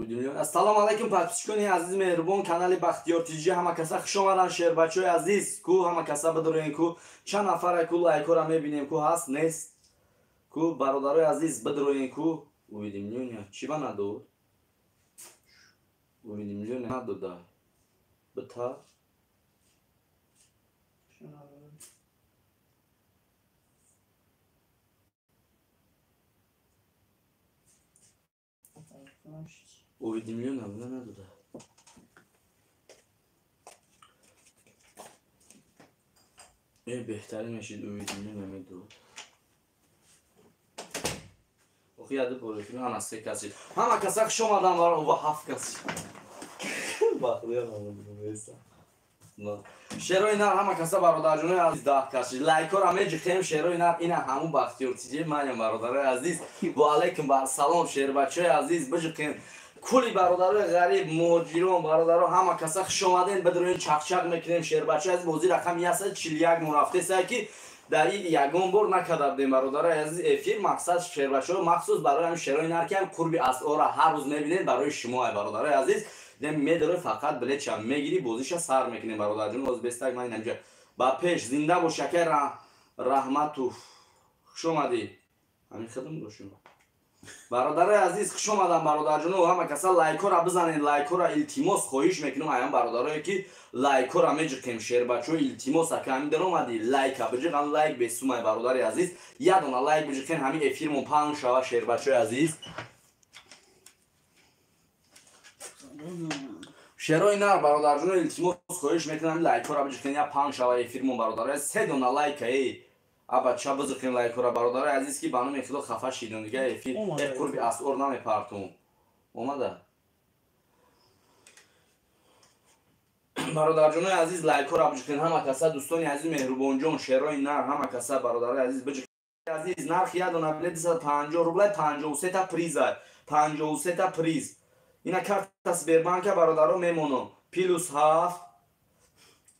Assalomu alaykum подписчикони азиз меҳрубон, канали Бахтиёр Тиҷи. Ҳама каса хуш омадан. Шербачои азиз ку ҳама каса бидурен ку чанд нафаре ку лайкора мебинем ку ҳаст нест ку бародарои азиз бидурен ку увидимлёния чӣ ба надод увидимлёния надода бита увидимлёния буда надода беҳтарин мешид увидимлёния медод яды борефин ана се каси ҳама каса хуш омадан ва ҳафт каси шерои нар ҳама каса бародарҷонои азиз 10 каси лайкора меҷихем шерои нар ина ҳамун Бахтиёр Тиҷи маням бародарои азиз ва алайкум ба салом шербачои азиз биҷихем кули бародарои ғариб муҳоҷирон бародаро ҳама каса хуш омаден бидурен чақчақ мекунем шербачои азиз бози рақами 141 мурафтесае ки дар ин ягон бор накардем бародарои азиз эфир мақсад шербачо махсус барои ҳамин шерои нар ки қурби асъора ҳар рӯз мебинед барои шумо бародарои азиз медоред фақат билетша мегири бозиша сар мекунем бародарҷон оз бестак ман инамҷа ба пеш зинда бош шакай раҳматов хуш омадӣ ҳамин хидм дошум бародарои азиз хуш омадан бародарҷоно ҳама каса лайкора бизанед лайкора илтимос хоҳиш мекунам аям бародарое ки лайкора меҷиқем шербачо илтимос ака ҳамин даромади лайка биҷиқам лайк бесумай бародари азиз ядона лайк биҷиқем ҳамин эфирмон паҳн шава шербачои азиз шерои нар бародарҷоно илтимос хоҳиш мекунам лайкора биҷиқем я паҳн шава эфирмон бародари се дона лайка абача бизиқем лайкора бародари азиз ки бану мехило хафа шидон дига эфир қурби асъор намепартум омада бародарҷонои азиз лайкора биҷиқем ҳама каса дӯстони азиз меҳрубонҷон шерои нар ҳама каса бародари азиз биҷиқем азиз нархи ядона билети 150 рубла 53 та приза 53 та приз ина карта Сбербанка бародаро мемонам плюс 7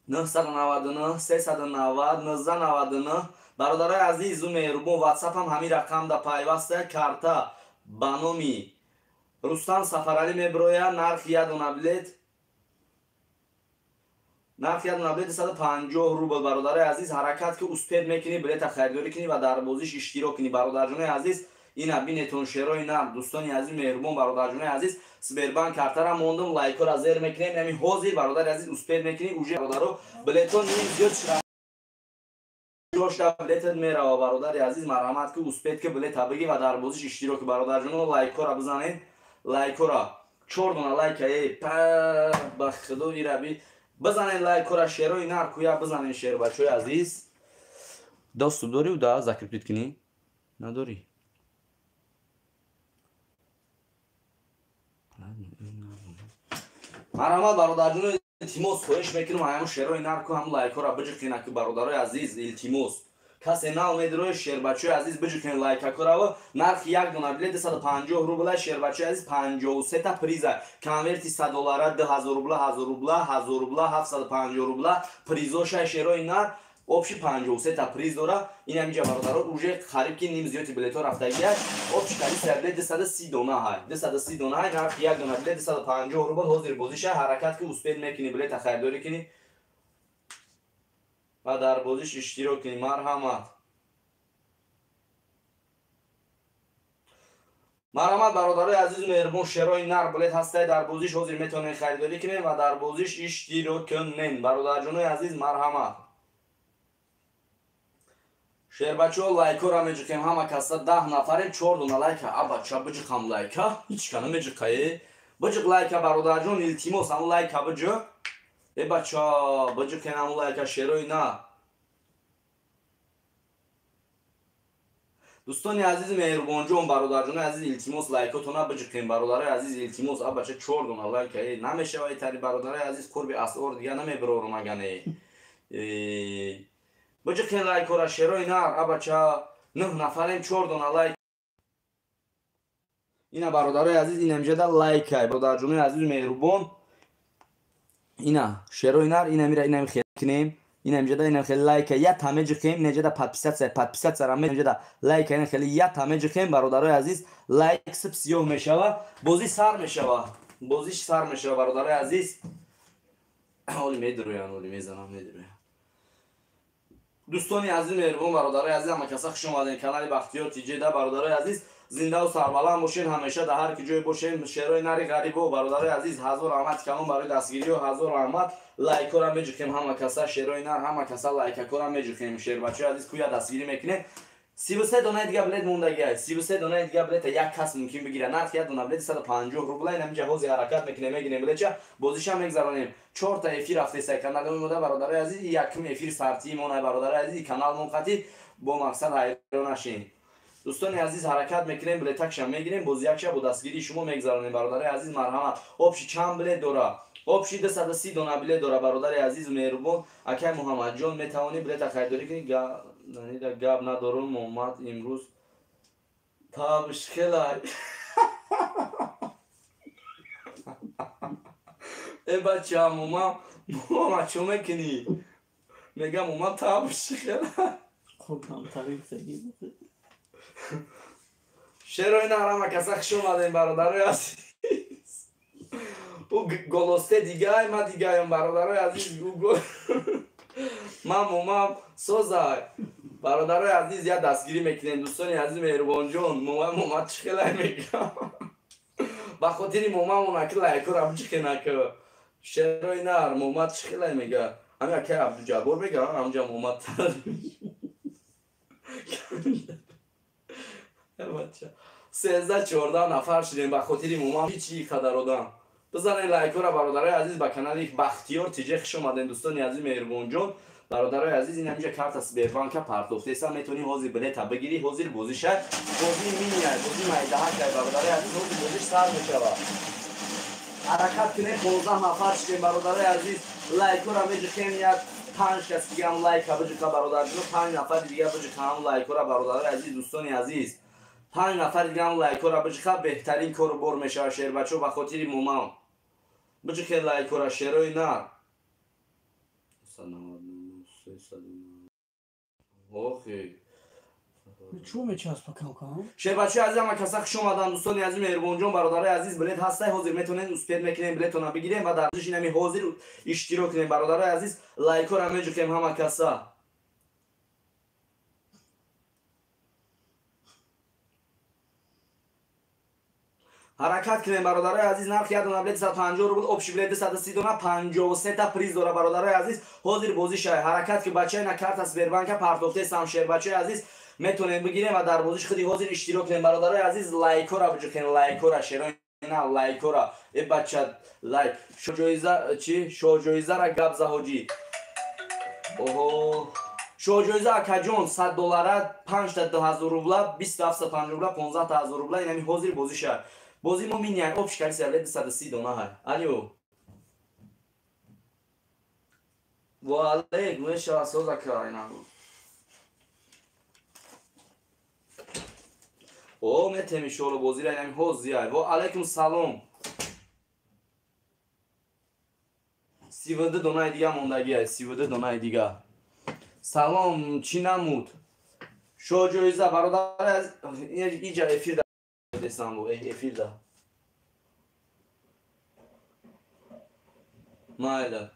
999 390 1999 бародарои азизу меҳрубон ватсапам ҳамин рақамда пайваста карта ба номи Рустам Сафаралӣ мебирояд нархи ядона билет 150 рубл бародарои азиз ҳаракат ки успед мекунӣ билета харидорӣ кунӣ ва дар бозиш иштирок кунӣ бародарҷонои азиз ина бинетон шерои нар дӯстони азиз меҳрубон бародарҷонои азиз Сбербанк картара мондум лайкора зер мекунем ами ҳозир бародари азиз успед мекунӣ уже бародаро билетон ним зиёд шуда билетат мерава бародари азиз марҳамат ки успед ки билета бигӣ ва дар бозиш иштироки бародарҷоно лайкора бизанед лайкора 4 дона лайка ба худо ираби бизанед лайкора шерои нар куя бизанед шербачои азиз доступ дорӣ уда закрепит кунӣ надорӣ марҳамат бародарҷоно илтимос хоҳиш мекунам аяму шерои нар ку ҳам лайкора биҷиқена ки бародарои азиз илтимос касе нав медирои шербачои азиз биҷиқен лайкакорава нархи як дона билети 150 рубла шербачои азиз 53 та приза конверти 100 доллара 2000 рубла 1000 рубла 1000 рубла 750 рубла призоша шерои нар общи 53 та приз дора инамиҷа бародаро уже қариб ки ним зиёти билето рафтагия общи количество билети 230 дона ҳай 230 дона ҳай нархи як дона билети 150 рубл ҳозир бозиша ҳаракат ки успед мекунӣ билета харидорӣ кунӣ ва дар бозиш иштирок кунӣ марҳамат марҳамат бародарои азизу меҳрубон шерои нар билет ҳастаи дар бозиш ҳозир метавонед харидорӣ кунед ва дар бозиш иштирок кунед бародарҷонои азиз марҳамат шербачо лайкора меҷиқем ҳама каса 10 нафарем 4 дона лайка абача биҷиқам лайка ҳичкана меҷиқае биҷиқ лайка бародарҷон илтимос ҳамун лайка биҷиқ бача биҷиқен ҳамун лайка шерои на дӯстони азизи меҳрубонҷон бародарҷонои азиз илтимос лайкотона биҷиқем бародарои азиз илтимос абача 4 дона лайка намешавад тари бародарои азиз қурби асъор дига намебирорум агане биҷиқен лайкора шерои нар абача 9 нафарем 4 дона лайк ина бародарои азиз инамҷада лайкай бародарҷонои азизу меҳрубон ина шерои нар инамира инами хел кунем این امجدا این خیلی لایک یا همه جخیم نجدا подписаться رام امجدا لایک این خیلی یا همه جخیم برادرای عزیز لایک سب سیاه میشوه بازی سر میشوه بازیش سر میشوه برادرای عزیز اولی میدرویان اولی میزنم میدرویان دوستانی عزیز مهربان برادرای عزیز همه کسا خوش اومدین کانال بختیار تیجی ده برادرای عزیز زنده و سربلند باشین همیشه در هر جای باشین شعرهای نری غریب و برادرای عزیز هزار رحمت کلام برای دستگیری و هزار رحمت لایک را میجوخیم همه کسا شعرهای نر همه کسا لایک را میجوخیم شعر بچه عزیز کویا دستگیری میکنه 33 دانه دیگه بلد موندگی است 33 دانه دیگه بلد یک کس ممکن بگیره نرخ یک دونه بلد 150 روبل اینجا حوزه حرکت میکنه میگیریم بلد چه بازیش هم میگذرونیم 4 تا افیر رفته سه کانال مونده برادرای عزیز یکم افیر سرتی مونه برادرای عزیز کانال منقطع با مقصد حیران نشین دوستان عزیز حرکت میکنیم بلد تکش هم میگیریم بازی یک با دستگیری شما میگذرونیم برادرای عزیز مرحمت آبشی چند بلد دوره آبشی 230 دانه بلد دوره برادرای عزیز مهربان اکای محمد جان میتوانی بلد خریداری کنی گاب ندارم محمد امروز تا مشکلای ای بچه هم محمد چو میکنی میگم محمد تا مشکلای خب هم طریق سگی شروع نرم کسا خوش اومدین برادرای عزیز او گلسته دیگه ما دیگه هم برادرای عزیز من سوزای برادرای عزیز یا دستگیری میکنین دوستانی عزیز مهربان جان محمد چخلای میگم با خاطر محمد که لایک رو هم چکنه که شروع نر محمد چخلای میگه همین که عبدو جبار میگه همونجا محمد تر 13-14 نفر شدیم به خاطر محمد هیچی قدر آدم بزنین لایک را برادرای عزیز با کانال بختیار تیجه خوش اومدین دوستان عزیز مهربان جان برادرای عزیز این همینجا کارت از بانک پرداخته است میتونی حاضر بلیط بگیری حاضر بازیش بازی مینیه بازی میدهه که برادرای عزیز حاضر بازیش سر میشوه حرکت کنه 15 نفر شدیم برادرای عزیز لایک را میجوخیم یک 5 کس دیگه هم لایک بجوخه برادر جون 5 نفر دیگه بجوخه هم لایک را برادرای عزیز دوستان عزیز 5 نفر دیگه هم لایک را بجوخه بهترین کار بر میشه شعر بچو به خاطر موما بجوخه لایک را شعرای نه اوکی چو میچسب کم کم شعر بچه عزیز همه کسا خوش اومدن دوستان عزیز مهربان جان برادرای عزیز بلیط هسته حاضر میتونین اسپید میکنین بلیطونه بگیرین و در ارزش اینمی حاضر اشتراک کنین برادرای عزیز لایک را میجوخیم همه کسا حرکت کنین برادرای عزیز نرخ یک دونه بلیط 150 روبل آبشی بلیط 130 دونه 53 تا پریز داره برادرای عزیز حاضر بازی شه حرکت که بچه نه کارت از بانک پرداخته سام شیر بچه عزیز میتونین بگیرین و در بازیش خودی حاضر اشتراک کنین برادرای عزیز لایک را بجوخین لایک را شیر نه لایک را ای بچه لایک شو جایزه چی شو جایزه را گاب زهاجی اوه شو جایزه اکاجون 100 دلار 5 تا 2000 روبل 2750 روبل 15000 روبل یعنی حاضر بازی شه بازی ما مینی آبش کاری سر 130 دونه های الو و علیکم شاسو زکاینا او متمی شولو بازی را یعنی حوزی های و علیکم سلام 32 دونه دیگه موندگی های 32 دونه دیگه سلام چی نمود شو جایزه برادر از اینجا افیر دستم بو افیر ده مایده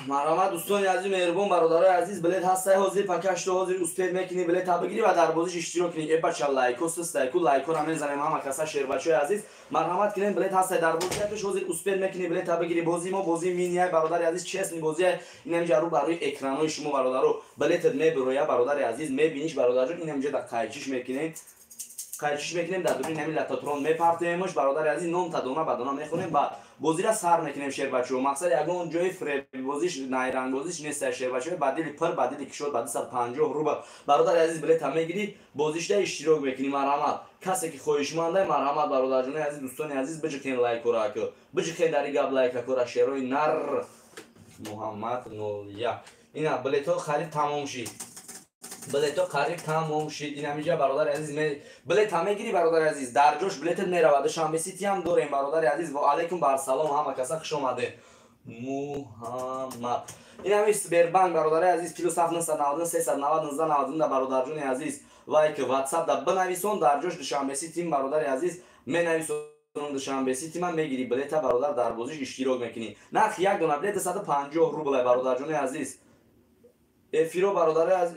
مرحمت دوستان عزیز مهربان برادرای عزیز بلیط هسته حاضر پکشت حاضر اسپید میکنی بلیط بگیری و در بازیش اشتراک کنی ای بچه لایک است لایک رو میزنیم همه کسا شیر بچه عزیز مرحمت کنین بلیط هسته در بازیش حاضر اسپید میکنی بلیط بگیری بازی ما بازی مینیای برادر عزیز چه بازی این اینجا رو برای اکرانای شما برادرو بلیط میبرویا برادر عزیز میبینیش برادر جون این اینجا در قایچش میکنین قایچش میکنیم در دوری نمی لاتاترون میپرتیمش برادر عزیز نام تا دونه بدونه میخونیم بعد بازی را سر میکنیم شیر بچه‌ها مقصد اگه اون جای فریب بازیش نایران بازیش نیست شیر بچه‌ها بدیل پر بدیل که شد بعد 150 روبل برادر عزیز بلیط هم میگیری بازیش ده اشتراک میکنی مرحمت کسی که خویش مانده مرحمت برادر جون عزیز دوستان عزیز بجکین لایک را که بجکین در گاب لایک را شیروی نر محمد 01 اینا بلیط خرید تمام شد بلیط قریب تمام شد این همینجا برادر عزیز بلیط هم میگیری برادر عزیز در جوش بلیط میرود شنبه سیتی هم داریم برادر عزیز و علیکم بر سلام همه کسا خوش اومده محمد. این همی سبربانک برادر عزیز پلوس 790 390 1990 برادر جون عزیز و یک واتساپ دا بنویسون در جوش دوشنبه تیم برادر عزیز منویسون دوشنبه تیم هم میگیری بلیت برادر در بازیش اشتراک میکنی. نرخ یک دونه بلیت 150 روبل برادر جون عزیز. افیرو برادر از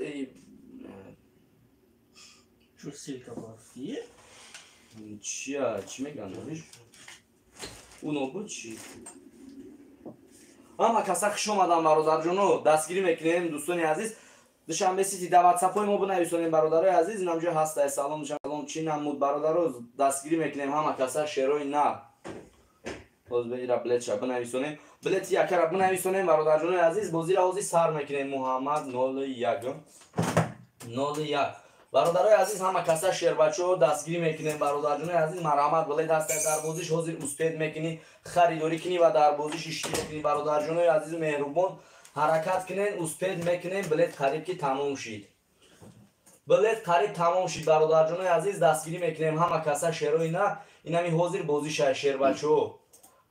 شو سیلکا بافیه چی میگن اونو بود چی اما کسا خوش اومدن برادر جونو دستگیری میکنیم دوستان عزیز دوشنبه سیتی در واتساپ ما بنویسونیم برادر عزیز اینم جا هست سلام سلام چی نمود برادر رو دستگیری میکنیم همه کسا شروع نه باز بگیره بلیت شب بنویسونیم بلیت یک را بنویسونیم برادر جون عزیز بازی را حوزی سر میکنیم محمد 01 برادرای عزیز همه کسا شیر بچو دستگیری میکنیم برادر جون عزیز مرحمت بلیت هست در بازیش حاضر اسپید میکنی خریداری کنی و در بازیش اشتراک کنی برادر جون عزیز مهربان حرکت کنین اسپید میکنین بلیت قریب که تمام شید بلیت قریب تمام شید برادر جون عزیز دستگیری میکنیم همه کسا شیروی نه اینمی حاضر بازیش شیر بچو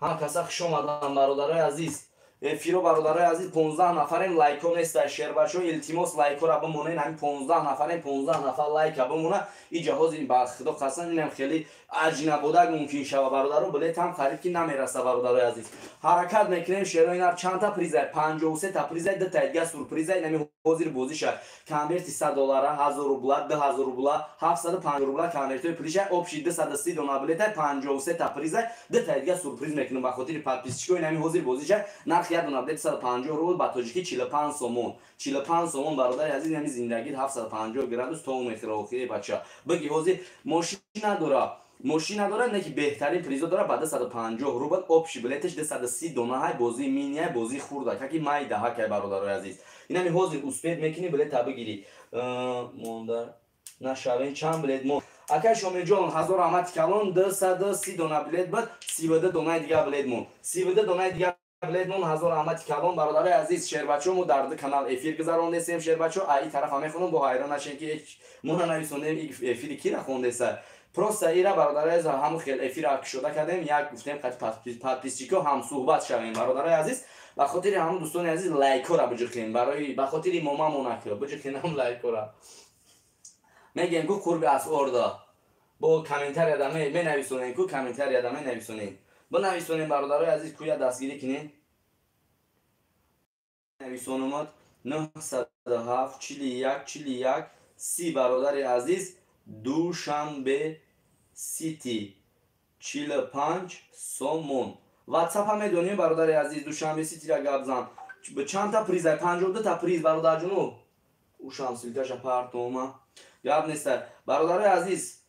همه کسا خوش اومدن برادرای عزیز افیرو برادرای عزیز 15 نفریم لایکو نیست شیر بچو التیماس لایکو را بمونین همین 15 نفریم 15 نفر لایک بمونه این جهاز این با خدا قسم اینم خیلی ارجی نبوده ممکن شوه برادرو بلیت هم خرید کی نمیرسه برادرای عزیز حرکت میکنیم شیر اینا چند تا پریز 53 تا پریز ده تا دیگه سورپریز اینم حاضر بازیش کنورت 100 دلار 1000 روبل 2000 روبل 750 روبل کنورت پلیش اپشید 230 دلار بلیت 53 تا پریز ده تا دیگه سورپریز میکنم به خاطر پاپیسچیکو اینم حاضر بازیش نرخ یک دونه بلیت 150 روبل با تاجیکی 45 سومون 45 سومون برادر عزیز یعنی زندگی 750 گرادوس تو میخره بچا بگی حاضر ماشین نداره نه که بهترین پریزو داره بعد 150 روبل اپشی بلیتش 230 دونه های بازی مینی های بازی خورده که مای ده ها که برادرای عزیز اینا می حاضر اسپید میکنی بلیت بگیری موندر نشاوین چند بلیت مون اکه شما جون 1000 احمد کلون 230 دونه بلیت بعد 32 دونه دیگه بلیت مون 32 دونه دیگه بلیت مون 1000 احمد کلون برادرای عزیز شیر بچو در کانال افیر گذرونده سیم شیر بچو ای طرف هم میخونم با حیران نشین که مون نویسونده افیر کی را خونده سر پروسه ایرا برادرای عزیز هم خیلی افیر شده کردیم یک گفتیم قد پاتیسچیکو هم صحبت شویم برادرای عزیز به خاطر همون دوستان عزیز لایک را بجکنین برای به خاطر ماما موناکو بجکنین هم لایک را میگن کو قرب از orada با کامنتر ادامه می نویسونین کو کامنتر ادامه نویسونین با نویسونین برادرای عزیز کویا دستگیری کنین نویسونمات 907 41 30 برادر عزیز دوشنبه سیتی 45 سومون واتساپ هم میدونیم برادر عزیز دوشنبه سیتی را گابزن به چند تا پریز 52 تا پریز برادر جونو او شانسیلکاش پارتوما گاب نیست برادر عزیز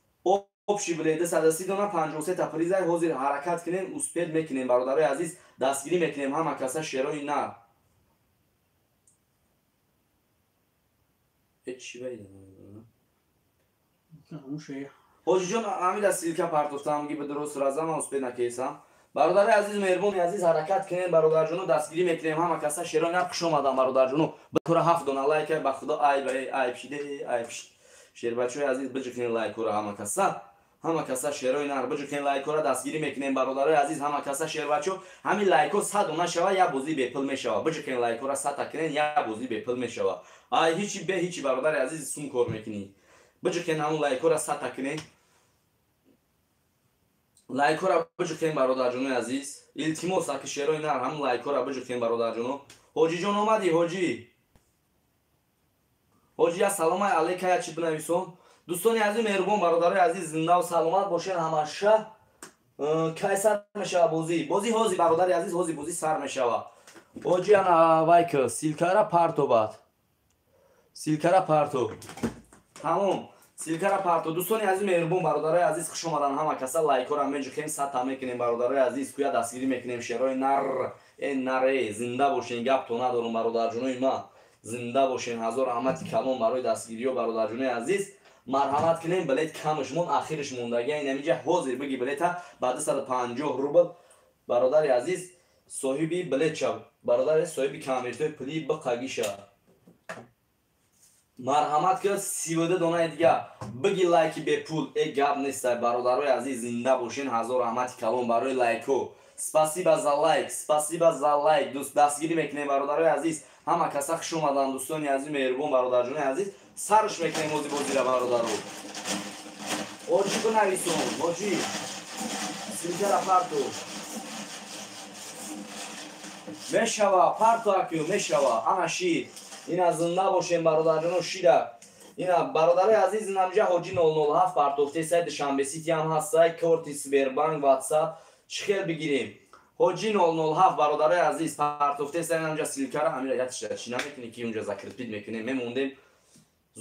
اپشی بلیده 130 دونه 53 تا پریز حاضر حرکت کنین اسپید میکنین برادر عزیز دستگیری میکنیم همه کسا شیروی نه چی باید هموشه حاجی جان همین از سیلکا پارتوفتم میگی به درست رازم اسپید نکیسم برادر عزیز مهربون عزیز حرکت کنین برادر جونو دستگیری میکنیم همه کسا شیروی نه خوش اومدن برادر جونو به کره 7 دونه لایک به خدا ای بشیده شیر بچه عزیز بجکنین لایک را همه کسا شیروی نه بجکنین لایک را دستگیری میکنیم برادر عزیز همه کسا شیر بچه همین لایک 100 دونه شوه یا بازی به پل میشوه بجکنین لایک را 100 تا کنین یا بازی به پل میشوه هیچی برادر عزیز سون کار میکنی بجکنین همون لایک را 100 تا کنین لایک را بجکنین برادر جون عزیز التیماس که شیروی نه همون لایک را بجکنین برادر جون حاجی جان اومدی حاجی سلام علیکم چی بنویسم دوستان عزیز مهربان برادرای عزیز زنده و سلامت باشین همشه کی سر میشه بازی حاضی برادر عزیز بازی سر میشه حاجی انا وایک سیلکارا پارتو تمام سیلکارا پارتو دوستان عزیز مهربان برادرای عزیز خوش اومدن همه کسا لایک را میجکنیم 100 تا میکنیم برادرای عزیز کویا دستگیری میکنیم شیروی نره زنده باشین گپ تو ندارم برادر جونای ما زنده باشین 1000 احمد کلام برای دستگیری و برادر جون عزیز مرحمت کنین بلیت کمش مون اخیرش موندگی این نمیجه حاضر بگی بلیت بعد 150 روبل برادر عزیز صاحبی بلیت شو برادر صاحبی کامرتوی پلی بقاگی شو марҳамат кӯ 32 донаи дига биги лайки бепул гап нестай бародарои азиз зинда бошин ҳазор раҳмати калон барои лайко спасибо за лайк спасибо за лайк дӯст дастгирӣ мекунем бародарои азиз ҳама каса хуш омадан дӯстони азиз меҳрубон бародарҷони азиз сарш мекунем ози бозира бародаро оҷи бинависон оҷи силкара парту мешава парту акю мешава ана шир ина зинда бошем бародарҷоно шира ина бародарои азиз инамҷа ҳоҷи 007 партофтесай душанбесити ҳам ҳастай корти сбербанк ватсап чӣ хел бигирем ҳоҷи 007 бародарои азиз партофтесай инамҷа силкара ҳамира ятша чӣ намекунӣ ки унҷа закрепит мекунем мемондем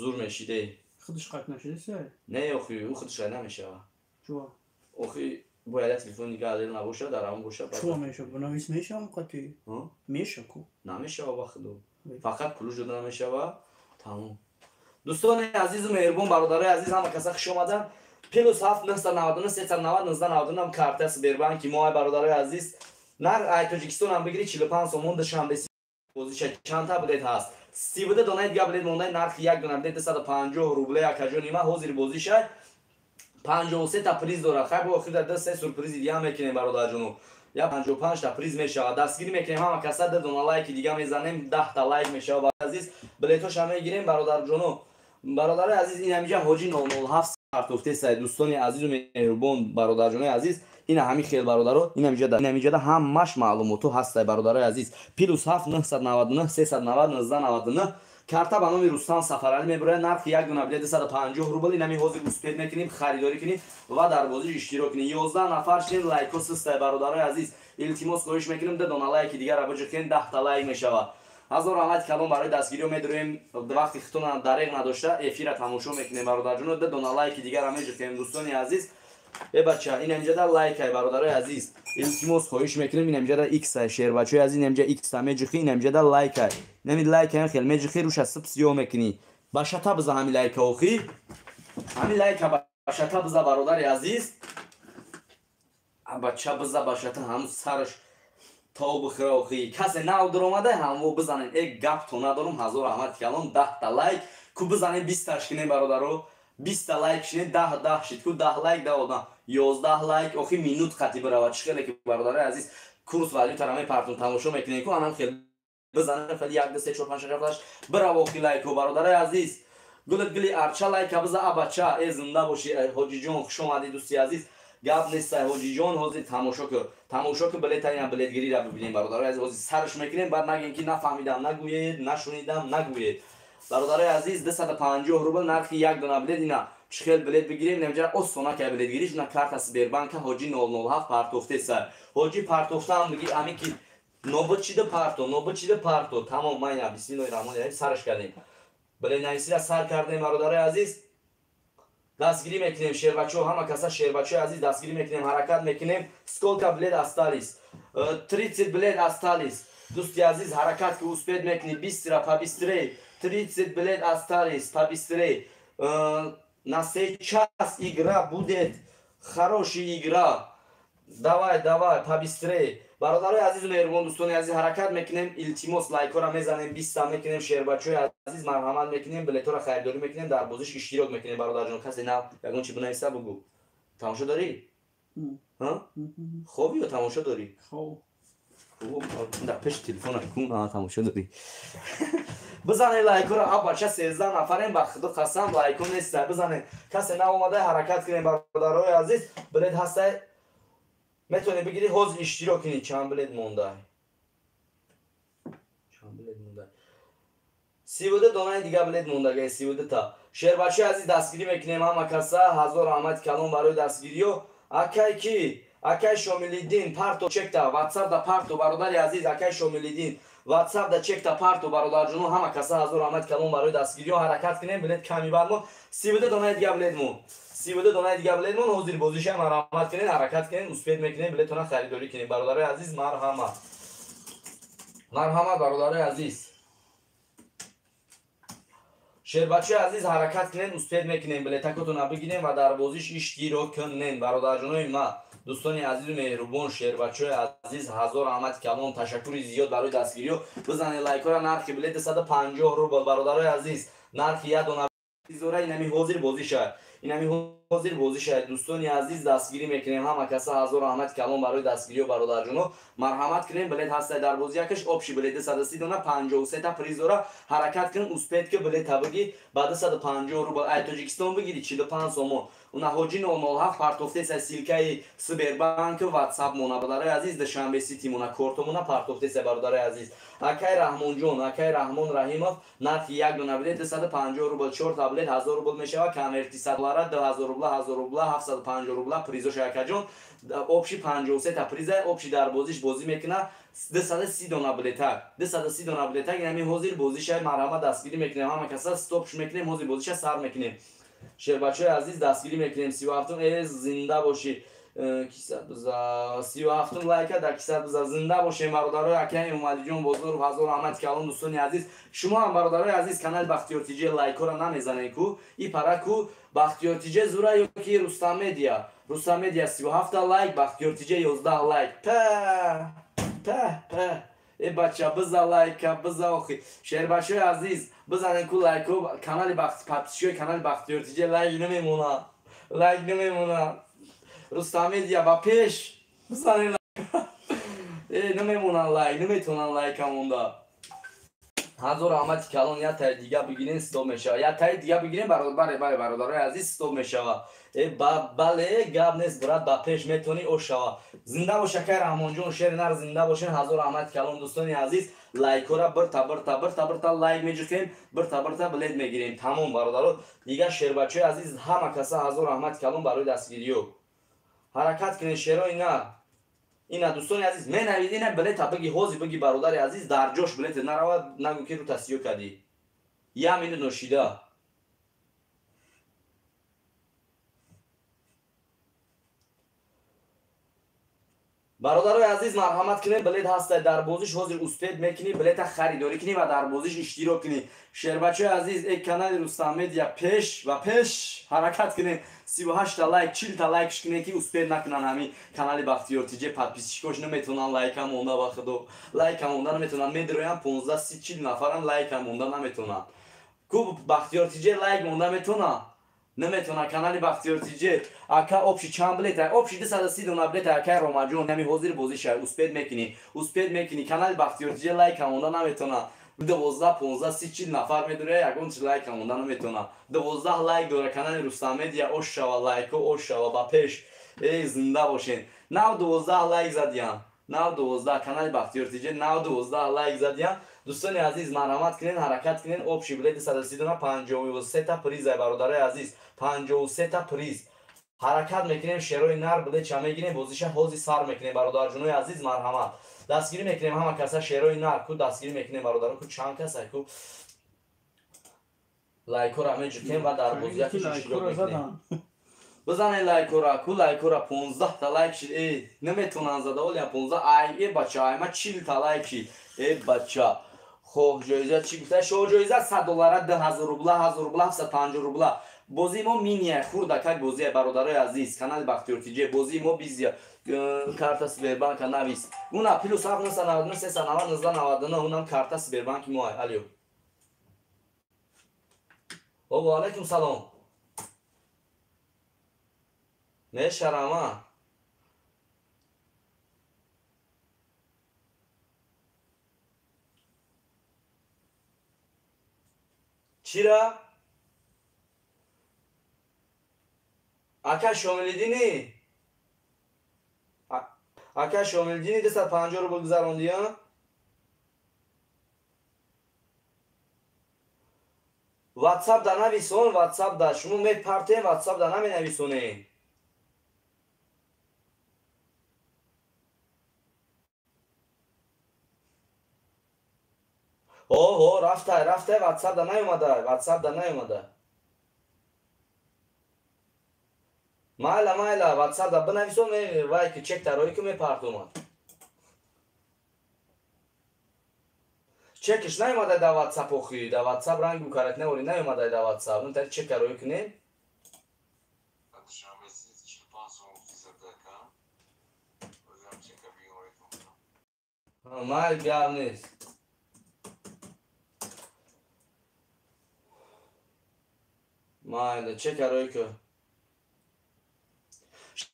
зур мешиде خودش قطع نشده سر не охи ӯ худш қайд намешава چوا охи бояд телефон дига адел набошад дар ҳам бошад چوا میشه بنویس میشه هم قطعی میشه کو намешава ба худо фақат пулуш дода намешава тамом дӯстони азизу меҳрубон бародарои азиз ҳама каса хуш омадан плюс 7 999 390 1999 карта сбербанки моҳай бародарои азиз нар ай тоҷикистон ҳам бигири 45 сомон душанбеси бозиша чандта билет ҳаст 32 донаи дига билет мондай нархи як дона билет 250 рубле акаҷо нима ҳозири бозиша 53 та приз дорад хай бо охир дар даст сюрпризи дига мекунем бародарҷоно я 55 та приз мешавад дастгирӣ мекунем ҳама каса 2 дона лайки дига мезанем 10 та лайк мешавад бародарои азиз билетоша мегирем бародарҷоно бародарои азиз ин ҳамиҷа ҳоҷи 007 партофтесай дӯстони азизу меҳрубон бародарҷонои азиз ина ҳамин хел бародаро ин ҳамиҷада ҳамаш маълумоту ҳастай бародарои азиз плюс 7 999 390 1999 карта ба номи рустам сафаралӣ мебарояд нархи як дона билет 250 рубл инами ҳозир успед мекунем харидорӣ кунем ва дар бозиш иштирок кунем 11 нафар шидем лайко систай бародарои азиз илтимос хоҳиш мекунем 2 дона лайки дигара биҷиқен 10 та лайк мешавад ҳазор раҳмати калон барои дастгириҳо медурем вақти хитона дареғ надошта эфира тамошо мекунем бародарҷоно 2 дона лайки дигара меҷиқем дӯстони азиз бача ин ҳамҷада лайкай бародарои азиз илтимос хоҳиш мекунем ин ҳамҷада иксай шербачои азиз ин ҳамҷа икста меҷиқи ин ҳамҷада лайкай намид лайкай хел меҷиқи руша сип сиёҳ мекунӣ башата биза ҳами лайка охӣ ҳами лайка башата биза бародари азиз бача биза башата ҳамн сараш то бихира охӣ касе нав даромадай ҳамво бизанем гап то надорум ҳазор раҳмати калон 10 та лайк ку бизанем 20 шикунем бародаро 20 та лайк шунед 10 шид ку 10 лайк да одам 11 лайк охи минут хати баравад чӣ хеле ки бародари азиз курс валютара мепартун тамошо мекунем ку анам хел бизанем хел 1 2 3 4 5 6 7 8 барав охи лайко бародари азиз гулит гули арча лайка биза абача зинда боши ҳоҷиҷон хуш омадӣ дӯсти азиз гап нестай ҳоҷиҷон ҳозир тамошо ку билета ина билетгирира бибинем бародари азиз ҳозир сарш мекунем баъд нагӯем ки нафаҳмидам нагӯед нашунидам нагӯед бародари азиз 250 рубл нархи як дона билет ина чӣ хел билет бигирем намҷа осона ка билетгириш ина карта сбербанка ҳоҷи 007 партофтеса ҳоҷи партофтаам бигир ами ки нобичида парто тамом майна бисмиллоҳи раҳмони раҳим сарш кардем билет нависира сар кардем бародари азиз дастгирӣ мекунем шербачо ҳама каса шербачои азиз дастгирӣ мекунем ҳаракат мекунем сколка билет остались 30 билет остались дӯсти азиз ҳаракат ки успед мекунӣ бистра побистрей 30 билет остались побистрей на сейчас игра будет хорошая игра давай побистрей бародарои азизу меҳрубон дӯстони азиз ҳаракат мекунем илтимос лайкора мезанем 20 та мекунем шербачои азиз марҳамат мекунем билетора харидорӣ мекунем дар бозиш иштирок мекунем бародарҷон касе нав ягон чи бинависа бугу тамошо дорӣ хобӣ ё тамошо дорӣ дар пеши телефона кун тамошо дорӣ бизане лайкора абача 13 нафарем ба худо қасам лайко нестай бизане касе нав омадай ҳаракат кунем бародарои азиз билет ҳастай метавонӣ бигирӣ ҳозир иштирок кунӣ чанд билет мондай 32 донаи дига билет мондагай 32 та шербачои азиз дастгирӣ мекунем ҳама каса ҳазор раҳмати калон барои дастгириё акай ки акай шомилиддин парто чекта ватсап да парто бародари азиз акай шомилиддин ватсап да чекта парто бародарҷоно ҳама каса ҳазор раҳмати калон барои дастгириё ҳаракат кунем билет ками бармон 32 донаи дига билет мон 32 донаи дига билет мон ҳозир бозиша марҳамат кунем ҳаракат кунем успед мекунем билетона харидорӣ кунем бародари азиз марҳамат бародари азиз шербачои азиз ҳаракат кунем успед мекунем билетакотона бигирем ва дар бозиш иштирок кунем бародарҷонои ма дӯстони азизу меҳрубон шербачои азиз ҳазор раҳмати калон ташаккури зиёд барои дастгириё бизанед лайкора нархи билет 150 рубл бародарои азиз нархи як дона зора инами ҳозир бозӣ шавад. Инами ҳозир бозӣ шавад. Дӯстони азиз дастгирӣ мекунем. Ҳама каса ҳазор раҳмати калон барои дастгирию бародарҷоно марҳамат кунем. Билет ҳастай дар бозӣ якаш обши билет 230 дона 53 та приз дора. Ҳаракат кунем успед ки билета бигӣ ба 250 рубл. Ай Тоҷикистон бигири 45 сомон. Уна ҳоҷи 007 партофтеса силкаи Сбербанк WhatsApp мона бародари азиз Душанбе Сити мона кортомона партофтеса бародари азиз. Акай Раҳмонҷон, Акай Раҳмон Раҳимов нархи як дона билет 250 рубл 4 та билет 1000 рубл мешавад. Конверти 100 доллар 2000 рубл 1000 рубл 750 рубл призош Акаҷон. Обши 53 та приза обши дар бозиш бозӣ мекуна 230 дона билетак 230 дона билетак инами ҳозир бозиша марҳамат дастгирӣ мекунем. Ҳама каса стопш мекунем. ҳозир бозиша сар мекунем. Шербачои азиз дастгирӣ мекунем. 37 зинда бошӣ. 37 лайка дар кисат биза зинда бошем бародарои Акай Умадиҷон Бозоров ҳазор раҳмати калон. дӯстони азиз шумо ҳам бародарои азиз канали Бахтиёртиҷе лайкора намезанед ку и параку Бахтиёртиҷе зура ёки Рустам Медиа 37 лайк Бахтиёртиҷе 11 лайк па е бача биза лайка биза охи шербачои азиз бизанед ку лайко канали подписчикои канали Бахтиёртиҷе лайк намемонад Рустам Медиа ба пеш бизанед намемонанд лайк наметавонанд лайка монда. ҳазор раҳмати калон як таи дига бигирем стоп мешавад. Як таи дига бигирем бародарои азиз стоп мешавад. бале гап нест брат ба пеш метавонӣ ош шава. Зинда бош Акай Раҳмонҷон шери нар зинда бошен. ҳазор раҳмати калон. дӯстони азиз лайкора бирта лайк меҷухем бирта билет мегирем. Тамом бародаро дига шербачои азиз ҳама каса ҳазор раҳмати калон барои дастгириё ҳаракат кунед шерои на ина дӯстони азиз менавид ина билета биги ҳозир биги бародари азиз дар ҷош билете наравад нагӯ ки рӯ тасиё кардӣ я минут ношида бародарои азиз марҳамат кунед билет ҳастай дар бозиш ҳозир успед мекунӣ билета харидорӣ кунӣ ва дар бозиш иштирок кунӣ. Шербачои азиз канали Рустам Медиа пеш ва пеш ҳаракат кунед 38 та лайк 40 та лайкш кунед ки успед накунанд ҳамин канали Бахтиёртиҷе подписчикош наметавонанд лайка монда ба худо лайка монда наметавонанд медироянд 15 30 40 нафарам лайка монда наметавонанд ку Бахтиёртиҷе лайк монда метавонанд наметавонанд канали Бахтиёртиҷе ака обши чанд билета обши 230 дона билета Акай Ромаҷон ҳами ҳозир бозӣ шавад успед мекунӣ канали Бахтиёртиҷе лайка монда наметавонанд 12 15 30 40 нафар медоре ягон чиз лайка монда наметавонанд 12 лайк дора канали Рустам Медиа ош шава лайко ош шава ба пеш зинда бошен нав 12 лайк задиям нав 12 канали Бахтиёртиҷе нав 12 лайк задиям. дӯстони азиз марҳамат кунед ҳаракат кунед обши билети 130 дона 53 та приз бародарои азиз 53 та приз ҳаракат мекунем шерои нар билетша мегирем бозиша ҳози сар мекунем бародарҷонои азиз марҳамат дастгирӣ мекунем ҳама каса шерои нар ку дастгирӣ мекунем бародаро ку чанд каса ку лайкора меҷукем ва дар бозия бизанед лайкора 15 та лайк шид наметавонанд зада олия 15 ай бача айма 40 та лайк шид бача хоб ҷоиза чӣ гуфта шоҳ ҷоиза 100 доллара 2000 рубла 1000 рубла 750 рубла бозии мо миния хурдакак бозия бародарои азиз канали Бахтиёртиҷе бозии мо бизия карта Сбербанка навис уна плюс 799 390 1999 унам карта Сбербанки мо алё ва алайкум салом мешарама чира ака шомилидини ака шомилидини 250 рубл гузарондия WhatsApp да нависон WhatsApp да шумо мепартем WhatsApp да наменависонед ҳо рафтай WhatsApp да наёмада майла WhatsApp да бинависон вай ки чек тарои ку мепартомад чекиш наёмадай да WhatsApp охи да WhatsApp рангу карат наори наёмадай да WhatsApp ну тари чек тарои кунем майл гап нест Mayli, çeker öykü.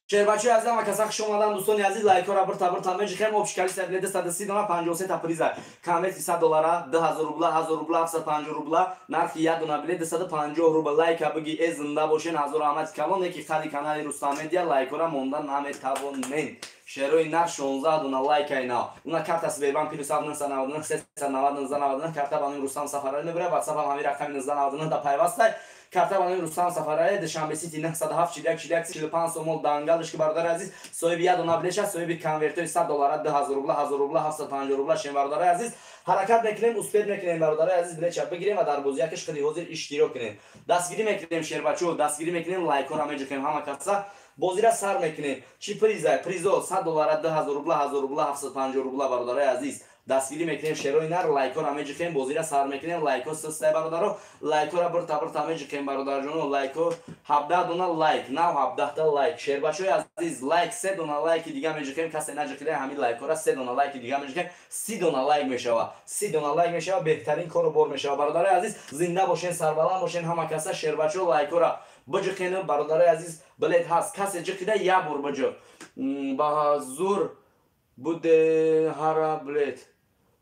Şerbacı azam ve kasak şomadan doston yazı laikora bir tabir tamacı hem opşikali sevlede sadesi dona 50 tapriza kamet $100 2000 rubla 1000 rubla 750 rubla narxi yaduna bile de 50 rubla laika bigi ezinda boşen hazır ahmet kalon ki khadi kanali Rustam Media laikora mondan namet tabon men şeroy nar 16 dona laika ina una kartası verban plus avının sanavının ses sanavının zanavının karta banın Rustam Safaray'ını bre WhatsApp hamir rakamının zanavının da payvastay karta banın Rustam Safaray'ı dışan besiti ne sadahaf çilek çilpan somol dangal ki bardar aziz soy bir yad ona bileşe soy bir konvertör $100 1000 rubla 750 rubla şen bardar aziz harakat meklem usped meklem bardar aziz bileşe bigirem ve darboziya keş kili hozir iştirok kinen dasgiri meklem şerbaço dasgiri meklem laikora meckem hama katsa bozira sar meklem çipriza prizo $100 1000 rubla 750 rubla bardar aziz دستگیری میکنیم شروع نر لایکور همه جکیم بازیرا سر میکنیم لایکو سسته برادرو لایکورا بر تابر همه جکیم برادر جونو لایکو 17 دونا لایک نو 17 تا لایک شیر بچوی عزیز لایک 3 دونا لایک دیگه میجکیم کسی نجکیده همین لایکورا 3 دونا لایک دیگه میجکیم 30 دونا لایک میشوه 30 دونا لایک میشوه بهترین کارو بر میشوه برادر عزیز زنده باشین سربلند باشین همه کسا شیر بچو لایکورا بجکین برادر عزیز بلد هست کسی جکیده یا بر بجو با زور буде хара блед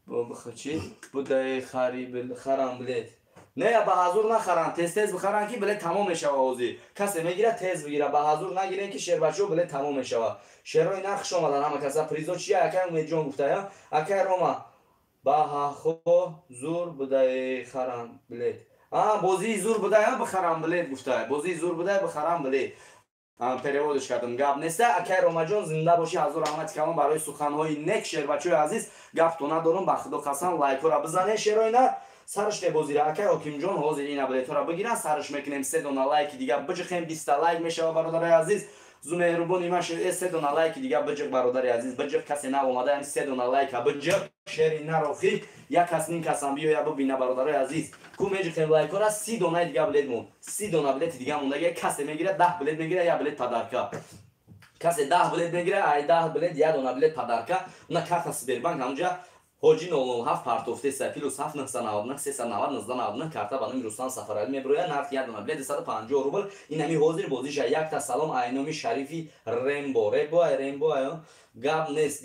бахчи буде хари харам блед не ба ҳазур нахаран тез бихаран ки блед тамом мешава ҳозир касе мегира тез бигира ба ҳазур нагирен ки шербачо блед тамом мешава шерои нахш омадан ҳама каса призо чия акай умедҷон гуфтая акай рома ба ҳахо зур буде харам блед бозии зур будая бихарам блед гуфтая бозии зур будая бихарам блед переводش кардам гап неста акай ромаҷон зинда боши ҳазур раҳмати калон барои суханҳои нек шербачои азиз гапту надорум ба худо қасам лайкора бизане шероина сарш тебозира акай ҳокимҷон ҳозир ина билетора бигиран сарш мекунем 3 дона лайки дига биҷихем 20 лайк мешава бародари азиз зумеҳрубони ман 3 дона лайки дига биҷиқ бародари азиз биҷиқ касе навомада яъни 3 дона лайка биҷиқ шери нарохи як кас нин касам биёя бибина бародари азиз ку меҷиқем лайкора 30 донаи дига билет мон 30 дона билети дига мондаги касе мегира 10 билет мегира я билет падарка касе 10 билет мегира ай 10 билет я дона билет падарка уна карта Сбербанк ҳамҷа ҳоҷи 007 партофтеса плюс 799390 карта ба номи Рустам Сафаралӣ меброя нарх я дона билет 250 рубл инами ҳозир бозиша якта салом айноми шарифи рембо аё гап нест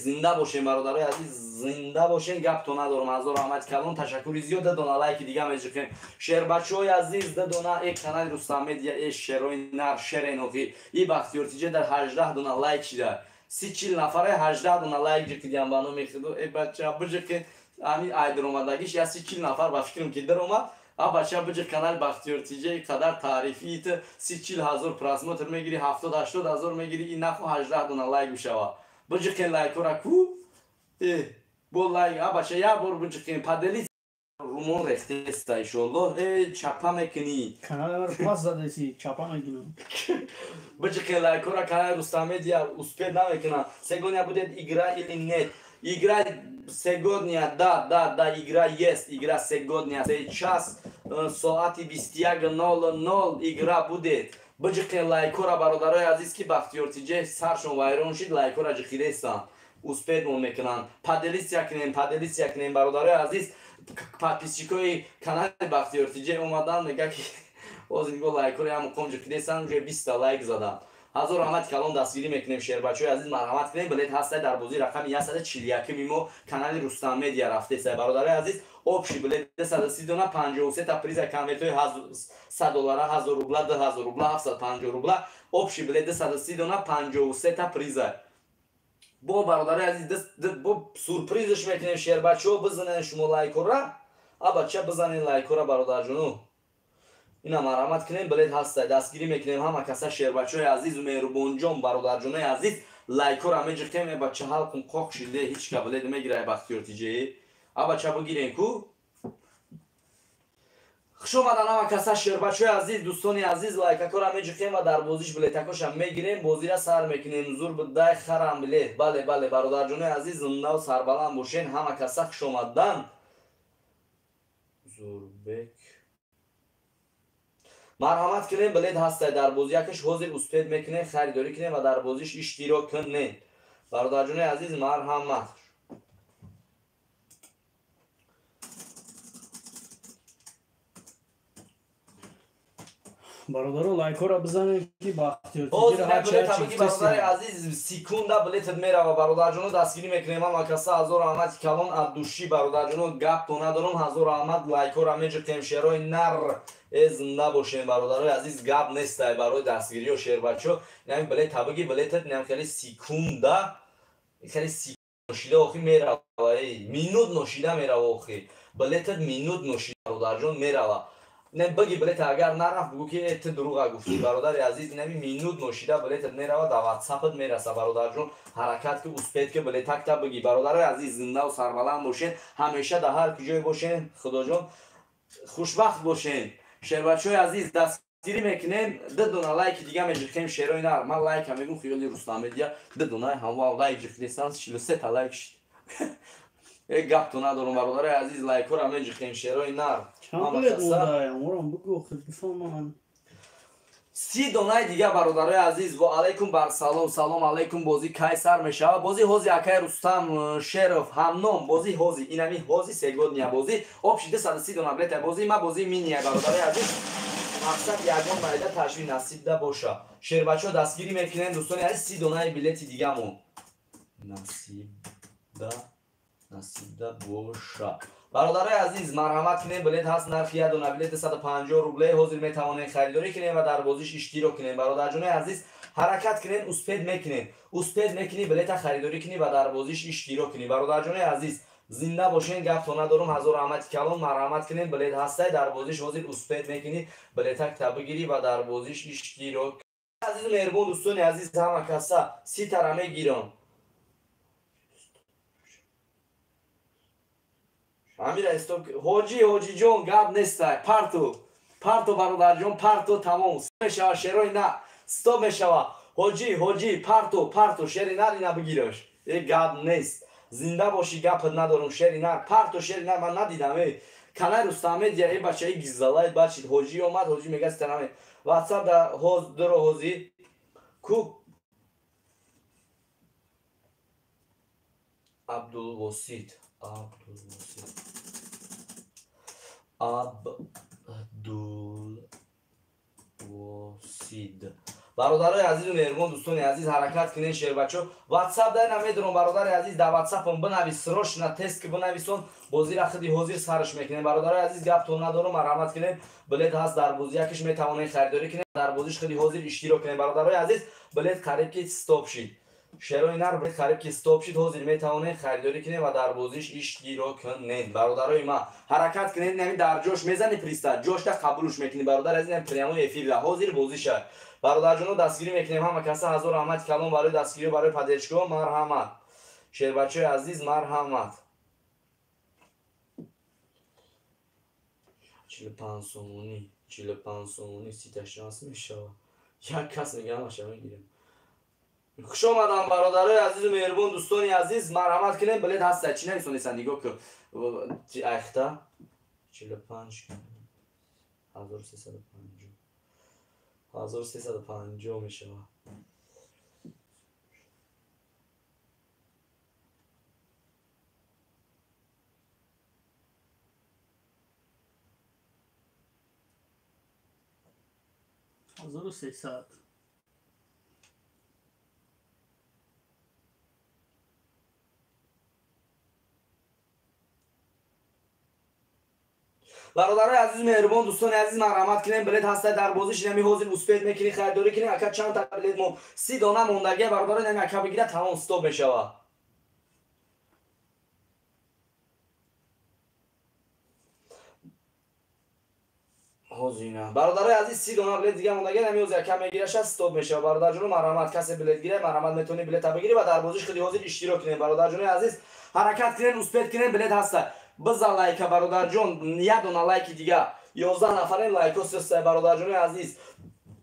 зинда бошем бародари азиз зинда бошем гаптон надорум ҳазор раҳмати калон ташаккури зиёд дона лайки дига меҷиқем шербачои азиз дона канали Рустам Медиа шерои нар шеренохи и бахтиёртиҷа дар 18 дона лайк шида 30-40 нафаре 18 дона лайк ҷиқидиам ба номи худо бача биҷиқи ҳамин айдромадагиш я 30-40 нафар ба фикрам ки даромад бача биҷиқ канали бахтиёртиҷаи қадар таърифиит 30-40 ҳазор просмотр мегири 70-80 ҳазор мегири и нахо 18 дона лайк бишава биҷиқен лайкора ку бо лайк бача як бор биҷиқен падели румон рехтеста иншоалло чапа мекунӣ каналро пас задаси чапа мекунам биҷиқен лайкора канали Рустам Медиа успех намекунам сегодня будет игра или нет игра сегодня да игра есть игра сегодня сейчас соати 21:00 игра будет биҷиқен лайкора бародарои азиз ки бахтиёртиҷа саршон вайрон шид лайкора ҷиқидестан успех мекунанд паделисия кунем бародарои азиз подписчикои канали бахтиёртиҷа омадан мега ки ҳозир го лайкора ям муқом ҷиқидестан уже 20 лайк задам ҳазор раҳмати калон дастгирӣ мекунем шербачои азиз марҳамат кунем билет ҳастай дар бозии рақами 141 мо канали Рустам Медиа рафтесай бародари азиз общий билет 130 дона 53 та приза конвертои $100 1000 рубла 2000 рубла 750 рубла общий билет 130 дона 53 та приза бо бародари азиз бо сурпризш мекунем шербачо бизанен шумо лайкора бача бизанен лайкора бародарҷону ина марҳамат кунем билет ҳастай дастгирӣ мекунем ҳама каса шербачои азизу меҳрубонҷон бародарҷонои азиз лайкора меҷиқем бача ҳалқум қоқ шиде ҳеч ка билет мегирай бахтиёртиҷа бача бигирен ку хушомадан ҳама каса шербачои азиз дӯстони азиз лайкакора меҷиқем ва дар бозиш билетакоша мегирем бозира сар мекунем зур будай харам билет бале бародарҷонои азиз зиндаву сарбаланд бошен ҳама каса хушомадан зурбек марҳамат кунем билет ҳастай дар бозӣ якаш ҳозир успех мекунем харидорӣ кунем ва дар бозиш иштирок кунем бародарҷонои азиз марҳамат برادر لایکورا بزنید که باختیار باز تیجی را نه بله هرچی tabii ki برادر عزیز سیکوندا بلیت میرا و برادر جونو دستگیری میکنیم اما کسا هزار آمد کلان ادوشی برادر جونو گپ تو ندارم هزار آمد لایکورا میجتیم شیرای نر زنده باشین برادر عزیز گپ نیست برای دستگیری و شیر بچو یعنی بلیت tabii ki بلیت نم خیلی سیکوندا خیلی سیکون نوشیده آخی میرا و مینوت نوشیده میرا و آخی بلیت مینوت نوشیده برادر جون میرا نه بگی بلیت اگر نرفت بگو که ات دروغ گفتی برادر عزیز نمی مینوت نوشیده بلیت میره و واتساپت میرسه برادر جون حرکت که اسپید که بلیت تک بگی برادر عزیز زنده و سربلند باشین همیشه در هر کجای باشین خدا جون خوشبخت باشین شیر بچهای عزیز دستگیری میکنین دونه لایک دیگه میجخیم شیرای نر من لایک هم میگم خیلی رستمیدیا دونه هم لایک جخیدن 43 تا لایک شد یک گپ تو ندارم برادر عزیز لایک رو میجخیم شیرای نر چند بلیت مونده امورم بگو خود بفهمم 30 دونه دیگه برادرای عزیز و علیکم بر سلام سلام علیکم بازی کی سر میشه بازی هوزی اکای رستم شرف همنام بازی هوزی اینمی هوزی سگودنیا بازی обшиде 130 دونه بلیت بازی ما بازی مینیه برادرای عزیز مقصد یگان مایده تشویق نصیب ده باشه شیر بچا دستگیری میکنن دوستان عزیز 30 دونه بلیت دیگه مون نصیب ده باشه برادرای عزیز مرحمت کنین بلیت هست نرخ یه دونه بلیت 150 روبله حاضر میتوانین خریداری کنین و در بازیش اشتراک کنین برادر جون عزیز حرکت کنین اسپید میکنین بلیت خریداری کنین و در بازیش اشتراک کنین برادر جون عزیز زنده باشین گپ تو ندارم هزار رحمت کلان مرحمت کنین بلیت هسته در بازیش حاضر اسپید میکنین بلیت تک بگیری و در بازیش اشتراک عزیز مهربان دوستان عزیز همه کسا 30 ترمه گیرم امیر استوب حاجی جون گپ نیست پارتو برادر جون پارتو تمام میشه شیرای نه استوب میشه حاجی پارتو شیری نر اینا بگیرش یک گپ نیست زنده باشی گپ ندارم شیری نر پارتو شیری نر من ندیدم کانال رستمی دیگه ای بچه گیزالای بچید حاجی اومد حاجی میگه استنامه واتساپ دا هوز درو حاجی کو عبدالواسید برادرای عزیز و مهربان دوستان عزیز حرکت کنین شیر بچو واتساپ دای نمیدونم برادر عزیز در واتساپ هم بنویس روش نه تست که بنویسون بازی را خودی حاضر سرش میکنین برادرای عزیز گپ تو ندارم مرحمت کنین بلیت هست در بازی یکش میتوانین خریداری کنین در بازیش خودی حاضر اشتراک کنین برادرای عزیز بلیت خرید که استاپ شید شیرای نر بلیت خرید که استاپ شید حاضر میتوانین خریداری کنین و در بازیش اشتراک کنین برادرای ما حرکت کنین نمی در جوش میزنی پریستا جوش تا قبولش میکنین برادر عزیز نمی پریامو افیر حاضر بازی شد برادر جونو دستگیری میکنیم همه کسا هزار رحمت کلام برای دستگیری و برای پدرشگاه مرحمت شیر بچه عزیز مرحمت 45 سومونی 30 شانس میشه یک کس میگه همشه میگیرم خوش آمدم برادرای عزیز و مهربان دوستانی عزیز مرحمت کنیم بلیت هست چی نمیسونیستن نگاه که اختا 45 1350 میشه هزار و 300 برادرای عزیز مهربان دوستان عزیز مرحمت کنین بلیت هسته در بازیش نمی حاضر اسپید میکنین خریداری کنین اکا چند تا بلیت مون 30 دانه موندگی برادرای نمی اکا بگیره تمام استاپ میشه هزینه برادرای عزیز 30 دانه بلیت دیگه موندگی نمی حاضر اکا میگیرش استاپ میشه برادر جون مرحمت کسی بلیت گیره مرحمت میتونی بلیت بگیری و در بازیش خودی حاضر اشتراک کنین برادر جون عزیز حرکت کنین اسپید کنین بلیت هسته بزن لایک برادر جون یه دونه لایک دیگه 11 نفرین لایک سسته برادر جون عزیز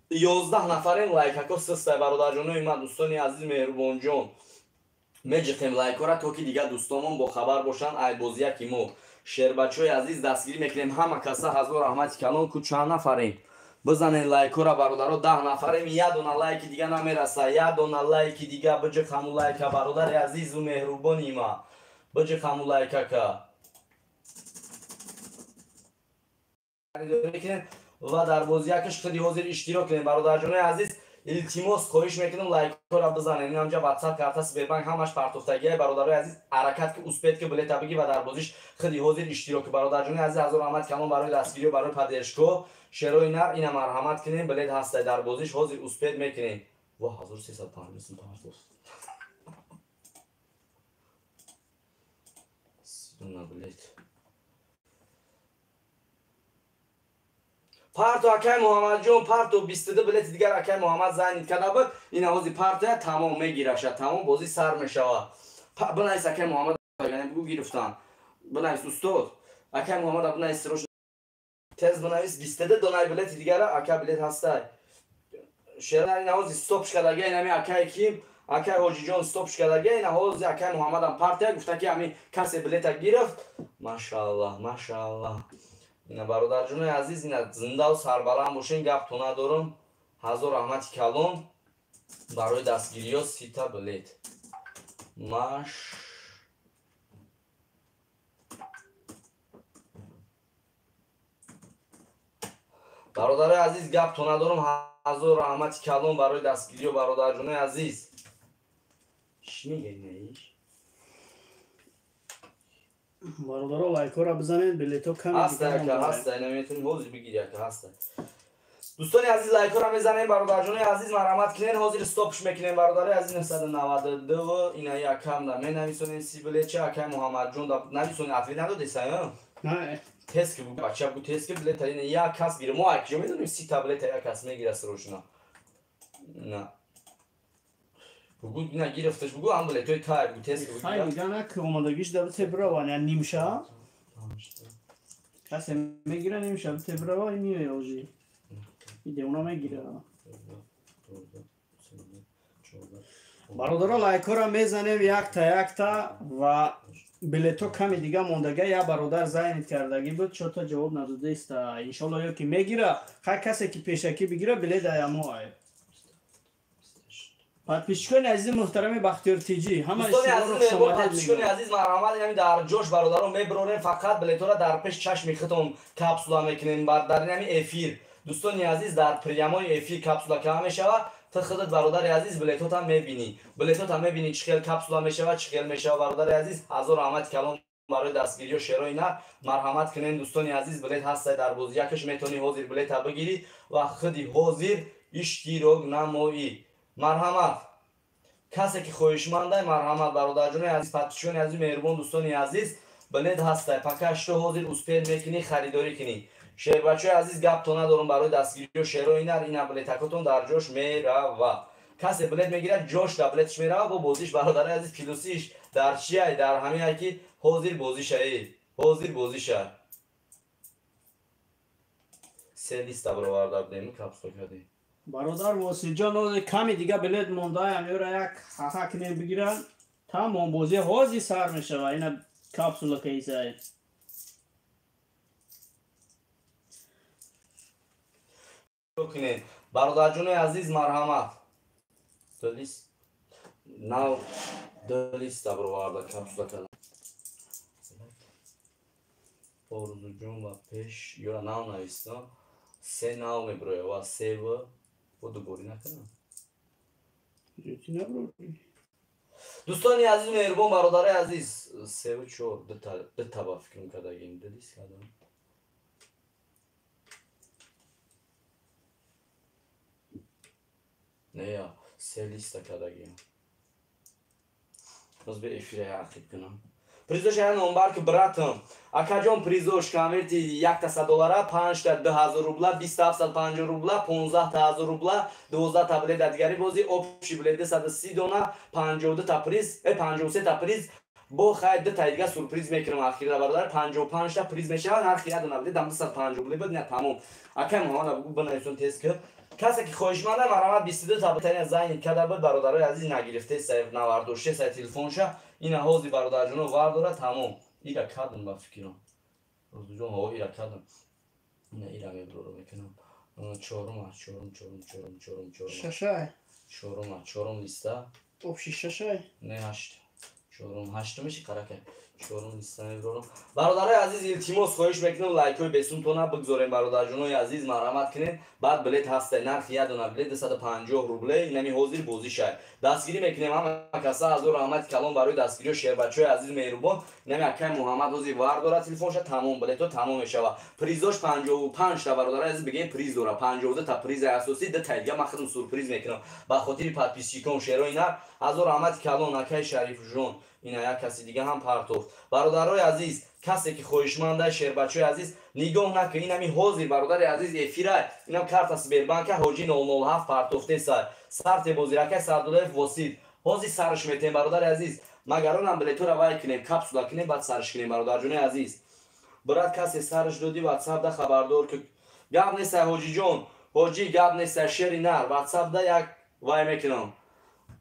11 نفرین لایک سسته برادر جون من دوستانی عزیز مهربان جون میجخیم لایک را تو که دیگه دوستامون با خبر باشن ای بازی کی مو شیر بچهای عزیز دستگیری میکنیم همه کسا هزار رحمت کلان کو چند نفرین بزنین لایک را برادرها 10 نفریم یه دونه لایک دیگه نمیرسه یه دونه لایک دیگه بجخم لایک برادر عزیز و مهربانی ما بجخم لایک و در بازی یکش خیلی حاضر اشتراک کنید برادرجانای عزیز. التماس خواهش میکنم لایک را بزنید. این همجا واتساپ کارت سبربانک همش پرتوفتگی برادرای عزیز حرکت که اسپید که بلیت بگی و در بازیش خیلی حاضر اشتراک برادرجانای عزیز. هزار رحمت کلام برای دستگیری و برای پدرشکو شروع نر اینا مرحمت کنین بلیت هسته در بازیش حاضر اسپید میکنین. و 1350 تومان سیدون بلیت پارتو اکای محمد جون پارتو 22 بلیت دیگر اکای محمد زنید کدا بود این حوزی پارتو تمام میگیره شد تمام بازی سر میشه. بنایس اکای محمد یعنی بگو گرفتم بنایس استاد اکای محمد بنایس روش تز بنایس 22 دونای بلیت دیگر اکای بلیت هسته شهر این حوزی استاپ کداگی اینمی اکای کیم اکای حاجی جون استاپ کداگی این حوزی اکای محمد هم پارتو گفته که همین کسی بلیت گرفت. ماشاءالله ماشاءالله. اینا برادرجونای عزیز اینا زنده و سربلند باشین گپ تو ندارم. هزار رحمت کلام برای دستگیری 30 تا بلیت برادرای عزیز گپ تو ندارم. هزار رحمت کلام برای دستگیری و برادرجونای عزیز. چی میگه ایش؟ برادرها لایک را بزنید بلیتو کم هسته که هسته اینا میتونیم حوزی بگیری که هسته. دوستان عزیز لایک را میزنین برادرجونای عزیز مرحمت کنین حاضر استاپش میکنین برادرای عزیز 992 و اینا یکم دا می نمیسونین 30 بلیت چه اکای محمد جون دا نمیسونین اتوی ندادی سایه نه تست که بچه بو تست که بلیت این یک کس گیره ما یک جا میدونیم 30 تا بلیت یک کس میگیره سروشنا نه بگو نه گرفتش بگو هم بلیت توی تای بگو تست که بگو خیلی میگن که اومدگیش در تبرا یعنی نیمشه کسی میگیره نیمشه تبرا میوه اوجی ایده اونا میگیره. برادرها لایک را میزنیم یک تا و بلیتو کمی دیگه موندگی یا برادر زاینت کردگی بود چون تا جواب نداده است انشالله یا که میگیره هر کسی که پیشکی بگیره بلیت ایامو آید. پادپیشکان عزیز محترم بختیار تیجی همه دوستان عزیز پادپیشکان عزیز مرحمت یعنی در جوش برادران میبرونیم فقط بلیتو را در پیش چشم ختم کپسولا میکنیم در یعنی افیر. دوستان عزیز در پریامای افیر کپسولا که میشود تا خودت برادر عزیز بلیتوت هم میبینی بلیتوت هم میبینی چخیل کپسولا میشود چخیل میشود برادر عزیز. هزار رحمت کلام برای دستگیری و شروع اینا مرحمت کنین دوستان عزیز. بلیت هست در بازی یکش میتونی حاضر بلیت بگیری و خودی حاضر اشتراک نمایی. مرحمت کسی که خواهشمنده مرحمت برادرجونای عزیز پادپیشکان عزیز مهربان دوستان عزیز بلیت هست پاکش تو حاضر اسپید میکنی خریداری کنی. شهر بچه عزیز گپ تو ندارم برای دستگیری و شهر اینا بلیتکتون در جوش میره و کسی بلیت میگیره جوش در بلیتش میره و بازیش برادر عزیز کلوسیش در چیه در همین که حاضر بازیشه حاضر بازیشه سه لیست برآورده بدیم کپسول کردی برادر واسه جان کمی دیگه بلیت مونده امیورا یک حقا کنیم بگیرن تمام بازی حاضی سر میشه و اینا کپسول که ایزه کنین برادرجون عزیز مرحمت دو لیست نو دو لیست برآورده کپسول کردن آرزو جون و پیش یورا نو نویستم سه نو میبروه و سه و دو بوری نکنم دوستانی عزیز مهربان برادر عزیز سه و چهار دو تا فکر میکردگیم دو لیست کردم نه یا سه لیست کردگیم باز به افیره حقیق کنم پریزوش های نمبر که براتم اکا جان پریزوش کامرتی 100 دلاره 5 تا 2000 روبلا 2750 روبلا 15 تا 1000 روبلا 12 تا بلیت دیگری بازی اپشی بلیت 130 دونه 52 تا پریز 53 تا پریز با خیر دو تا دیگه سورپریز میکنم اخیرا برادر 55 تا پریز میشه هر خیلی دونه بلیت 250 بلیت نه تمام اکا محمد بگو بنایسون تست کرد کسی که خواهشمنده مرحمت 22 تا بتاین زنگ کده بود برادرای عزیز نگرفته 096 سه تلفنشه این حوزی برادرجون وارداره تمام ایرا کردم با فکرم روز جون ها ایرا کردم نه ایرا میبرو میکنم چهارم ششه چهارم لیسته اوپشی ششه نه هشت چهارم هشت میشه کرکه چهارم نیستم برام برادرای عزیز التماس خواهش میکنم لایک بسون تو نه بگذارین برادر جونای عزیز مرحمت کنین بعد بلیت هست نرخ یه دونه بلیت 250 روبل اینمی حاضر بازی شد دستگیری میکنیم هم کسا از رحمت کلام برای دستگیری و شهر بچهای عزیز مهربان اینمی اکای محمد روزی وار داره تلفنش تمام بلیت تو تمام میشه پریزش 55 تا برادرای عزیز بگین پریز داره 52 تا پریز اساسی ده تایید ما خودم سورپرایز میکنم با خاطر پادپیسی کم شهر اینا از رحمت کلام اکای شریف جون اینا یک کسی دیگه هم پرتو برادرای عزیز کسی که خویشمنده شهر بچهای عزیز نگاه نکن اینمی حاضر برادر عزیز افیرای اینم کارت از بانک حاجی 007 پرتوفته سرت بازی رکای سردولف واسید حاضر سرش میتیم برادر عزیز مگرون هم بلیتو رو وای کنیم کپسولا کنیم بعد سرش کنیم برادر جون عزیز برات کسی سرش دادی واتساپ ده خبردار که گاب نیست حاجی جون حاجی گاب نیست شری نر واتساپ ده یک وای میکنم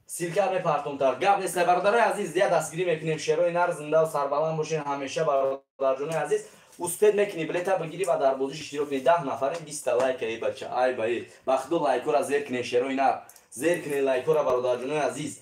سیلکر میپرتم تر گاب نیست برادر عزیز دیگه دستگیری میکنیم شروع نر زنده و سربلند باشین همیشه برادر جون عزیز اوستد میکنی بلیت بگیری و در بازیش اشتراک کنی 10 نفر 20 لایک ای بچه ای بای بخدو لایک را زیر کنی شروع نر زیر کنی لایک را برادر جون عزیز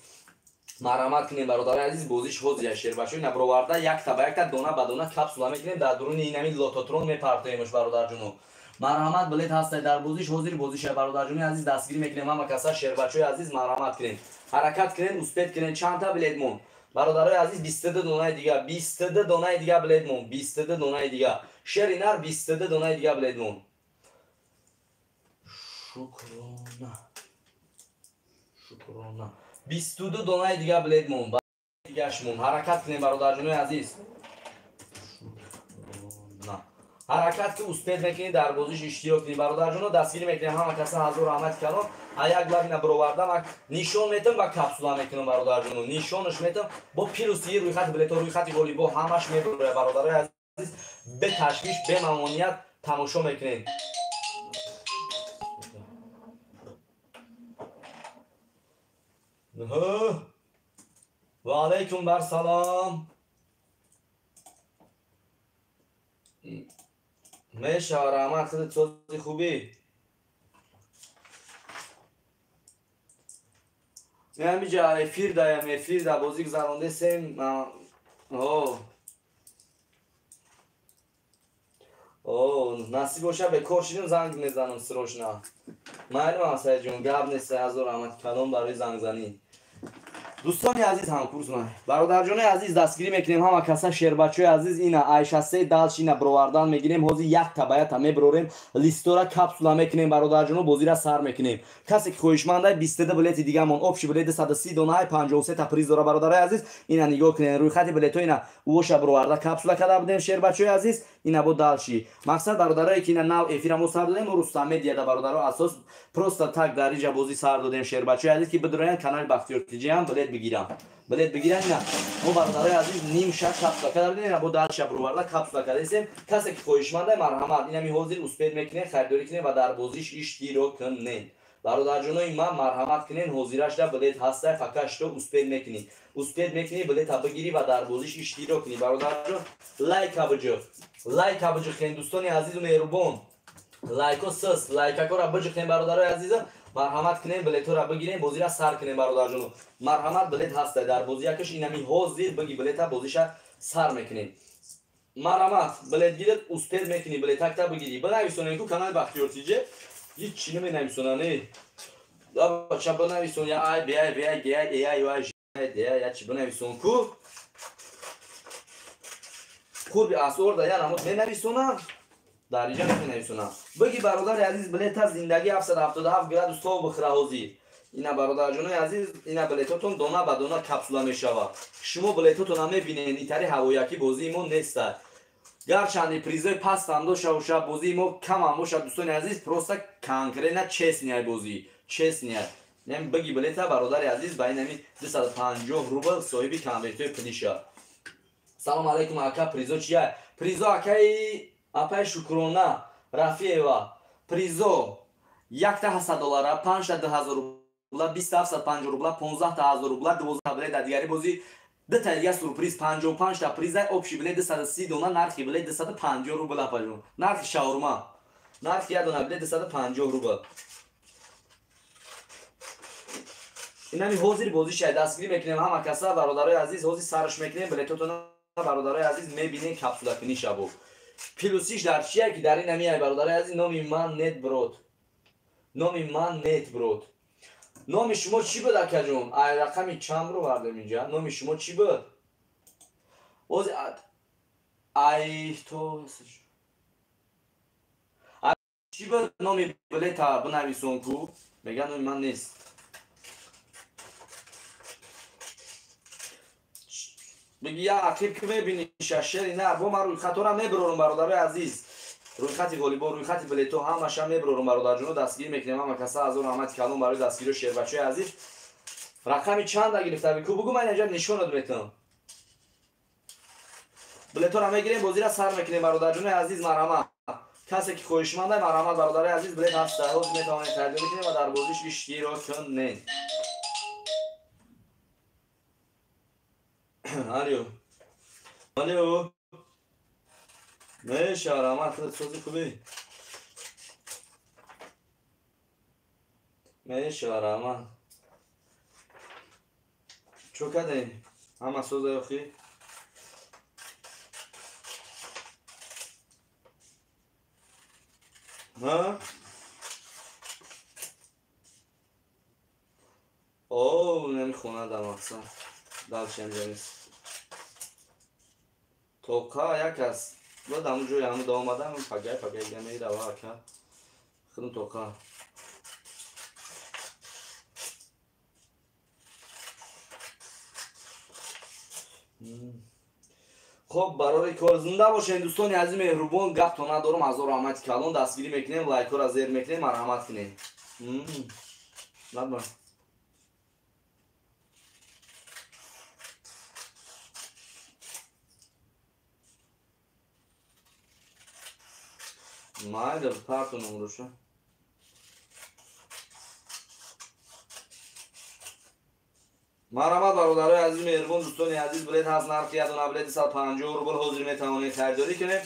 مرحمت کنین برادر عزیز بازیش حوزه شیر بچه اینا برو ورده یک تا به یک تا دونه به دونه کپسولا میکنیم در درون اینمی لوتوترون میپرتیمش برادر جون مرحمت بلیت هست در بازیش حاضر بازیش برادر جون عزیز دستگیری میکنیم اما کسا شیر بچه عزیز مرحمت کنین حرکت کنین اوستد کنین چند تا بلیت مون برادرای عزیز 22 دونه دیگه 22 دونه دیگه بلیت مون 22 دونه دیگه شرینر 22 دونه دیگه بلیت مون شکرانه 22 دونه دیگه بلیت مون دیگه شمون حرکت کنین برادر جون عزیز نه حرکت که اوستد میکنی در بازیش اشتراک کنی برادر جون دستگیری میکنی همه کسا حضور رحمت کردم یک لب اینا برو وردم نشون میتم و کپسولا میکنم برادر جون نشونش میتم با پیروسی روی خط بلیط روی خط گلی با همش میبره برادرای عزیز به تشویش به ممنونیت تماشا میکنین و علیکم بر سلام میشه رحمت خودت صوتی خوبی نمیجا افیر دایم افیر دا بازی گذرانده سیم نصیب باشه به کارشیدیم زنگ میزنم سروش نه معلوم هست جون گب نیست از رحمت کلام برای زنگ زنی دوستان عزیز همکورس من برادر جون عزیز دستگیری میکنیم همه کسا شیر بچه عزیز اینا عایشه سه دالش اینا برواردن میگیریم حاضر یک تبعیت میبروریم لیستورا کپسولا میکنیم برادر جون بازی را سر میکنیم کسی که خویشمنده 22 بلیت دیگه مون اپشی بلیت 130 دونه 53 تا پریز داره برادر عزیز اینا نگاه کنین روی خط بلیت اینا وش برورده کپسولا کدا بدیم شیر بچه عزیز اینا بود دالشی مقصد برادرای که اینا نو افیرمو سر دادیم و رستم دیده برادرها اساس پروستا تک دریجه بازی سر دادیم شیر بچه عزیز که بدرین کانال بختیار تیجی هم بلیت بگیرن نه ما برادرای عزیز نیم شب کپسولا کدا بدیم با دال شب رو ورلا کپسولا کدا اسم کسی که خویشمنده مرحمت اینمی حاضر اوسپید میکنه خریداری کنه و در بازیش اشتراک کنین برادر جونای من مرحمت کنین حاضرش ده بلیت هسته فقط تو اوسپید میکنی بلیت بگیری و در بازیش اشتراک کنی برادر جون لایک ابجو خین دوستان عزیز و مهربان لایک و سس لایک را بجو خین برادرای عزیزم مرحمت کنین بلیت را بگیرین بازی را سر کنین برادر جون مرحمت بلیت هست در بازی یکش اینمی حاضر بگی بلیت بازیش سر میکنین مرحمت بلیت گیرد اوسپید میکنی بلیت تا بگیری بنویسونین کو کانال بختیار تیجی هیچ چی نمی‌نویسونن دا بچا بنویسون یا ای بی ای گی ای ای و یا چی بنویسون کو خوب اسور دا یا نمود بنویسونم در اینجا نمی‌نویسونم بگی برادر عزیز بلیت از زندگی 777 گراد تو بخره حاضی اینا برادر جون عزیز اینا بلیتاتون دونه به دونه کپسولا میشوه شما بلیتاتون هم میبینین اینطوری هوایکی بازیمون نیست گرچند پریزای پاس هم دو شب بازی ما کم هم باشه دوستان عزیز پروستا کانکرنا چس نیای بازی چس نیای نمی بگی بلیت برادر عزیز با اینمی 250 روبل صاحبی کامپیوتر پلیشا سلام علیکم اکا پریزو چیه پریزو اکای اپای شکرانه رفیعه پریزو یک تا 700 دلار 5 تا 2000 روبل 20 تا 750 روبل 15 تا 1000 روبل 12 بلیت دیگری بازی ده دیگه سورپرایز 55 تا پریز اپشی بلیت 130 دونه نرخی بلیت 250 روبل اپاجون نرخ شاورما نرخ یه دونه بلیت 250 روبل اینمی حاضر بازی شاید دستگیری میکنیم همه کسا برادرای عزیز حاضر سرش میکنیم بلیتاتون برادرای عزیز میبینین کپسولا کنیش ابو پلوسیش در چیه که در این نمیای برادرای عزیز نامی من نت برود نامی من نت برود نام شما چی بود اکا جون؟ ای رقمی چند رو بردم اینجا نام شما چی بود؟ ای تو چی بود نامی بلیتا بنویسون کو؟ میگن نامی من نیست بگی یا عقیب که میبینی ششری نه با من روی خط رو میبرورم برادرای عزیز روی خط والیبال روی خط بلیتو همش هم میبرورم برادر جونو دستگیر میکنیم اما کسا از اون رحمت کلام برای دستگیر و شیر بچه عزیز رقمی چند گرفته بگو بگو من اینجا نشونت میتونم بلیتو رو میگیریم بازی را سر میکنیم برادر جون عزیز مرحمت کسی که خوشمنده مرحمت برادر عزیز بلیت هست در روز میتونید خرید کنید و در بازیش اشتراک کنید الو الو نه شهرامت سوزی خوبی نه شهرامت چو کده همه سوزه اخی ها اوه نمیخونه در مقصد دلشم جانیست توقع یک است باید همون جوی همون دا آمدم پگه گمه دوا کرد خودم توقع خب برای کار زنده باشین دوستان عزیز مهربان گپ تو ندارم از رحمت کلان دستگیری میکنیم لایک ها را زیر میکنیم مرحمت کنیم نبا مایده پرتو نمروشه مرحمت برادرای عزیز مهربان دوستان عزیز بلیت هست نرخ یه دونه بلیت 150 روبل حاضر میتوانید خریداری کنیم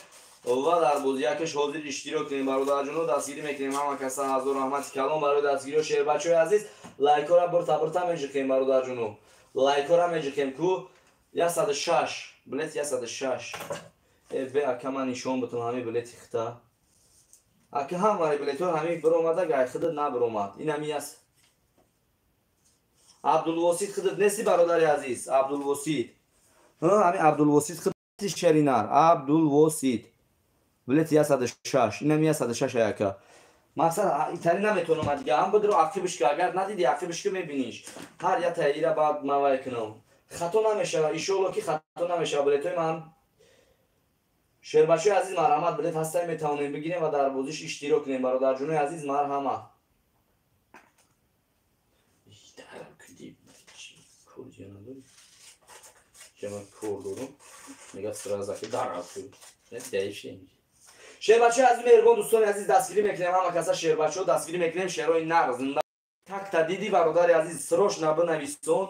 و در بازی یکش حاضر اشتراک کنیم برادر جونو دستگیری میکنیم همه کسا از رحمت کلام برای دستگیری و شیر بچه های عزیز لایک ها را برتا میجکیم برادر جونو لایک ها را میجکیم کو 106 بلیت 106 به اکا من نشون بتون همه بلیت خطا اکا همه بلیت ها همه بر اومده گای خودت نبر اومد این همی است عبدالواسید خودت نیستی برادر عزیز عبدالواسید همین عبدالواسید خودت شرینار عبدالواسید بلیت 106 این همی 106 اکا مثلا ایتانی نمیتونم دیگه هم بدرو عقیبش که اگر ندیدی عقیبش که میبینیش هر یه تغییر بعد موای کنم خطا نمیشه ایشالله که خطا نمیشه بلیتوی من شیر بچه عزیز مرحمت بلیت هستایی میتونیم بگیریم و در بازیش اشتراک کنیم برادر جون عزیز مرحمت کردی نداری که من کردورم نگه سرازاکی در رفت نه دیشیم شیر بچه عزیز مهربان دوستان عزیز دستگیری میکنیم همه کسا شیر بچه دستگیری میکنیم شیرهای نر زنده تک تدیدی برادر عزیز سروش نبنویسون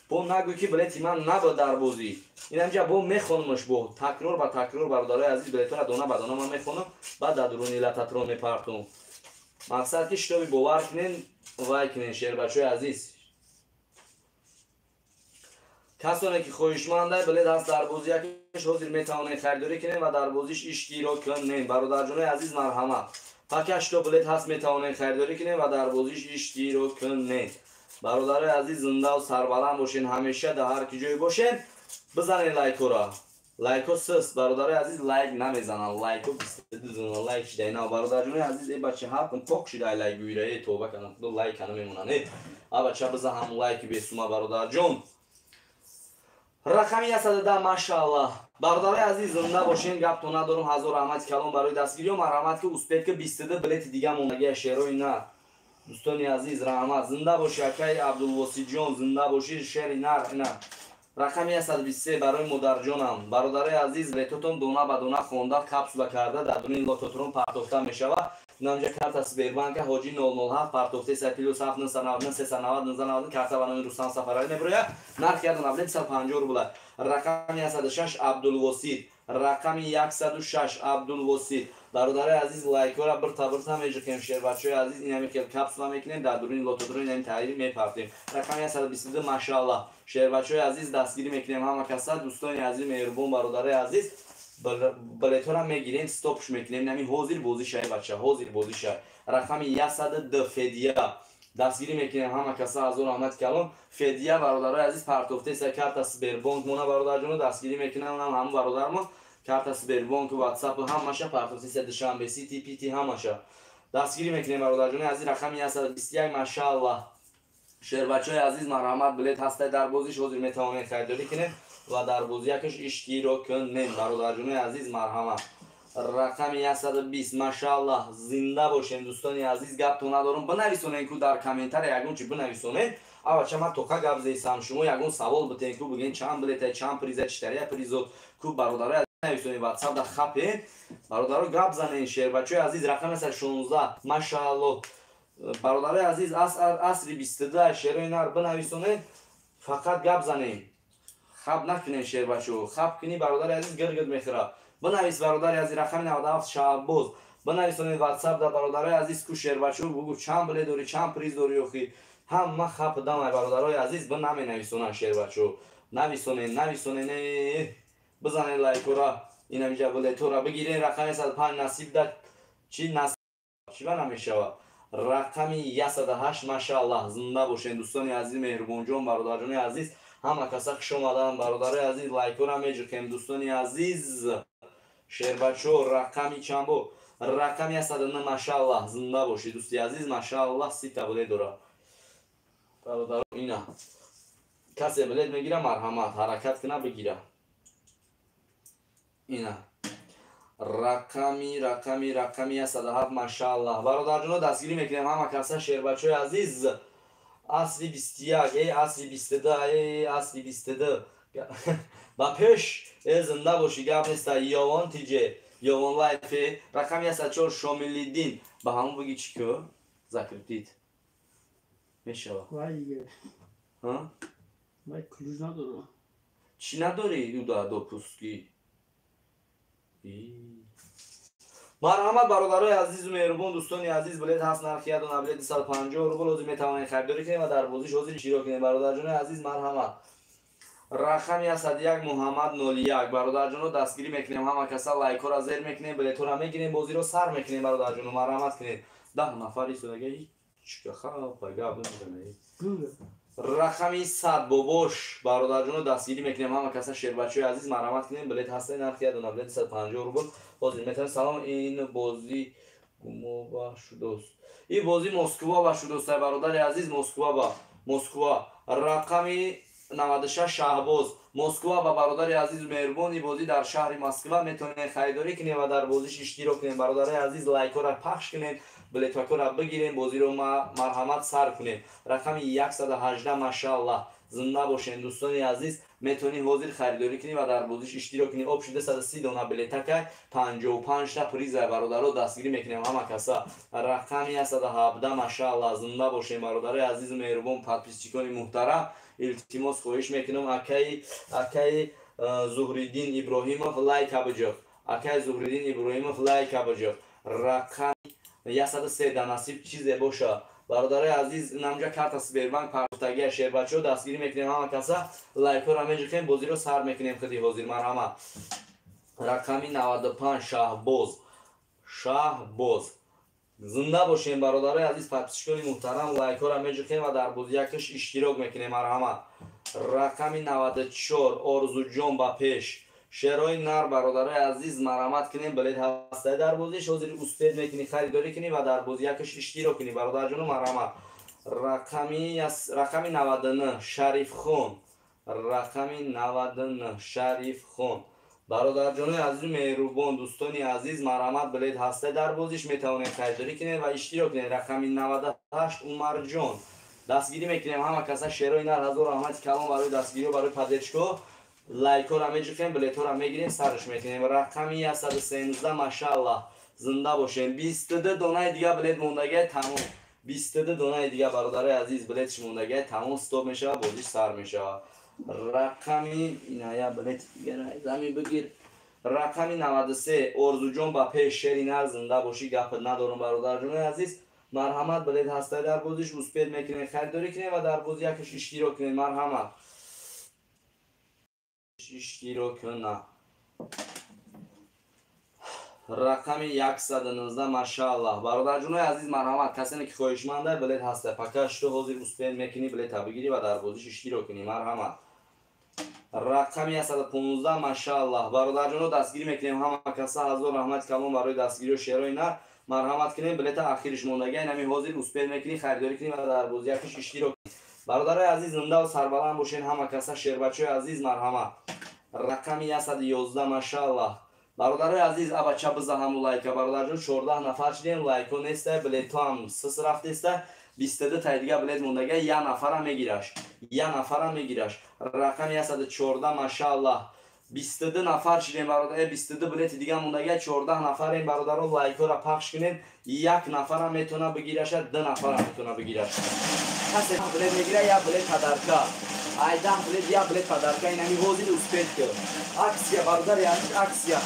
با نگوی که بلیتی من نبود در بازی این همجا با میخونمش با تکرار با تکرار برادرای عزیز بلیتون را دونه بدانه من میخونم بعد در درون علتت رو میپرتم مقصد که شتابی باور کنین وای کنین شیر بچه عزیز کسانی که خویشمنده بلیت هست در بازی یکیش حاضر میتوانید خریداری کنین و در بازیش اشتراک کنین برادر جون عزیز مرحمت پکش تا بلیت هست میتوانید خریداری کنین و در بازیش اشتراک کنین برادر عزیز زنده و سربلند باشین همیشه در هر کی جای باشین بزنین لایک را لایک ها سست برادر عزیز لایک نمیزنن لایک ها بزنن لایک شده اینا برادر جون عزیز ای بچه حتم پاک شده لایک بیره توبه کنن دو لایک کنن میمونن ای بچه بزن هم لایک بیسوما برادر جون رقمی 110 ماشاءالله برادر عزیز زنده باشین گپ تو ندارم هزار رحمت کلام برای دستگیری و مرحمت که اوسپیت که 22 بلیت دیگه مونگه شیروی نه دوستانی عزیز رحمت زنده باشی اکای عبدالواسی جان زنده باشی شری نر اینا رقمی 123 برای مادر جانم برادر عزیز لیتوتون دونه به دونه خونده کپسوله کرده در دونین لوتوترون پرداخته میشود نامجا کارت سبیربانک هاجی 007 پارتوفته سپیلو صاف 990 390 کارت وانو رستم سفرایی نبرویا نرخ یادون ابلت 150 روبل رقم 106 عبدالوسید رقم 106 عبدالوسید برادر عزیز لایکو را برتا میجکیم شیر بچه عزیز این همی که کپسولا میکنیم در دورین لوتو دورین این تغییر میپرتیم رقم 122 ماشاءالله شیر بچه عزیز دستگیری میکنیم همه کسا دوستان عزیز مهربون برادر عزیز بلیتون هم میگیریم ستاپش میکنیم نمی حاضر بازی شای بچه حاضر بازی شای رقم 102 فدیه دستگیری میکنیم همه کسا از اون آمد کلام فدیه برادر عزیز پارتوفته سکارت سبیربانک مونا برادر جون دستگیری میکنیم اونم همون برادرمون کارت سبیربانک و واتساپ همشه پارتوفته سدشنبه سی تی پی تی همشه دستگیری میکنیم برادر جون عزیز رقم 121 ماشاءالله شیر بچه عزیز مرحمت بلیت هسته در بازیش حاضر میتوانید خریداری کنید و در بازی یکش اشتراک کنید برادر جون عزیز مرحمت رقم 120 ماشاءالله زنده باشین دوستان عزیز گپ تو ندارم بنویسونین کو در کامنتر یگون چی بنویسونین اوا چما توقع گپ زیسم شما یگون سوال بتین کو بگین چند بلیت چند پریز چتریا پریزو کو برادر نویسونین واتساپ در خپین برادر گپ زنین شیر بچه عزیز رقم 16 ماشاءالله برادر عزیز اصری 22 شیر اینا رو بنویسونین فقط گپ زنین خب نکنین شیر بچه خب کنی برادر عزیز گرگد میخوره بنویس برادر عزیز رقم 97 شعباز بنویسونید واتساپ در برادر عزیز کو شیر بچه بگو چند بلیت داری چند پریز داری اخی هم ما خپ دم برادرای عزیز بن نمی نویسونن شیر بچه نویسونین بزنین لایک را این اینجا بلیت را بگیرین رقم 105 نصیب داد چی نصیب چی نمیشه رقم 108 ماشاءالله زنده باشین دوستان عزیز مهربون جان برادران عزیز همه کسا خوش اومدن برادر عزیز لایک را میجوکیم دوستان عزیز شیر بچه رقمی چند بو رقم 109 ماشاءالله زنده باشی دوستی عزیز ماشاءالله 30 تا بلیت داره برادر اینا کسی بلیت میگیره مرحمت حرکت کنه بگیره اینا رقمی 107 ماشاءالله برادر جون دستگیری میکنیم همه کسا شیر بچه عزیز اصلی 21 اصلی 22 اصلی 22 با پیش زنده باشی گپ نیست یوان تیجه یوان لایفه رقم 104 شاملیدین با همون بگی چی که ذکرتید میشه ها من کلوز ندارم چی نداری دو پوسکی مرحمت برادرای عزیز و مهربون دوستان عزیز بلیت هست نرخ یادون بلیت 150 روبل روزی میتوانید خریداری کنید و در بازیش حاضر شروع کنید برادر جان عزیز مرحمت رقم 101 محمد 01 برادر جان دستگیری میکنیم همه کسا لایک را زیر میکنیم بلیت را میگیریم بازی رو سر میکنیم برادر جان مرحمت کنید 10 نفری سودگی چیکار پایگاه بزنید رقمی 100 بابوش برادر جان دستگیری میکنیم همه کسا شیر بچه عزیز مرحمت کنید بلیت هست نرخ یادون بلیت 150 روبل بازی میتونه سلام این بازی گمو شدوست این بازی مسکو با شدوست برادر عزیز مسکو رقمی 96 شهباز مسکو با برادر عزیز مهربون این بازی در شهر مسکو میتونه خریداری کنید و در بازیش اشتراک کنید برادر عزیز لایک را پخش کنید بلیط را بگیرید بازی رو مرحمت سر کنید رقم 118 ماشاءالله زنده باشین دوستان عزیز میتونید حاضر خریداری کنید و در بازیش اشتراک کنید آب شده 130 دونه بلیط که 55 تا پریز برادرها دستگیری میکنیم همه کسا رقم 117 ماشاءالله زنده باشین برادر عزیز مهربون پادپیسچیکان محترم التماس خواهش میکنم اکای زهریدین ابراهیمov لایک ابجو اکای زهریدین ابراهیمov لایک ابجو رقم 103 نصیب چیزه باشه برادر عزیز نامجا کارت سبیربانک پارتوفته شیر بچه دستگیری میکنیم همه کسا لایک را میجوکیم بازی رو سر میکنیم خیلی حاضر مرحمت رقمی 95 شهباز زنده باشین برادر عزیز پادپیسچیکان محترم لایک را میجوکیم و در بازی یکش اشتراک میکنیم مرحمت رقمی 94 آرزو جان با پیش شیرای نر برادرای عزیز مرحمت کنیم بلیط هسته در بازیش حاضر استاد میکنی خریداری کنی و در بازی یکش اشتراک کنی برادر جان مرحمت رقمی 99 شریف خان برادر جان عزیز مهربان دوستان عزیز مرحمت بلیط هسته در بازیش میتوانید خریداری کنید و اشتراک کنید رقمی 98 عمر جان دستگیری میکنیم همه کسا شیرای نر هزار رحمت کلام برای دستگیری و برای پدرچکو لایک را میجوکیم بلیط را میگیریم سرش میکنیم رقمی 113 ماشاءالله زنده باشین. 22 دانه دیگه بلیت موندگی تمام. 22 دانه دیگه برادر عزیز بلیتش موندگی تمام استوب میشه بازیش سر میشه. رقمی اینا بلیت دیگه زمین بگیر. رقمی 93 ارزو جون با پیش شیرین زنده باشی گپ ندارم برادر جون عزیز. مرحمت بلیت هسته در بازیش اسپید میکنه خریداری کنه و در بازی یکش اشتراک کنه. مرحمت اشتراک کنه. رقم 119 ماشاءالله برادر جون عزیز مرحمت کسی که خواهشمنده بلیت هسته پکش تو حاضر اسپید میکنی بلیت بگیری و در بازیش اشتراک کنی. مرحمت رقم 115 ماشاءالله برادر جون دستگیری میکنیم همه کسی حضور رحمت کلام برای دستگیری و شیر و اینا مرحمت کنیم بلیت اخیرش موندگی نمی حاضر اسپید میکنی خریداری کنی و در بازی یکش اشتراک کنی. برادر عزیز زنده و سربلند باشین همه کسی شیر بچه عزیز مرحمت. رقم 111 ماشاءالله برادر عزیز بچه بزه همون لایک برادر جون 14 نفر شدین لایک نیسته بلیت هم سس رفته است 22 تا دیگه بلیت موندگی یک نفر میگیرش یک نفر میگیرش. رقم 114 ماشاءالله 22 نفر شدین برادر 22 بلیت دیگه موندگی 14 نفر این برادر لایک را پخش کنین یک نفر میتونه بگیرش 2 نفر میتونه بگیرش. کسی بلیت میگیره یا بلیت پدرکا ایدام بلیت یا بلیت پدرکا این همی حوزی اسپید کرد اکسیا برادر یعنی اکسیا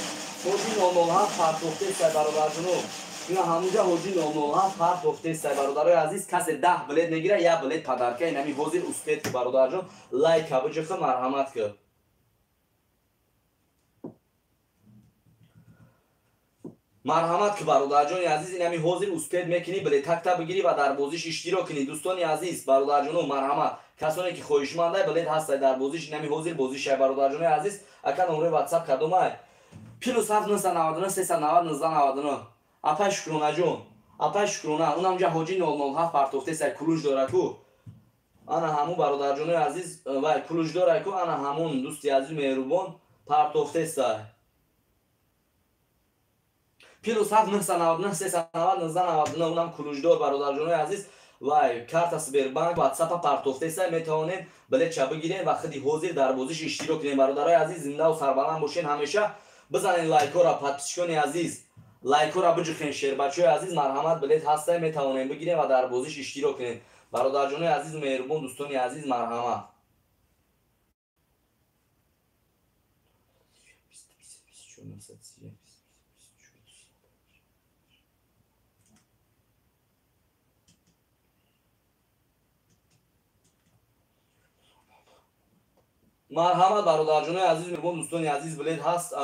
حوزی 907 پرتوخته است برادر جنوب اینا همونجا حوزی 907 پرتوخته است برادر عزیز کسی 10 بلیت میگیره یا بلیت پدرکا این همی حوزی اسپید کرد برادر جون لایک بجخ مرحمت کرد. مرحمت که برادر جان عزیز این همی حاضر اسپید میکنی بلیت تک تا بگیری و در بازیش اشتراک کنی. دوستان عزیز برادر جان مرحمت کسانی که خواهشمنده بلیت هست در بازیش این همی حاضر بازیش برادر جان عزیز اکن نمره واتساپ کدومای +7 999 390 1999 اپاش کرونه جون اپاش کرونه اونم جا حاجی 007 پرتوخته سر کلوج داره کو انا همون برادر جان عزیز و کلوج داره کو انا همون دوستی عزیز مهربان پرتوخته سر +7 999 390 1999 اونم کلوجدار برادر جون عزیز و کارت سبربانک واتساپ پرتوخته است میتونین بلیت چا بگیرین و خودی حاضر در بازیش اشتراک کنین. برادرای عزیز زنده و سربلند باشین همیشه بزنین لایک را پادپیش کنین عزیز لایک را بجخین شیر بچه عزیز مرحمت بلیت هسته میتونین بگیرین و در بازیش اشتراک کنین. برادر جون عزیز مهربان دوستان عزیز مرحمت. مرحمت برادر جون عزیز مهربان دوستان عزیز بلیت هست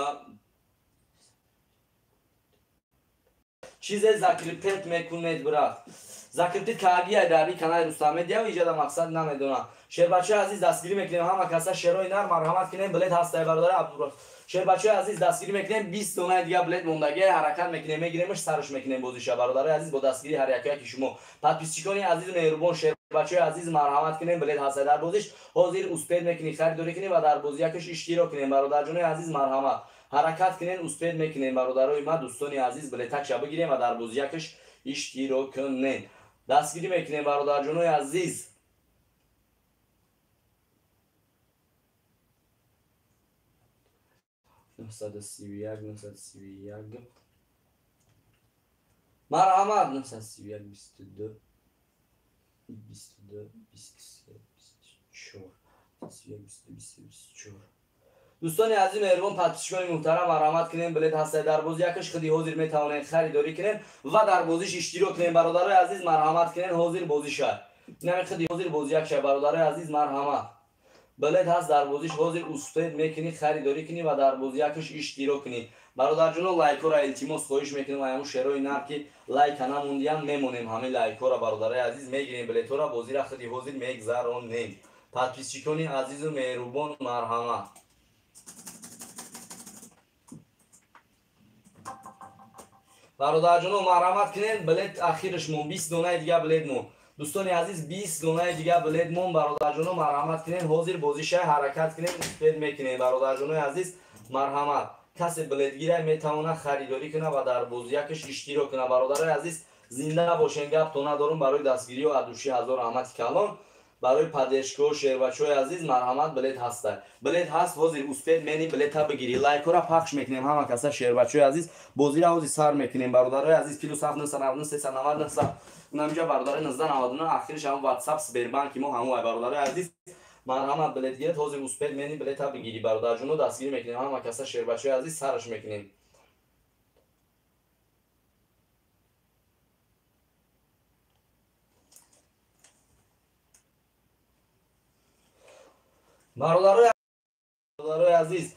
چیز زکریپت میکنید برات زکریپت کاگی داری کانال رستم دیا ایجاد مقصد نمیدونم شیر بچه عزیز دستگیری میکنیم همه کسا شیرای نر مرحمت کنین بلیت هست برادر عبدالرحمن شیر بچه عزیز دستگیری میکنیم 20 دونه دیگه بلیت موندگی حرکت میکنیم میگیریمش سرش میکنیم بازیش برادر عزیز با دستگیری هر یکی که شما پادپیش کنین عزیز مهربان شیر بچه عزیز مرحمت کنین بلیت هست در بازیش حاضر اسپید میکنین خریداری کنین و در بازی یکش اشتراک کنین. برادر جون عزیز مرحمت حرکت کنین اسپید میکنین برادرای ما دوستان عزیز بلیت تک شب بگیریم و در بازی یکش اشتراک کنین دستگیری میکنین برادر جون عزیز. نهصد سی و یک مرحمت 931 22 23 24 دوستان عزیز مهربان پادپیشگان محترم مرحمت کنین بلیت هست در بازی یکش خودی حاضر میتونین خریداری کنین و در بازیش اشتراک کنین. برادر عزیز مرحمت کنین حاضر بازی شد نمی خودی حاضر بازی یک شد برادر عزیز مرحمت بلیت هست در بازیش حاضر اسپید میکنی خریداری کنی و در بازی یکش اشتراک کنی. برادر جون لایک را التماس خواهش میکنیم و همون شیرای نر که لایک نموندیم میمونیم همه لایک را برادر عزیز میگیریم بلیت را بازی را خودی حاضر میگذرونیم پادپیش کنین عزیز و مهربان مرحمت. برادر جون مرحمت کنین بلیت اخیرش مون 20 دونه دیگه بلیت مون دوستان عزیز 20 دونه دیگه بلیت مون برادر جون مرحمت کنین حاضر بازی شه حرکت کنین اسپید میکنین. برادر جون عزیز مرحمت کسی بلیت گیره میتونه خریداری کنه و در بازی یکش اشتراک کنه. برادر عزیز زنده باشین گپ تو ندارم برای دستگیری و ادوشی هزار رحمت کلان برای پادشکو شیربچه‌های عزیز مرحمت بلیت هسته بلیت هست حاضر اوسپید منی بلیت ها بگیری لایک را پخش میکنیم همه کسا شیربچه‌های عزیز بازی را حاضر سر میکنیم برادرای عزیز پلوس 799 390 اونم اینجا برادرای 1999 آخرش هم واتساپ سبربانک ما همو برادرای عزیز مرحمت بلیت گیرت حاضر اوسپید منی بلیت ها بگیری برادر جونو دستگیر میکنیم همه کسا شیربچه‌های عزیز سرش میکنیم برادرای عزیز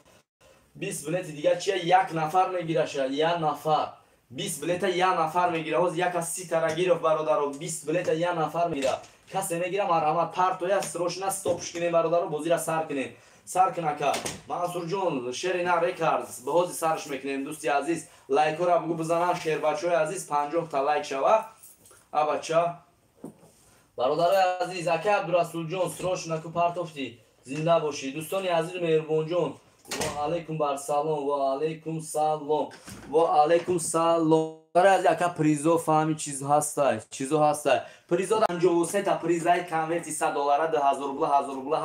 20 بلیت دیگه چیه یک نفر میگیره شه یک نفر 20 بلیت یک نفر میگیره از یک از 30 تا گیرف برادرو 20 بلیت یک نفر میگیره کسی میگیره مرحمت پارتو یا سروش نه استاپش کنیم برادرو بازی را سر کنیم سر کنه که منصور جون شرینا ریکاردز به حوض سرش میکنیم دوستی عزیز لایک را بگو بزنن شیر بچه‌های عزیز 50 تا لایک شوه بچه برادرای عزیز اکه عبدالرسول جون سروش نکو پارتوفتی زنده باشی دوستان عزیز مهربان جون و علیکم بر سلام و علیکم سلام و علیکم سلام برای از یکا پریزو فهمی چیزو هسته پریزو 53 تا پریزای کنورتی $100 $1000 $1000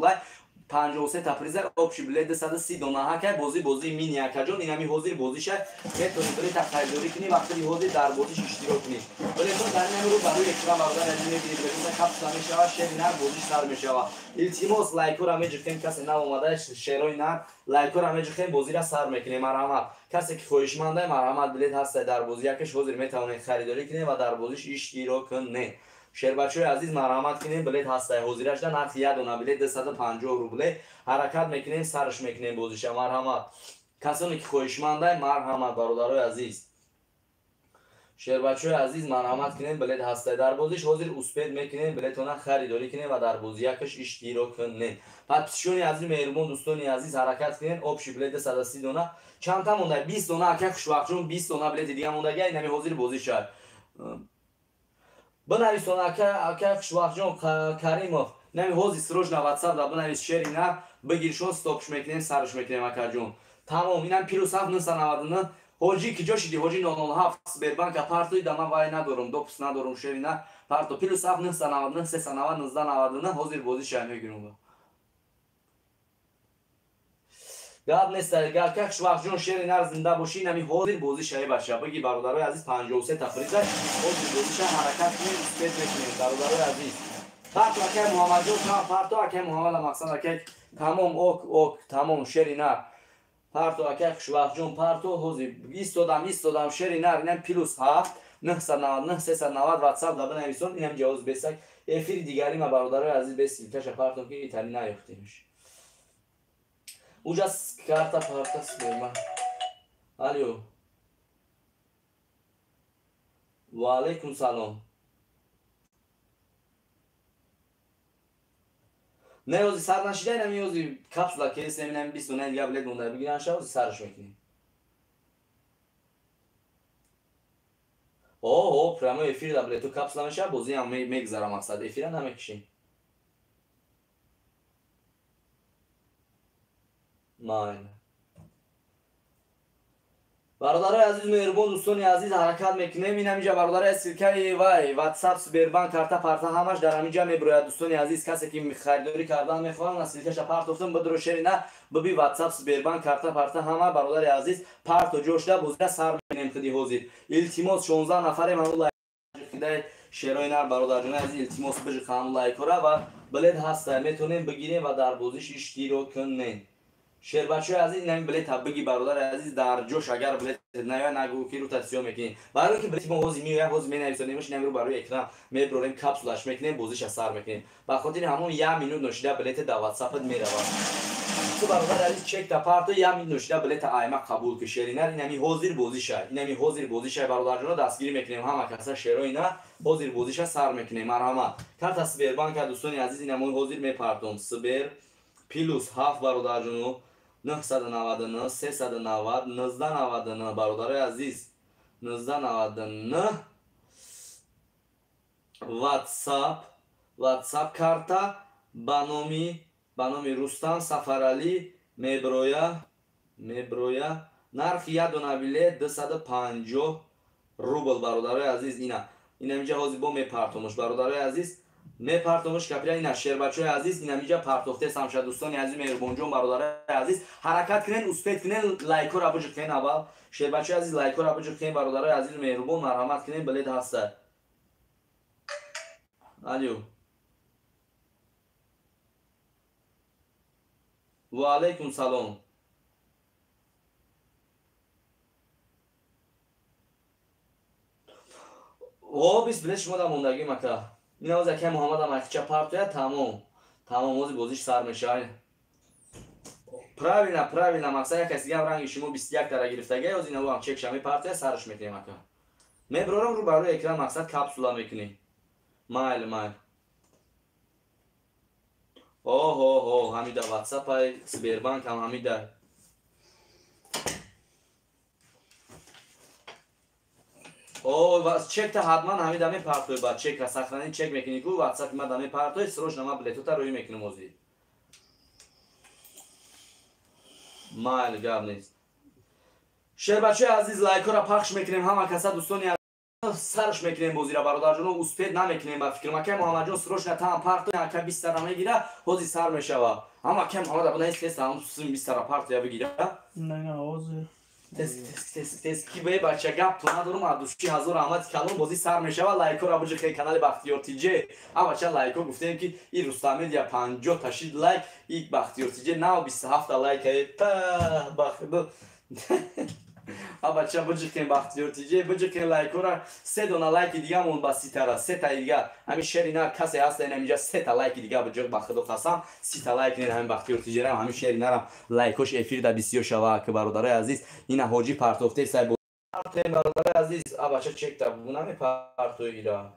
$750 53 تا پریزر آبشی بلیت 130 دونه هکه بازی مینی هکه جون اینمی حاضر بازیشه میتونی بلیت خریداری کنی وقتی حاضر در بازیش اشتراک کنی بلیتون در نمی رو برای اکرام برادر از میگیری بلیت کپسول میشه شیرینر بازیش سر میشه التیماس لایک را میجخیم کسی نم اومده شیرای نه لایک را میجخیم بازی را سر میکنه مرحمت کسی که خوشمنده مرحمت بلیت هست در بازی یکش حاضر میتونه خریداری کنه و در بازیش اشتراک کنه شیربچه‌های عزیز مرحمت کنیم بلیت هسته حاضرش در نرخ یه دونه بلیت 250 روبله حرکت میکنیم سرش میکنیم بازیش مرحمت کسانی که خوشمنده مرحمت برادرای عزیز شیربچه‌های عزیز مرحمت کنیم بلیت هسته در بازیش حاضر اوسپید میکنیم بلیتونه خریداری کنیم و در بازی یکش اشتراک کنیم پاتیشونی عزیز مهربان دوستانی عزیز حرکت کنین آبشی بلیت 130 دونه چند تا مونده 20 دونه که خوشوقتون 20 دونه بلیت دیگه مونده اینمی حاضر بازی شد بنویسون اکه خوشوقت جون کریموف نمی حوزی سروش نه واتساپ دا بنویس شیری نه بگیرشون ستاپش میکنیم سرش میکنیم اکه جون تمام اینم پیروز 799 حاجی که جاشیدی حاجی 907 سبربانک پارتوی دما وای ندارم دوپس ندارم شیری نه پارتو پیروز 799 390 1999 حاضر بازی شه میگیرم یاد نیست اگر که خوشوقت جون شیری نه زنده باشی نمی حاضر بازی شه باشه بگی برادرای عزیز 53 تفریز حاضر بازی شه حرکت کنیم اسپید میکنیم برادرای عزیز پارتو اکه محمد جون پارتو اکه محمد مقصد اکه تمام اوک تمام شیری نه پارتو اکه خوشوقت جون پارتو حاضر 20 دادم شیری نه اینم پلوس 7 999 390 واتساپ دا بنویسون اینم جواز بسک افیر دیگری ما برادرای عزیز بسیل کش پارتو که ایتالی نیافتیمش Ужас карта парта сберма. Алло. Ва алейкум салом. نه یوزی سر نشیده اینم یوزی کپسولا کیس نمینم 20 دونه دیگه بلیت مونده بگیرن شو سرش میکنیم اوه پرامو افیر دا بلیتو کپسولا میشه بازی هم میگذارم مقصد افیر نمیکشیم ماین برادرای عزیز مهربان دوستانی عزیز حرکت میکنیم این همینجا برادرای سیرکای وای واتساپ سبربانک کارتا پارتا همش در همینجا میبروید دوستانی عزیز کسی که خریداری کردن میخوان سیرکش پارت افتم بدرو شری نه ببی واتساپ سبربانک کارتا پارتا همه برادرای عزیز پارتو جوشده بوزده سر میکنیم خدی حاضر التماس 16 نفر من خدای شیرای نر برادر جون عزیز التماس بج خام لایک را و بلیت هست میتونیم بگیریم و در بازیش اشتراک کنین شیربچه‌های عزیز نمی بلیت بگی برادر عزیز در جوش اگر بلیت نگو که روتاسیون میکنین برای اینکه بلیت ما حوزی میوه حوزی مینویسونیمش نمیرو برای اکرام میبریم کپسولش میکنیم بازیش سر میکنیم با خاطر همون 1 مینوت نوشیده بلیت در واتساپ میره تو برادر عزیز چک تا پارتو 1 مینوت نوشیده بلیت ایما قبول که شیرینر اینمی حاضر بازیشه اینمی حاضر بازیشه برادر جون دستگیری میکنیم همه کسا شیرو اینا حاضر بازیشه سر میکنیم مرحمت کارت سبربانک دوستانی عزیز اینم حاضر میپارتم سبر پلوس 7 برادر جون 999 390 1999 برادرای عزیز 1999 واتساپ کارتا بانومی رستم سفرعلی میبرویا نرخ یه دونه بلیت 250 روبل برادرای عزیز این اینجا حاضر با میپرتمش برادرای عزیز نه پرتوش کپیلا اینا شربچه عزیز اینا میجا پرتوخته سمشا دوستان عزیز مهربونجون برادر عزیز حرکت کنین اسپید کنین لایکو را بوجه کنین اول شربچه عزیز لایکو را بوجه کنین برادر عزیز مهربون مرحمت کنین بلید هسته الو و علیکم سلام او بیس بلش شما در موندگی مکه این از اکه محمد هم اکچه پرتویا تمام اوزی بازیش سر میشه правильно مقصد کسی هم رنگ شما 21 تا گرفتگی از اینا هم چک شمی پرتویا سرش میکنیم مکه میبرم رو برای اکران مقصد کپسولا میکنی مایل اوه همیدا واتساپ های سبیربانک هم همیدا چک تا حتما همیدا می پرتوی بعد چک را سخرانی چک میکنی کو واتساپ ما دمی پرتوی سروش نما بلیتو تا روی میکنم موزی مایل گاب نیست شربچه عزیز لایکو را پخش میکنیم همه کسا دوستانی سرش میکنیم بازی را برادر جون اسپید نمیکنیم با فکر مکه محمد جون سروش نتام پرتو یا که 20 تا میگیره حوزی سر میشه اما کم محمد بنا است هم 20 تا پرتو یا بگیره نه حوزی تست کی به بچه گپ تو ندارم ادوشی هزار احمد کلام بازی سر میشه لایکو را بوجه که کانال بختیار تی جی اما چه لایکو گفتیم که این رستمی یا 50 تاشید لایک یک بختیار تی جی نه 27 لایک بخدا بچه بوجه که بختیار تی جی بوجه که لایکو را 3 دونه لایک دیگه مون با 30 تا 3 تا دیگه همین شرینا کسی هست اینجا 3 تا لایک دیگه بوجه بخدا قسم 30 تا لایک نه همین بختیار تی جی را همین شرینا لایکش افیر دا 20 شوا که برادر عزیز این حاجی پرتوفته سای برادر عزیز بچه چک تا بونم پرتو ایرا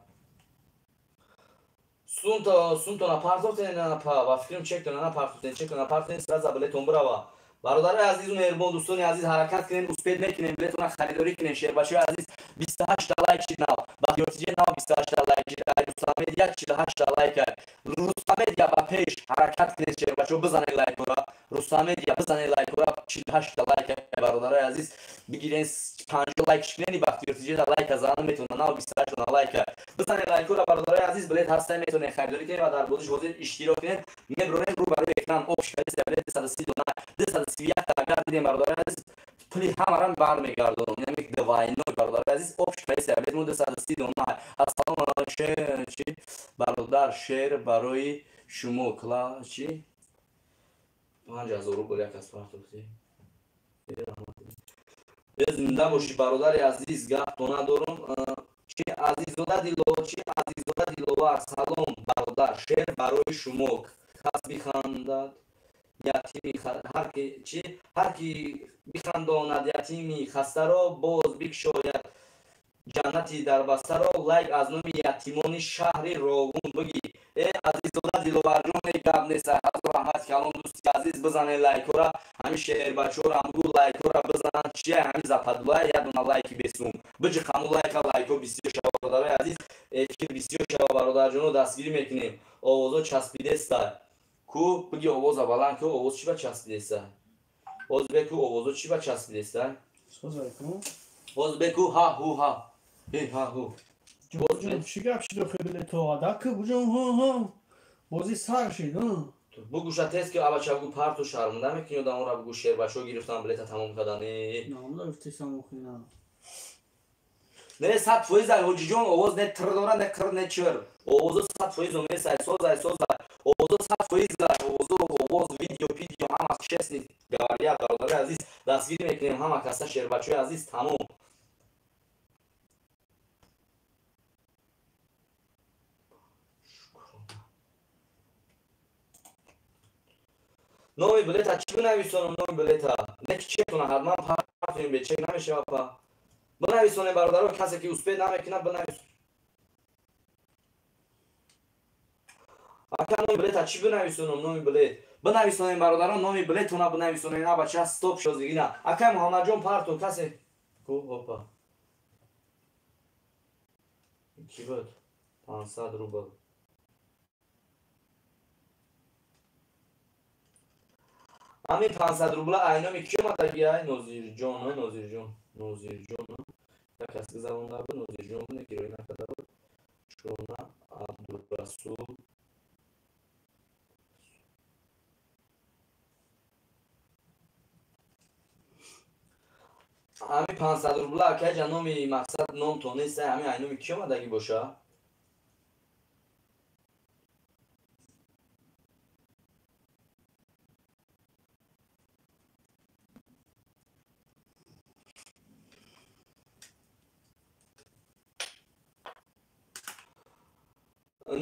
سونتو نا پرتوفته نه پا و فکرم چک تا نه پرتوفته چک تا پرتوفته سر زبله تنبرا برادر عزیز و مهربان دوستان عزیز حرکت کنین اسپید میکنین بلیتون خریداری کنین شیربچه عزیز 28 تا لایک شید ناو بختیارتی ناو 28 تا لایک شید رستم میدیا 48 تا لایک رستم میدیا با پیش حرکت کنین شیربچه بزنین لایک را رستم میدیا بزنین لایک را 48 تا لایک برادر عزیز بگیرین 5 لایک کنین بختیارتی دا لایک از آن میتونه ناو 28 تا لایک بزنین لایک را برادر عزیز بلیت هسته میتونه خریداری کنین و در بازیش حاضر اشتراک کنین میبرین رو برای اکران اپش کنین بلیت 130 دونه سویت اگر دیدیم برادر عزیز پلی همارم برمیگردونم یعنی دوای نو برادر عزیز اپش پیس بیت مود 130 دونه السلام شهر چی برادر شهر برای شما کلا چی 5000 روبل یک از پرتوختی زنده باشی برادر عزیز گپ تو ندارم چی عزیزودا دیلو چی عزیزودا دیلوار سلام برادر شهر برای شما کس بخندد یتیمی هر کی بخنداند یتیمی خسته را باز بگشاید جنتی در بسته را لایک از نام یتیمان شهر راغون بگی عزیزودا دلوارجون گپ نیست حضور احمد کلام دوستی عزیز بزنه لایک را همین شهر بچه را هم لایک را بزنن چیه همین زپدولا یا دونه لایک بسوم بجی خمو لایک بیسیو شما برادر عزیز که بیسیو شما برادر جون دستگیری میکنیم آوازو چسبیده است کو بگی آواز بالا که آواز چی با چسبیده است باز بگو آوازو چی با چسبیده است باز بگو ها هو ها ها هو جون چی گپ شد خیلی تو آدا که بجون ها بازی سر شد بگوش تست که بچه بگو پرتو شرمنده میکنی و دامون را بگو شیر بچه گرفتن بلیت تمام کردنی نه افتیسام مخینا نه سات فویز هوجی جون آواز نه تر دوران نه کر نه چر آواز سات فویز و میسای سوز آواز سات فویز آواز ویدیو هم از کس نیست گواریا برادر عزیز دستگیری میکنیم هم کسا شیر بچه عزیز تمام نوی بلیتا چی بنویسونم نوی بلیتا نه که چک کنم حتما پرتویم به چک نمیشه باپا بنویسونم برادرو کسی که اسپید نمیکنه بنویسون اکا نوی بلیتا چی بنویسونم نوی بلیت بنویسونم برادران نوی بلیت اونا بنویسونم اینا بچه استوب شد دیگه نه اکا محمد جون پرتو کسی کو باپا کی بود 500 روبل همین 500 روبل اینا میکیو متا گیای نوزیر جون یک کسی زبان نبود نوزیر جون بونه که روی نکده بود چون عبدالرحمن Расул. ҳами 500 рубла акаҷа номи мақсад номтон неста, ҳами айноми ки омадагӣ боша?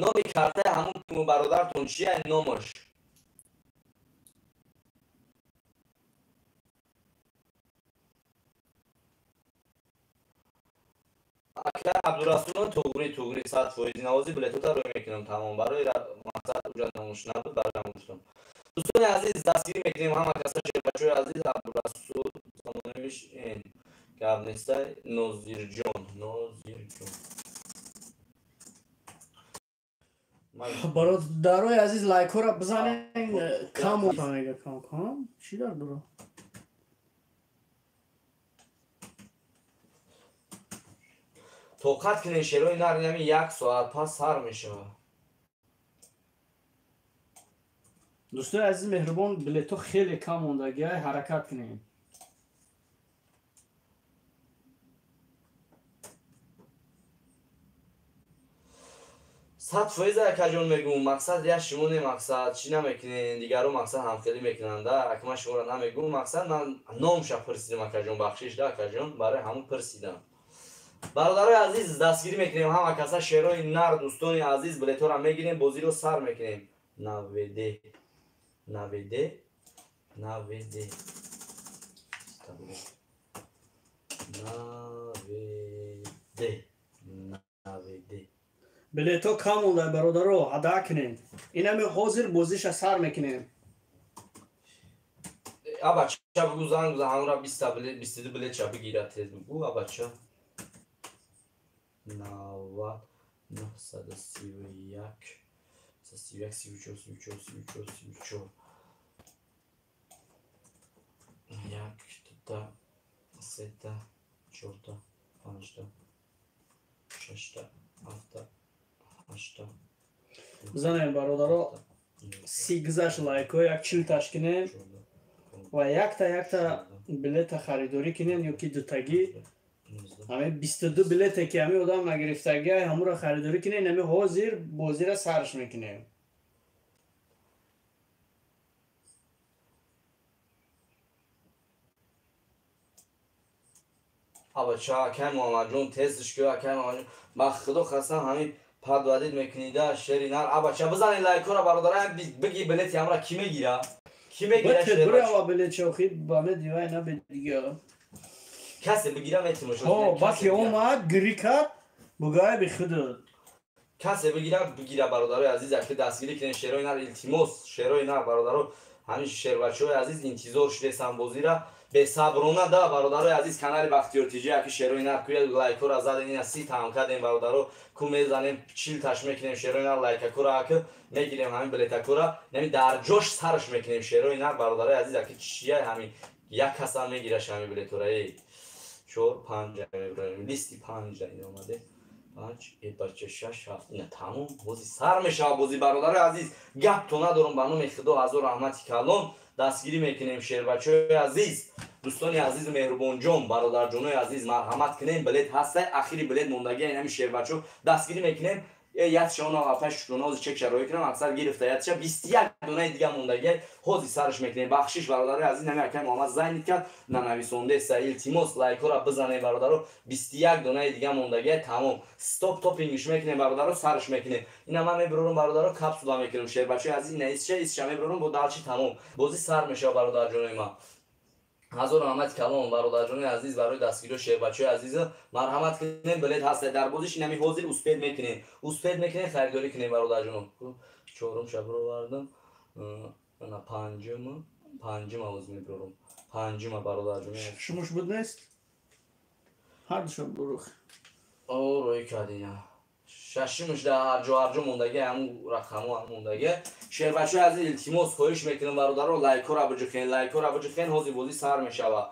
номи картаи ҳамун бародартон чия номаш? ака абдурасулон туғри 100% навози билетота рӯй мекунам тамом барои мақсад уҷа намуш набуд барои намуштам. дӯстони азиз дастгирӣ мекунем ҳама каса шербачои азиз абдурасул замонавиш ин гап неста Нозирҷон бародарои азиз лайкҳоро бизанед кам чӣ дар дуро тоқат кунед шерои нар инами 1 соат пас сар мешавад. дӯстони азиз меҳрубон билето хеле кам мондагиа ҳаракат кунед. 100% акаҷон мегӯм мақсад я шумо не мақсад чӣ намекунед дигаро мақсад ҳамхелӣ мекунанд да ака ман шуморо намегӯм мақсад ман номша пирсидам акаҷон бахшиш да акаҷон барои ҳамун пирсидам. бародарои азиз дастгирӣ мекунем ҳама каса шерои нар дӯстони азиз билеторо мегирем бозиро сар мекунем. наведе билето кам монда бародаро ҳада кунем инами ҳозир бозиша сар мекунем. абача бигӯ занг бизан ҳамура 22 билетша бигирад тез бигӯ абача 90 931 34 1 2 3 4 5 6 7 8 бизанем бародаро 30 лайко як 40 кунем ва якта билета харидорӣ кунем ёки дутагӣ ҳаме 22 билете ки ҳаме одам нагирифтагия ҳамуро харидорӣ кунем ҳаме ҳозир бозира сарш мекунем. абача акай муҳаммадҷон тезш кӯ акай муҳаммадҷон ба худо хастам ҳамин падвадид мекунида шери нар абача бизанед лайкора бародарам биги билети ҳамра ки мегира бурава билет шохи баме дивай набедига касе бигира метимо баки омад гирӣ кард бугая бихудуд касе бигира бародарои азиз аки дастгирӣ кунед шерои нар илтимос шерои нар бародаро ҳамин шербачаҳои азиз интизор шудесам бозира бесаброна да бародарои азиз канали бахтиёртиҷи аки шерои нар кӯя лайкора заден ина 30 таъм кардем бародаро ку мезанем 40 таш мекунем шерои нар лайкакора аки мегирем ҳамин билетакора яъни дар ҷош сарш мекунем шерои нар бародарои азиз аки чия ҳамин як каса мегираш ҳамин билетора 4 5 меброем листи 5 ин омаде 5 1 6 7 ина тамом бози сар мешавад бози бародарои азиз гапто надорам ба номи худо ҳазор раҳмати калон дастгирӣ мекунем шербачаҳои азиз дӯстони азизу меҳрубонҷон бародарҷонои азиз марҳамат кунем билет ҳастай ахири билет мондагия ин ҳами шербачаҳо дастгирӣ мекунем ятшаонафай шукронози чекша роӣ кунам аксар гирифта ятша 21 донаи дига мондагия ҳозир сарш мекунем бахшиш бародарои азиз нами акай муҳаммад зайнид кард нанависондеса илтимос лайкора бизанем бародаро 21 донаи дига мондагия тамом стоп топингиш мекунем бародаро сарш мекунем ина ман мебурорам бародаро капсула мекунем шербачаи азиз ина исча мебурорам бо далчи тамом бози сар мешава бародарҷонои ман ҳазор раҳмати калон бародарҷонои азиз барои дастгирии шербачаҳои азиз марҳамат кунем билет ҳаста дар бозиш инами ҳозир успед мекунем харидорӣ кунем бародарҷонон чорум шабро бардам ана панҷума оз мебурорам панҷума бародарҷонои шумош буд нест ҳардушон бурух роӣ кардина шашимш да ҳарҷо мондагия ҳамун рақамҳо мондагия шербачаҳои азиз илтимос хоҳиш мекунам бародаро лайкора биҷухен ҳозир бозӣ сар мешавад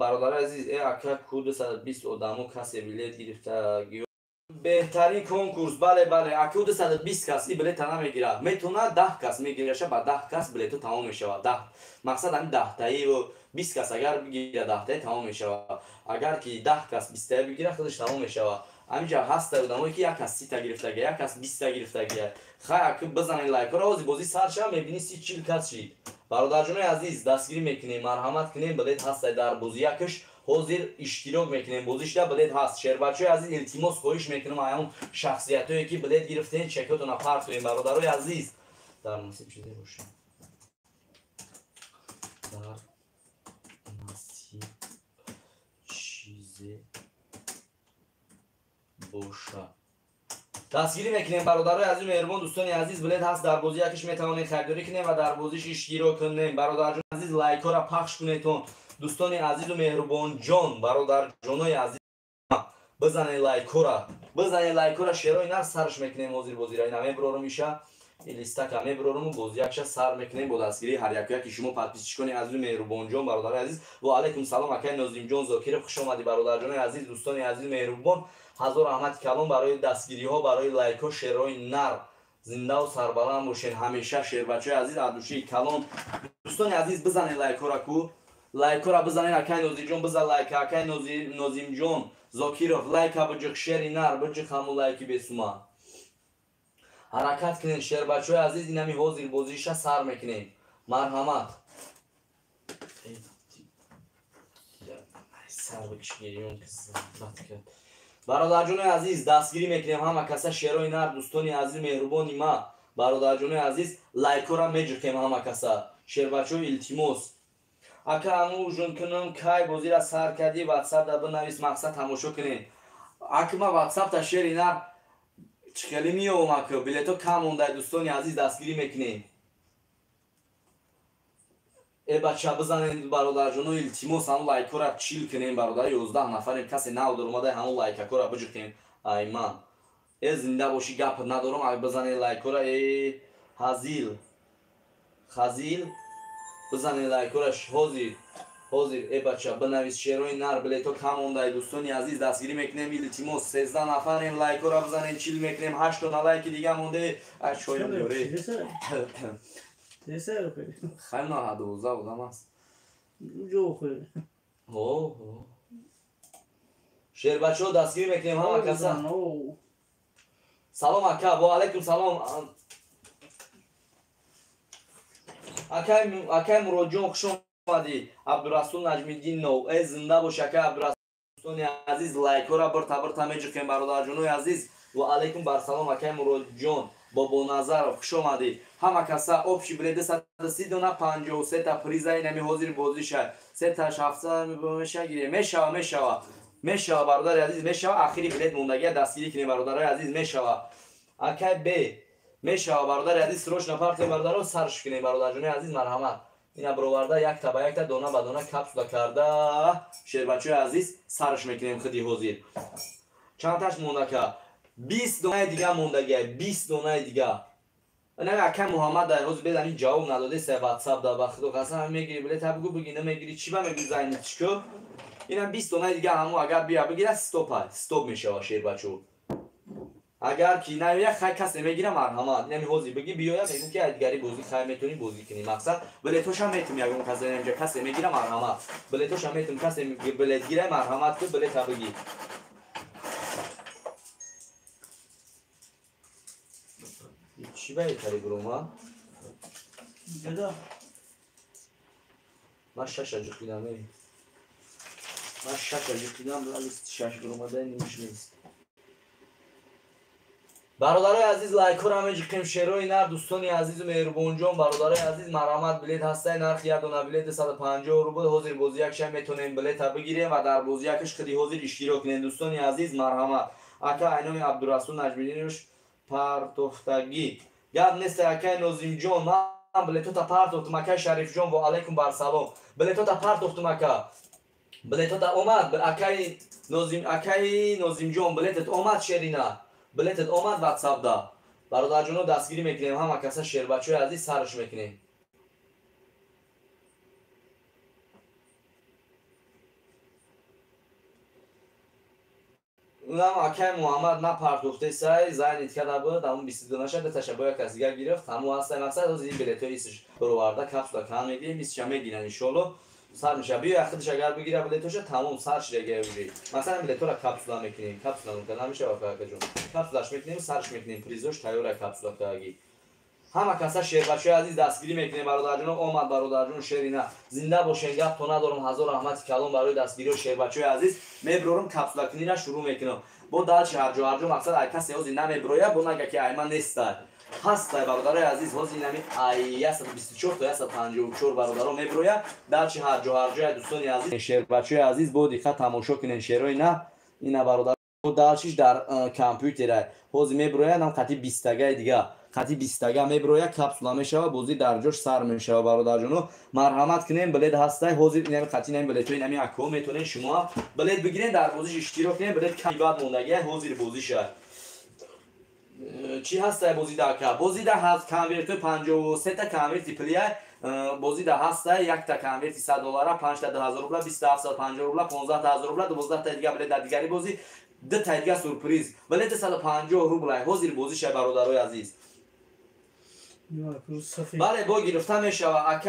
бародари азиз ака ку 220 одамо касе билет гирифта بهترین کنکورس بله اکود 120 کس این بلیت نمیگیره میتونه 10 کس میگیرشه با 10 کس بلیتو تمام میشه 10 مقصد همین 10 تایی و 20 کس اگر بگیره 10 تایی تمام میشه اگر که 10 کس 20 تایی بگیره خودش تمام میشه همینجا هست آدمایی که یک کس 30 تا گرفته گیره یک کس 20 تا گرفته گیره خیلی بزنین لایک رو بازی سرش میبینی 30 40 کس شید برادر جون عزیز دستگیری میکنیم مرحمت کنیم بلیت هست در بازی یکش حاضر اشتراک میکنیم بازیش ده بلیت هست شهر بچه عزیز التماس خواهش میکنم اون شخصیتایی که بلیت گرفتین چکتون پرت کنیم برادرای عزیز در نصیب شده باشه در نصیب چیزی باشه دستگیری میکنیم برادرای عزیز مهربان دوستان عزیز بلیت هست در بازی یکش میتوانید خریداری کنیم و در بازیش اشتراک کنیم برادر جون عزیز لایک ها را پخش کنید دوستان عزیز و مهربان جان برادر جانای عزیز بزنید لایک ها را شیرای نر سرش میکنیم حاضر بازی را اینا میبرارم میشه این لیستک هم میبرارم و بازی یکش سر میکنیم با دستگیری هر یکی که شما پادپیس کنید عزیز و مهربان جان برادر عزیز و علیکم سلام اکای نازیم جان زاکر خوش آمدید برادر جان عزیز دوستان عزیز مهربان هزار رحمت کلام برای دستگیری ها برای لایک ها شیرای نر زنده و سربلند باشین همیشه شیر بچه عزیز عدوشی کلام دوستان عزیز بزنید لایک ها را کو لایک ها را بزنید اکای نازیم جان بزن لایک اکای نازیم جان زاکیروف لایک ها بجق شیر نر بجق همون لایکی بسوما حرکت کنین شیر بچه عزیز این همی حاضر بازیش سر میکنین مرحمت سر بکشگیریون که زحمت کرد برادر جون عزیز دستگیری میکنیم همه کسا شیرای نر دوستانی عزیز مهربانی ما برادر جون عزیز لایک را میجرکیم همه کسا شیر بچه التماس اکا امو جون کنم کای بازی را سر کردی واتساپ دا بنویس مقصد تماشا کنین اکا ما واتساپ تا شیر نر چکلی میوم اکا بلیتو کم مونده دوستانی عزیز دستگیری میکنیم ای بچه بزنید برادر جون التماس همون لایک را چیل کنین برادر 11 نفریم کسی نو در اومده همون لایک را بجرکین ایمان ای زنده باشی گپ ندارم اگه بزنید لایک را ای خزیل بزنید لایک را حاضر ای بچه بنویس شیرای نر بلیتو کم مونده دوستانی عزیز دستگیری میکنیم التماس 13 نفریم لایک را بزنید چیل میکنیم 8 تا لایک دیگه مونده شاید میاره خیلی نه 12 بودم است جو خوی شیر بچه ها دستگیری میکنیم همه کسا سلام اکا با علیکم سلام اکای مراد جان خوش آمدی عبدالرسول نجمیدین نو ای زنده باش اکای عبدالرسول دوستان عزیز لایک ها را برتا میجرکیم برادر جانوی عزیز و علیکم بر سلام اکای مراد جان با نظر خوش آمدی همه کسا آبشی بلیده 130 دونه 53 تا پریزای نمی حاضر بازی شد 3 تا 700 میشه گیره میشه برادر عزیز میشه اخیری بلیت موندگی دستگیری کنیم برادر عزیز میشه اکای ب میشه برادر عزیز سروش نفر که برادر رو سرش کنیم برادر جون عزیز مرحمت اینا برآورده یک تا به یک تا دونه به دونه کپسول کرده شیر بچه عزیز سرش میکنیم خودی حاضر چند تاش مونده که 20 دونه دیگه موندگی 20 دونه دیگه نه اکا محمد در روز بدن جواب نداده سه واتساپ دا بخدا قسم میگیری بلیت بگو بگی نمیگیری چی با میگی زنی چیکو اینا 20 دونه دیگه همو اگر بیا بگیره استاپ میشه شیر بچو اگر کی نه یک خی کس نمیگیره مرحمت نمی حوزی بگی بیا میگم که ادگاری بازی خیر میتونی بازی کنی مقصد بلیتوش هم میتونی اگه اون کس نمیگه کس نمیگیره مرحمت بلیتوش هم میتونی کس بلیت گیره مرحمت تو بلیت بگی چی باید کاری برام ها؟ بدا من شش اجا خیدم ولی شش برام ده نیمش نیست برادرای عزیز لایک ها رو همه جکیم شیرای نر دوستانی عزیز و مهربان جان برادرای عزیز مرحمت بلیت هسته نرخ یک دونه بلیت 150 رو بود حاضر بازی یک شب میتونیم بلیت بگیریم و در بازی یکش خودی حاضر اشتراک کنین دوستانی عزیز مرحمت اکا اینوی عبدالرسول نجمیدینش پرتفتگی گپ نیست اکای نازیم جان من بلیتو تا پرتفتم اکای شریف جان و علیکم بر سلام بلیتو تا پرتفتم اکا بلیتو تا اومد اکای نازیم جان بلیتت اومد شیرینا بلیتت اومد واتساپ دا برادر جانو دستگیری میکنیم همه کسا شیر بچه عزیز سرش میکنیم اونم اکای محمد نه پرتوخته سای زاین اتکادا بود اون 22 نشه تشابه کسی دیگه گرفت همون هست مقصد از این بلیط ایستش پرواردا کپسولا کام میگیم 20 میگیرن ان شاء الله سر میشه بیا وقتش اگر بگیره بلیطش تمام سرش دیگه بگیری مثلا بلیط رو کپسولا میکنیم کپسولا میکنیم نمیشه واقعا جون کپسولاش میکنیم سرش میکنیم پریزوش تایور کپسولا کاگی همه کسا شیربچه عزیز دستگیری میکنیم برادر جون اومد برادر جون شیرینا زنده باشین گپ تو ندارم هزار رحمت کلام برای دستگیری و شیربچه عزیز میبرم کپسولا کنی را شروع میکنم با دالچ هر جو مقصد ای کسی از زنده میبرویا بو نگه که ایمان نیست هست برادر عزیز هوزی نمی ای 124 تا 154 برادر میبرویا دالچ هر جو دوستان عزیز شیربچه عزیز بود دقت تماشا کنین شیرای نه اینا برادر دالچش در کامپیوتر هوزی میبرویا نم خطی 20 تگه دیگه خطی 20 تگه میبرویا کپسولا میشوه بوزی در جوش سر میشوه برادر جونو مرحمت کنین بلید هسته هوزی اینم خطی نمی بلید توی نمی اکو میتونین شما بلید بگیرین در بازیش اشتراک کنین بلید کمی بعد موندگی هوزی بازیش چی هست بازی در که بازی در هست کانورت 53 تا کانورت پلیه بازی در هست یک تا کانورت $100 5 تا 2000 روبل 27050 روبل 15000 روبل 12 تا دیگه بلید در دیگری بازی 2 تا دیگه سورپرایز بلید 150 روبل هوزی بازیش برادرای عزیز بله با گرفته میشوه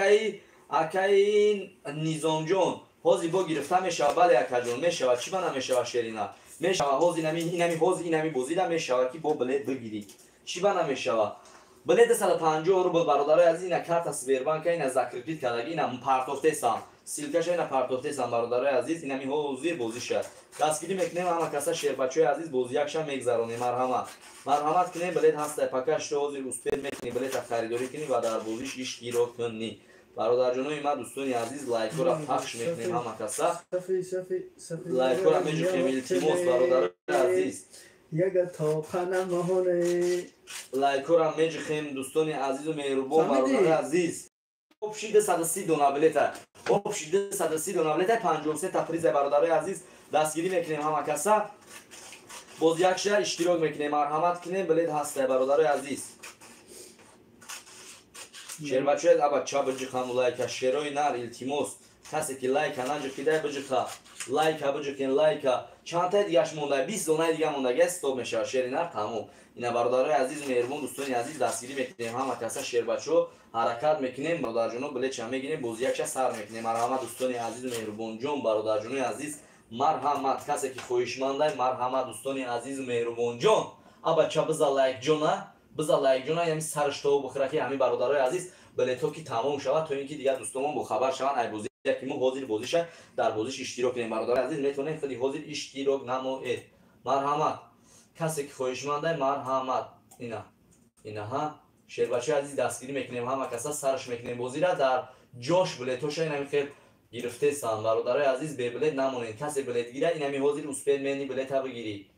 اکای نیزام جون هوزی با گرفته میشوه بله اکا جون میشوه چی بنا میشوه شیرینا میشوه هوزی اینمی هوزی اینمی بازی دا میشوه که با بلید بگیری چی بنا میشوه بلید 150 روبل برادرای عزیز اینا کارت سپربانک اینا زاکریپیت کردگی اینا پارتوفته سام سیلکش اینا پارتوفته سام برادرای عزیز اینمی هوزی بازی شد دستگیری میکنیم همه کسا شیربچه عزیز بازی یکشم میگذرونیم مرحمت کنیم بلید هست پاکش رو هوزی روسپید میکنیم بلید خریداری کنیم و در بازیش ایش گیرو کنی برادر جانوی ما دوستانی عزیز لایک را پخش میکنیم همه کسا لایک را میجوکیم التیموس برادر عزیز یک تا پنمونه لایک را میجوکیم دوستانی عزیز و مهربان برادر عزیز opşide 130 donabilite. opşide 130 donabilite 53 تفریز برادرای عزیز دستگیری میکنیم همه کسا باز یک شهر اشتراک میکنیم مرحمت کنیم بلید هسته برادرای عزیز شیر بچه ابا چا بجی خام لایک شیروی نار التیموس کسی که لایک انجا کده بجی خا لایک بجی کن لایک چند تا دیگهش مونده 20 دونه دیگه مونده استوب میشه شیر نار تموم اینا برادرای عزیز مهربون دوستانی عزیز دستگیری میکنیم همه کسا شیر بچه حرکت میکنیم برادر جونو بلید چه میگیریم باز یک شهر سر میکنیم مرحمت دوستانی عزیز مهربون جون برادر جونو عزیز مرحمت کسی که خویشمنده مرحمت دوستانی عزیز مهربون جون ابا چا بزا لایک جونا بزا لایک جونا یعنی سرش تو بخوره که همین برادرای عزیز بله تو که تمام شود تو اینکه دیگه دوستمون با خبر شون ای بازی که ما حاضر بازیش در بازیش اشتراک کنیم برادر عزیز میتونین خیلی حاضر اشتراک نموید مرحمت کسی که خویشمنده مرحمت اینا ها شیر بچه عزیز دستگیری میکنیم همه کسا سرش میکنیم بازی را در جوش بله تو شاید نمیخواد گرفته سان برادرای عزیز به بلیت نمونین کسی بلیت گیره اینمی حاضر اسپید منی بلیت ها بگیری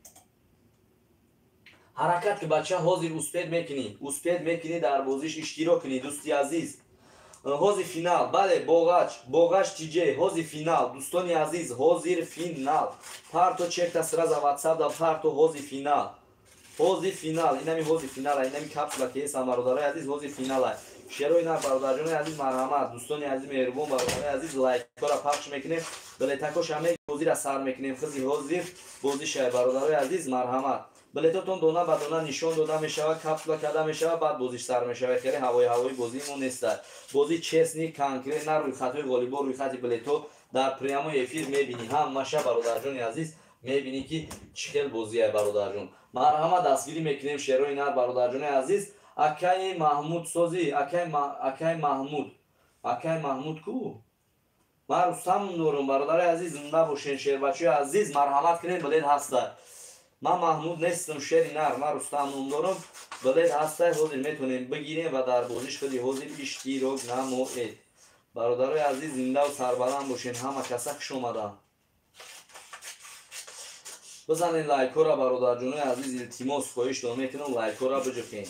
حرکت که بچه حاضر اسپید میکنی در بازیش اشتراک کنی دوستی عزیز حاضر فینال بله باغاچ تیجه حاضر فینال دوستانی عزیز حاضر فینال پارتو چک تا سراز واتساپ دا پارتو حاضر فینال اینمی حاضر فینال اینمی کپسولا که هستم برادرای عزیز حاضر فینال شیروی نه برادر جون عزیز مرحمت دوستانی عزیز مهربون برادرای عزیز لایک را پخش میکنیم بلیتاکوش همه بازی را سر میکنیم خیلی حاضر بازی شه برادرای عزیز مرحمت بلیتاتون دونه به دونه نشون داده میشود کپسولا کرده میشود بعد بازیش سر میشود خیلی هوایی بازیمون نیست بازی چسنی کانکری نه روی خط والیبال روی خط بلیتو در پریامو افیر میبینی هم ماشه برادر جون عزیز میبینی که چخل بازیه برادر جون مرحمت دستگیری میکنیم شیروی نه برادر جون عزیز اکای محمود سوزی اکای محمود کو ما رستم نورم برادر عزیز زنده باشین شیر بچه عزیز مرحمت کنین بلید هسته من محمود نیستم شیر نر ما رستم نورم بلید هسته حاضر میتونیم بگیریم و در بازیش خیلی حاضر اشتراک نموید برادر عزیز زنده و سربلند باشین همه کسا خوش اومدن بزنین لایک را برادر جون عزیز التماس خواهش میکنم لایک را بجوین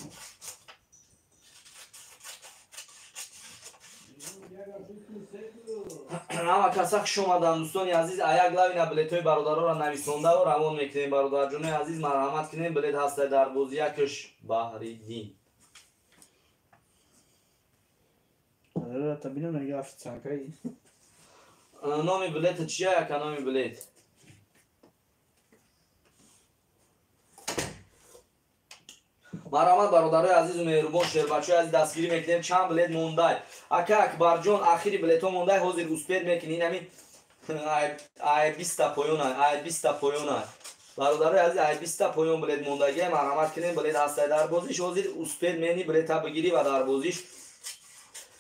همه کسا خوش اومدن دوستانی عزیز یک لاینا بلیتوی برادرها را نویسنده و روان میکنیم برادر جون عزیز مرحمت کنیم بلیت هسته در بازی یکش بحری دین تا بینم نگه افت سنکایی نامی بلیت چیه یک نامی بلیت марҳамат бародарои азизу меҳрубон, шербачаи азиз дастгирӣ мекунем. Чанд билет мондай? Ака Акбарҷон, ахири билетҳо мондай, ҳозир успед мекунӣ. Инами ай 20 поёнай, ай 20 поёнай. Бародарои азиз, ай 20 поён билет мондагия, марҳамат кунем, билет ҳастай дар бозиш. Ҳозир успед мени билета бигирӣ ва дар бозиш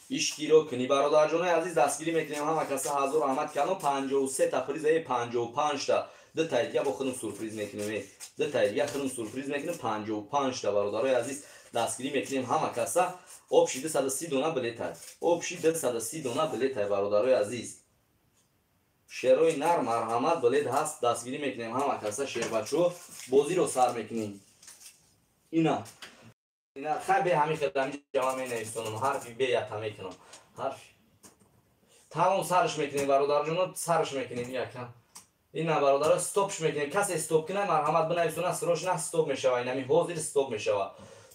иштирок кунӣ. Бародарҷонои азиз, дастгирӣ мекунем. Ҳама каса ҳазор раҳмат калом. 53 та призаи 55 та. Дутаи дига бо худум сюрприз мекунем. Дутаи дига худум сюрприз мекунем. 55 та бародарои азиз, дастгирӣ мекунем. Ҳама каса обши 230 дона билетай. Обши 230 дона билетай бародарои азиз. Шерои нар марҳамат билет ҳаст, дастгирӣ мекунем. Ҳама каса шербачо бозиро сар мекунем. Ина хай бе ҳами хидами ҷама менависонам. Ҳарфи бе ята мекунам. Ҳарфи тамом сарш мекунем бародарҷоно, сарш мекунем якам. Ина бародаро стопш мекунем. Касе стоп кунай марҳамат бинависона, срош на стоп мешава. Инами ҳозир стоп мешава.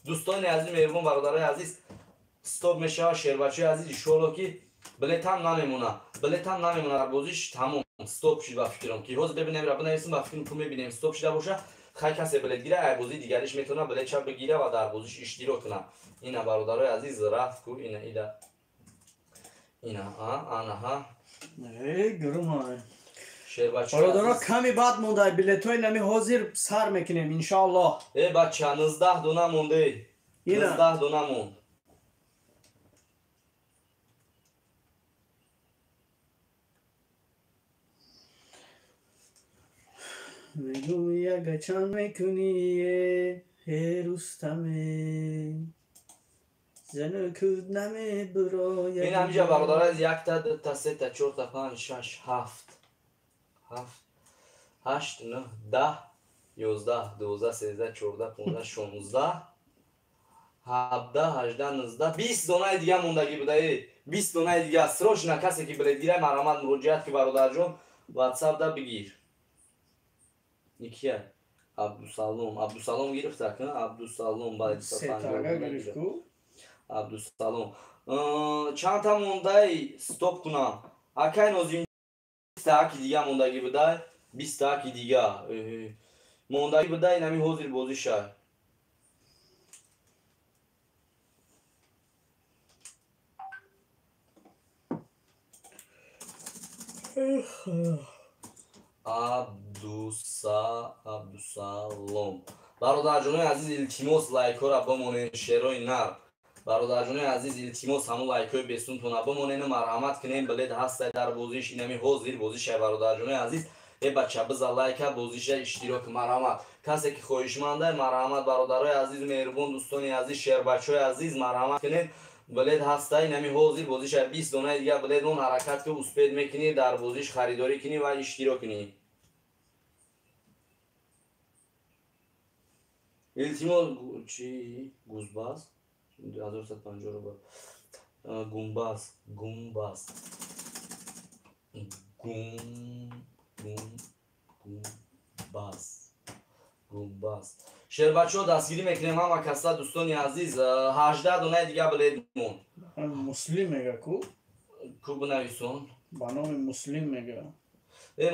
Дӯстони азиз меҳрубон, бародарои азиз, стоп мешава. Шербачои азиз иншоалло ки билетам намемона. Билетам намемона дар бозиш тамом стоп шид ба фикрам ки ҳозир бибинем ра бинависам ба фикрам ку мебинем стоп шида боша. Хай касе билет гира, ай бозии дигариш метавона билетша бигира ва дар бозиш иштирок кунад. Ина бародарои азиз рафт ку ина ида. Ина анаҳа. Гурумай. Шербачои Бародаро азиз. ками баъд мондай, билетҳои нами ҳозир сар мекунем иншоаллоҳ. Бача 19 дона монде. Ина 19 дона монд. мегӯя гачан мекунӣ рустаме зану куд намебуроя. Ин ҳамиҷа бародарои аз 1 та 2 та 3 та 4 та 5 6 7 8 9 10 11 12 13 14 15 16 17 18 19 20 донаи дига мондаги будаи 20 донаи дига срочно касе ки билет гирай марҳамат муроҷиат ки бародарҷон ватсапда бигир. Никия Абдусалом гирифта ка Абдусалом баъд Абдусалом чанд та мондаи стоп кунам. Акай нозим 20 таки дига мондаги будай 20 таки дига мондаги будай нами ҳозир бозиша. Абдусалом бародарҷонои азиз, илтимос лайкҳоро бимонед. Шерои нар бародарҷонои азиз, илтимос ҳамун лайкҳои бесунтона бимонед. Марҳамат кунем, билет ҳастай дар бозиш. Инами ҳозир бозиша бародарҷонои азиз. Бача биза лайка бозиша иштирок. Марҳамат касе ки хоҳишмандай, марҳамат бародарои азизу меҳрубон, дӯстони азиз, шербачои азиз, марҳамат кунед. Билет ҳастай инами ҳозир бозиша 20 донаи дига билет мон. ҳаракат ки успед мекунӣ дар бозиш харидорӣ кунӣ ва иштирок кунӣ. илтимос чи гузбас 1150 рубл гумбас шербачо дастгирӣ мекунем. ҳама каса дӯстони азиз, 18 донаи дига билет мон. муслим мега ку бинависон ба номи муслим мега.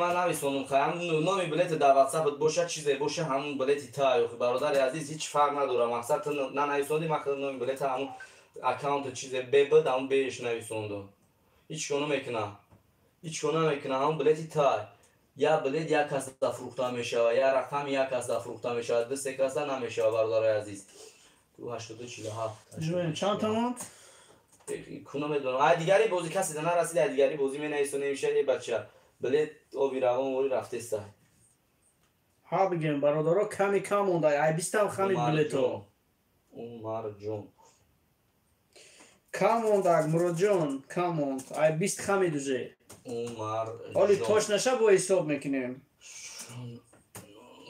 ман нависонам. ҳамун номи билети дар ватсапат боша, чизе боша, ҳамун билети таё. Бародари азиз, ҳеҷ фарқ надорад. мақсад ту нанависондӣ, ман худам номи билета ҳамун аккаунту чизе бебуд ҳамун беш нависондум. ҳеҷ кона мекунам. ҳамун билети тай. Я билет як каса фурӯхта мешава, я рақами як каса фурӯхта мешава, ду се каса намешава бародари азиз. 8247 чанд та монд? куна медонам. ай дигари бозӣ касе нарасида, ай дигари бозӣ менависонем ша бача. Билет оби равон вори рафтеста. ҳа бигем бародаро кам монда. ай 20 хами билето. Умарҷон. Кам мондак Муроҷон, кам монд. ай 20 хами дузе. Умарҷон. ҳоли тош наша бо ҳисоб мекунем.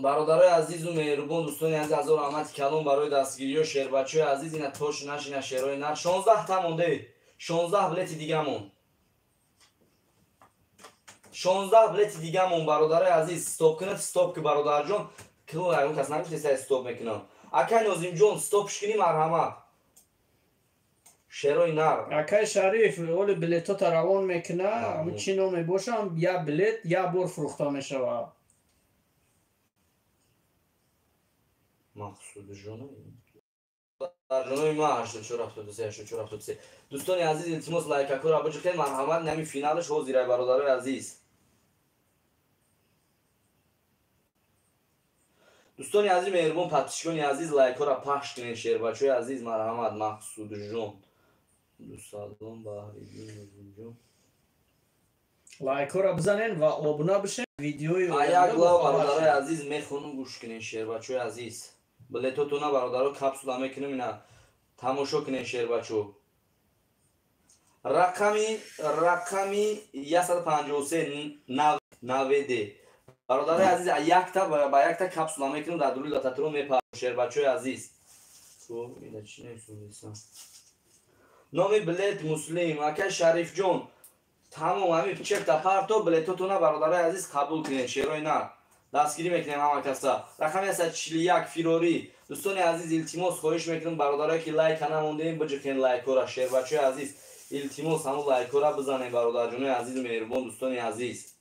бародарои азизу меҳрубон, дӯстони азиз, ҳазор раҳмати калон барои дастгириҳо. Шербачои азиз, ина тош нашина шерои нар 16 та монда. 16 билети дига монд. 16 билети дига монд бародарои азиз. Стоп кунед, стоп ки бародарҷон. Ку ягон кас нагуфтеса стоп мекунам. Акай Нозимҷон, стопш кунӣ марҳамат. шерои нар. Акай Шариф ҳоли билетота равон мекуна. ҳамин чӣ номе бошам, я билет я бор фурӯхта мешава. Мақсудҷон جنوی ما 84 دوستان عزیز التماس لایک را بجید مرحمت نمی فینالش حضور برادرای عزیز دوستان عزیز مهربان پاتیشکان عزیز لایک را پخش کنین شیر بچه عزیز مرحمت مقصود جون دوستان با لایک را بزنین و آبونه بشین ویدیوی آیا گلا برادرای عزیز میخونم گوش کنین شیر بچه عزیز بلیتوتونا برادرها کپسولا میکنیم اینا تماشا کنین شیر بچه رقمی 153 90 برادرای عزیز یک تا با یک تا کپسولا میکنیم در دوری لاتاترون میپرم شیر بچه عزیز نام بلیت مسلم اکه شریف جون تمام همین چک تا پارتو بلیتوتونا برادرای عزیز قبول کنین شیرای نه دستگیری میکنیم همه کسا رقمی 141 فیروری دوستان عزیز التماس خواهش میکنم برادرایی که لایک نموندین بجکن لایک را شیر بچه عزیز التماس همون لایک را بزنین برادر جون عزیز مهربان دوستان عزیز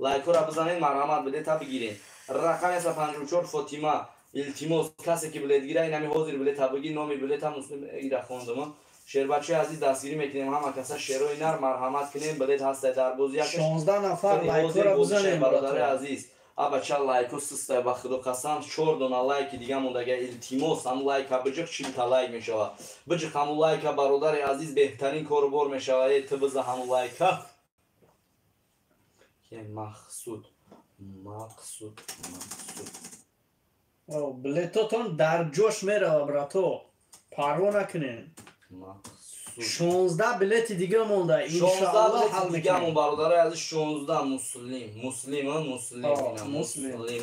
لایک را بزنین مرحمت بده تا بگیرین رقمی 154 فاطمه التماس کسی که بلیت گیره این همین حاضر بلیت تا بگیر نامی بلیت هم مسلم ایره خوندم شیر بچه عزیز دستگیری میکنیم همه کسا شیروی نر مرحمت کنیم بلیت هسته در بازی 16 نفر لایک را بزنین برادر عزیز ابچه لایک سسته با خدا قسم 4 دونه لایک دیگه موندگه التماس هم لایک بجک 40 تا لایک میشوه بجک هم لایک برادر عزیز بهترین کاربر میشوه تبز هم لایک که مقصود بلیتاتون در جوش میره براتو پروا نکنین 16 بلیت دیگه مونده انشاءالله حل میکنیم برادرای عزیز 16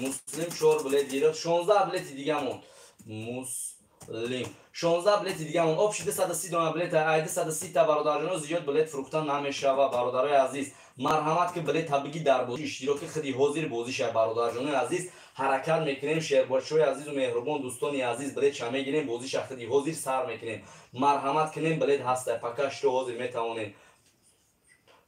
مسلم 4 بلیت گیره 16 بلیت دیگه موند مسلم 16 بلیت دیگه موند آبشیده 130 دونه بلیت ایده 130 تا برادران زیاد بلیت فروختن نمیشه و برادرای عزیز مرحمت که بلیت تبلیغی در بازی اشتراک خودی حاضر بازی شه برادران عزیز حرکت میکنیم شیر بچه‌های عزیز و مهربان دوستان عزیز بلیت چه میگیریم بازی شه خودی حاضر سر میکنیم مرحمت کنیم بلیت هسته پکش تو حاضر میتوانیم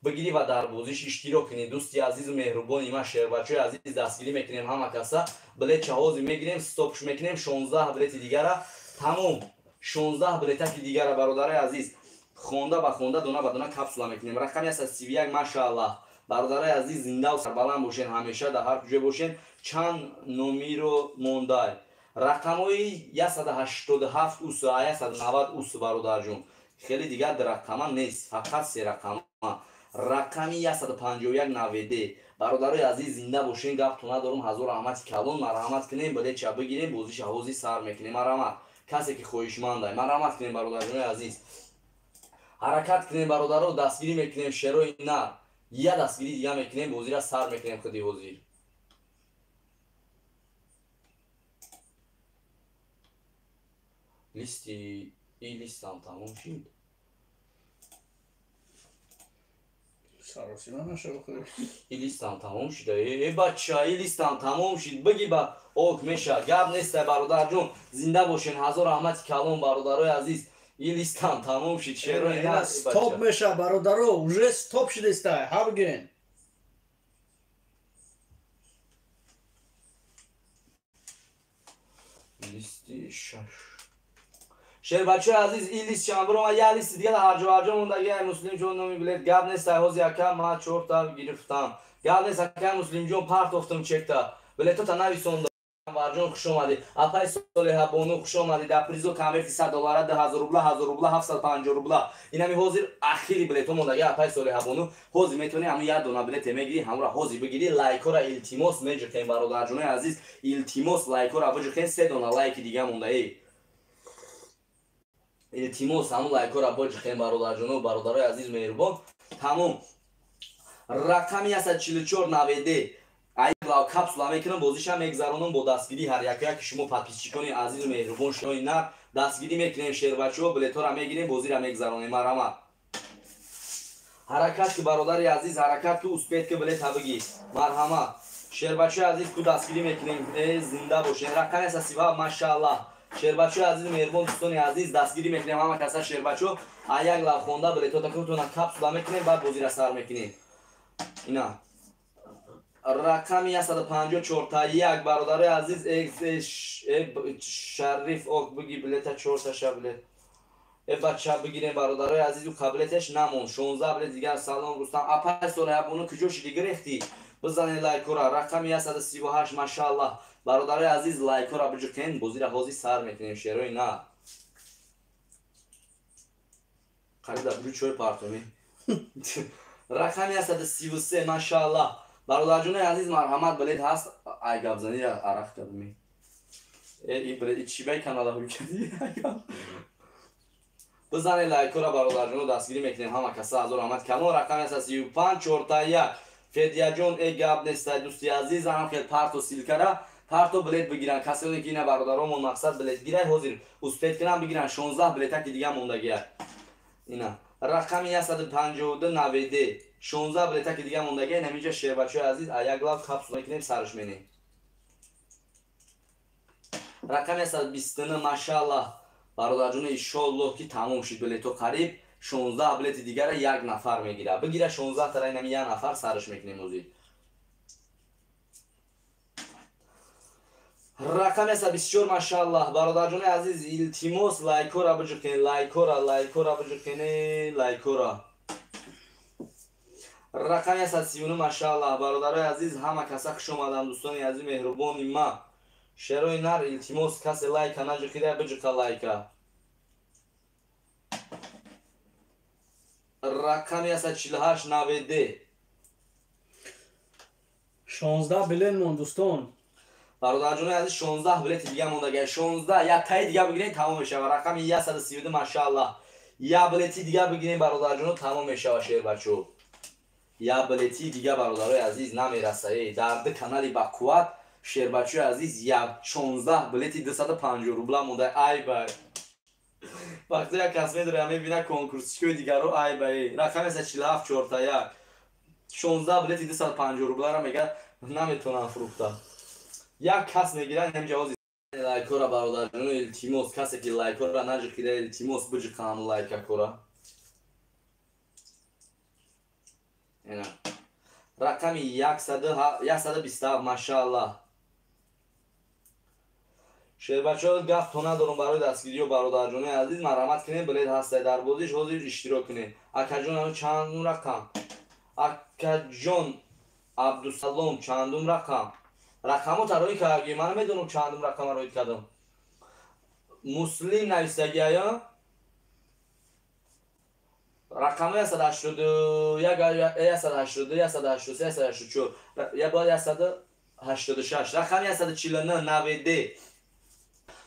بگیری و در بازیش اشتراک کنید دوستی عزیز و مهربان ایما شیر بچه‌های عزیز دستگیری میکنیم همه کسا بلیت چه حاضر میگیریم استاپش میکنیم 16 بلیت دیگه را تمام 16 بلیت دیگه را برادرای عزیز خونده با خونده دونه با دونه کپسولا میکنیم رقمی است 31 ماشاءالله برادرای عزیز زنده و سربلند باشین همیشه در هر کجا باشین چند نومیرو موندای رقمای 187 اوس و 190 اوس برادر جون خیلی دیگه در رقم نیست فقط سه رقم رقمی 151 90 برادرای عزیز زنده باشین گپ تو ندارم حضور رحمت کلون مرحمت کنیم بلیت چه بگیریم بازیش حوضی سر میکنیم مرحمت کسی که خواهشمنده مرحمت کنیم برادرای عزیز حرکت کنیم برادرها دستگیری میکنیم شروع نه یه دستگیری دیگه میکنیم بازی را سر میکنیم خودی حضور لیستی این لیست هم تمام شد این لیست هم تمام شده ای بچه این لیست هم تمام شد بگی با اوک میشه گب نیسته برادر جون زنده باشین حضور رحمت کلام برادرای عزیز این لیست هم تمام شد شروع نه استاپ میشه برادرو уже استاپ شده است ها بگیرین لیستی شیر بچه عزیز این لیست چند برو یه لیست دیگه هر جا موندگی مسلم جون نمی بلیت گب نیست حوض یکم ما 4 تا گرفتم گب نیست که مسلم جون پارت افتم چک تا بلیتو تا نویسوند وارجون خوش اومدی اپای صالح بونو خوش اومدی در پریزو کامرتی $100 $1000 750 روبل اینا می حاضر اخیری بلیتو موندگی اپای صالح بونو حاضر میتونی همون یه دونه بلیت میگیری همون را حاضر بگیری لایک را التماس میجکن برادر جون عزیز التماس لایک را بجکن 3 دونه لایک دیگه مونده ای التماس همون لایک را بجکن برادر جون و برادرای عزیز مهربان تمام رقمی 144 90 ایلا کپسولا میکنم بازیش هم میگذرونم با دستگیری هر یک شما پاتیشکان عزیز و مهربان شما اینا دستگیری میکنیم شیر بچه‌ها بلیطا را میگیریم بازی را میگذرونیم مرحمت حرکت که برادر عزیز حرکت که اسپیت که بلیط بگی مرحمت شیر بچه عزیز تو دستگیری میکنیم زنده باشین رقم اساسیوا ماشاءالله شیر بچه عزیز مهربان دوستان عزیز دستگیری میکنیم همه کسا شیر بچه‌ها یک لب خونده بلیطا تا که تو کپسولا میکنیم بعد بازی را سر میکنیم اینا رقم 154 تا 1 برادر عزیز شریف اوک بگی بلیت 4 تا شبلت بچه بگیریم برادرای عزیز و قبلتش نمون 16 بلیت دیگر سلام رستم اپای سوره bunu کجوش دیگه ریختی بزنید لایک را رقم 138 ماشاءالله برادرای عزیز لایک را بجکن بازی را حوزی سر میکنیم شیروی نه خرید برو چوی پارتومی رقم 133 ماشاءالله برادر جون عزیز مرحمت بلیت هست ای گابزنی عرق کردمی این بلیت چی بای کانال هم کردی بزنید لایک را برادر جون دستگیری میکنیم همه کسا از رحمت کمون رقم 35 4 تا 1 فدیا جون ای گاب نستای دوستی عزیز هم خیلی پارتو سیل کرده پارتو بلیت بگیرن کسی که اینا برادرامون مقصد بلیت گیره حاضر اوسپیت کنن بگیرن 16 بلیت که دیگه موندگیه اینا رقم 152 90 16 بلیت که دیگه موندگیه نمیشه شیر بچه عزیز یک گلاف کپسول میکنیم سرش مینیم رقم 129 ماشاءالله برادر جون انشالله که تموم شد بلیتو قریب 16 بلیت دیگر یک نفر میگیره بگیره 16 تا اینم یک نفر سرش میکنیم موزی رقم 24 ماشاءالله برادر جون عزیز التماس لایک را بجکن لایک را بجکن لایک را رقم 139 ماشاءالله برادرای عزیز همه کسا خوش اومدن دوستان عزیز مهربان ما شروع نر التماس کسی لایک نجکیده بجکن لایک رقم 148 90 16 بلیت مون دوستان برادر جون عزیز 16 بلیت دیگه مونده 16 یا تای دیگه بگیرین تمام میشه و رقم 132 ماشاءالله یا بلیتی دیگه بگیرین برادر جون تمام میشه و شیر بچو یا بلیتی دیگه برادرای عزیز نمیرسه درد کانالی با قوت شیر بچو عزیز یا 16 بلیتی 250 روبل مونده ای بای وقتی یک کس میداره همه بینه کنکورسچیکوی دیگر رو ای بای رقم 147 4 تا 1 16 بلیتی 250 روبل را میگه نمیتونم فروخته یک کس میگیرن هم جوازی لایک را برادر جون التماس کسی که لایک را نجکیده التماس بجکن لایک را اینا رقم 127 ماشاءالله شیر بچه ها گفت تو ندارم برای دستگیری و برادر جون عزیز مرحمت کنید بلیت هسته در بازیش حاضر اشتراک کنید اکا جون همه چندون رقم اکا جون عبدالسلام چندون رقم رقمو ترایی کردی من میدونم چندم رقم رو کردم مسلم نویسگی ها رقم 182 183 184 یا باید 186 رقم 149 90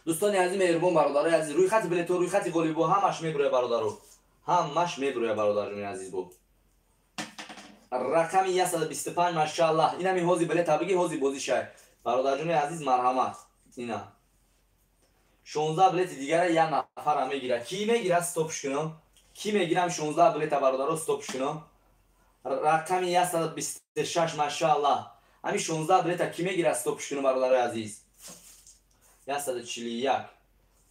دوستان عزیز مهربان برادرای عزیز روی خط بلیتو روی خط گلی بو همش میبره برادرو همش میبره برادر جون عزیز بو رقم 125 ماشاءالله اینا می حوزی بلیت بگی حوزی بازی شای برادر جون عزیز مرحمت اینا 16 بلیت دیگه یک نفر هم میگیره کی میگیره استاپش کنم کی میگیرم 16 بلیت برادرو استاپش کنم رقم 126 ماشاءالله همین 16 بلیت کی میگیره استاپش کنم برادر عزیز 141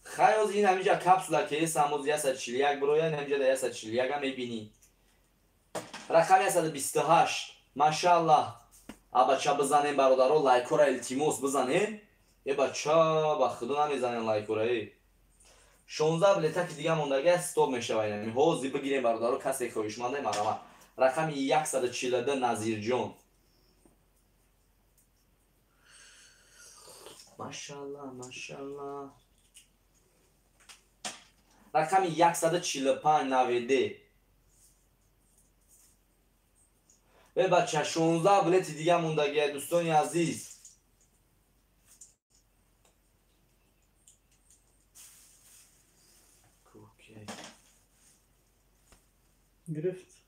خیلی این همینجا کپسولا که ساموز 141 برویا همینجا 141 هم میبینی رقم 128 ماشاءالله بچه بزنین برادرها لایک را التماس بزنین یه بچه با خدا نمیزنین لایک را 16 بلیت که دیگه موندگه استوب میشه و اینمی حوزی بگیرین برادرها کسی خویشمنده مرحمت رقم 142 نظیر جون ماشاءالله ماشاءالله رقم 145 90 به بچه 16 بلیت دیگه موندگی دوستان عزیز گرفت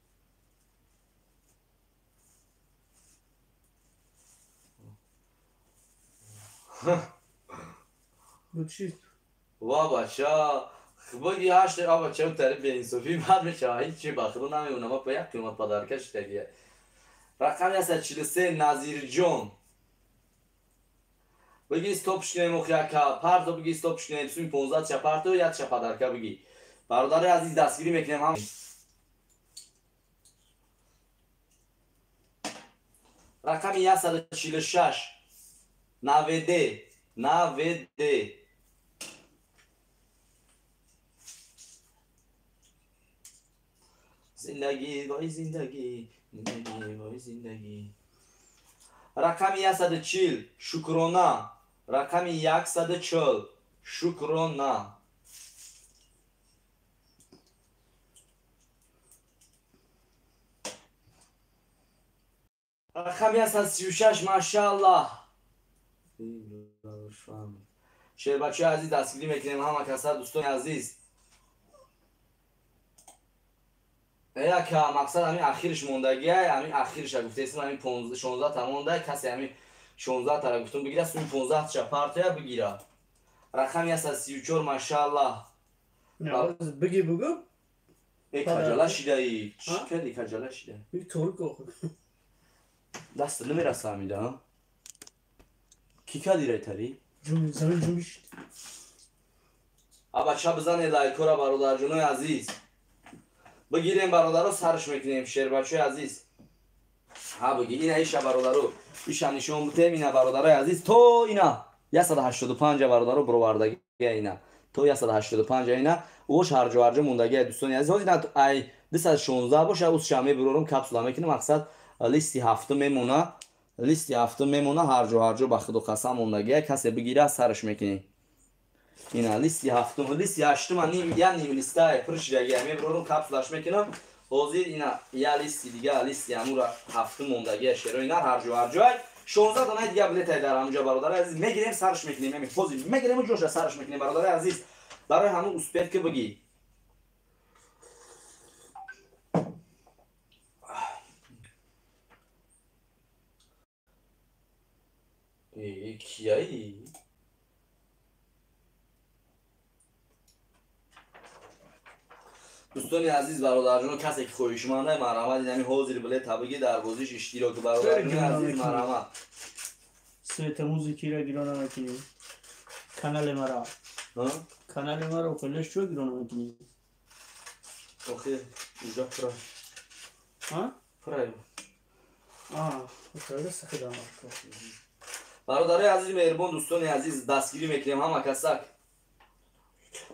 بود چی؟ وا بچه بگی هشت بچه اون طریق به انصافی بعد میشه هیچی بخیرو نمیونه ما با یک کلمات پادرکش دیگه رقم 143 نظیر جون بگی استاپش کنیم مخیاکا پرتو بگی استاپش کنیم سوی 15 چه پرتو یا چه پادرکا بگی برادر عزیز دستگیری میکنیم هم رقم 146 90 زندگی وای زندگی وای زندگی. رقم 140 شکرانه. رقم 140 شکرانه. رقم 136 ماشاءالله. شیر بچه عزیز دستگیری میکنیم همه کسا دوستان عزیز. ایا که مقصد همین اخیرش موندگیه، همین اخیرش گفته اسم همین 16 تا مونده، کسی همین 16 تا گفتم بگیره، سوی 15 تا پارتیا بگیره. رقم 134 ماشاءالله. نه بگی بگو. کجاله شده ای؟ چی کردی کجاله شده؟ یک طور که دست نمیرسه میده ها؟ کی کردی ریتری؟ زمین جمعی شد. بچه بزنه لایکو را برادر جونای عزیز. بگیریم برادر رو سرش میکنیم شیر بچه عزیز. ها بگی اینه ایشه برادر رو ایشه نشون بتیم اینه برادر عزیز. تو اینا 185 برادر رو بروردگی اینا تو 185 اینا اوش هرج موندگی دوستان عزیز. اینا ای 216 باشه اوس شامه برورم کپسولا میکنم مقصد لیستی هفتم میمونه. لیستی هفتم میمونه هرج با خود و قسم موندگی کسی بگیره سرش میکنیم. اینا لیستی هفتم لیستی هشتم من نیم لیستای پرش دیگه میبرم کپسولاش میکنم. حاضر اینا یا لیستی دیگه لیستی امور هفتم موندگی شیر اینا هر جای 16 دانه دیگه بلیت در همونجا برادر عزیز میگیریم سرش میکنیم. همین حاضر میگیریم جوش سرش میکنیم برادر عزیز. برای همون اسپیت که بگی کیایی دوستان عزیز برادران کسی که خویشمنده مرحمت یعنی حاضر بلیت بگی در بازیش اشتراک برادران عزیز مرحمت. سویت موزیکی را گیرانه میکنیم. کانال مرا کانال مرا کلش چو گیرانه میکنیم. آخه اینجا پرای ها؟ پرای خیلی سخت دارم. برادرای عزیز مهربان دوستان عزیز دستگیری میکنیم همه کسک.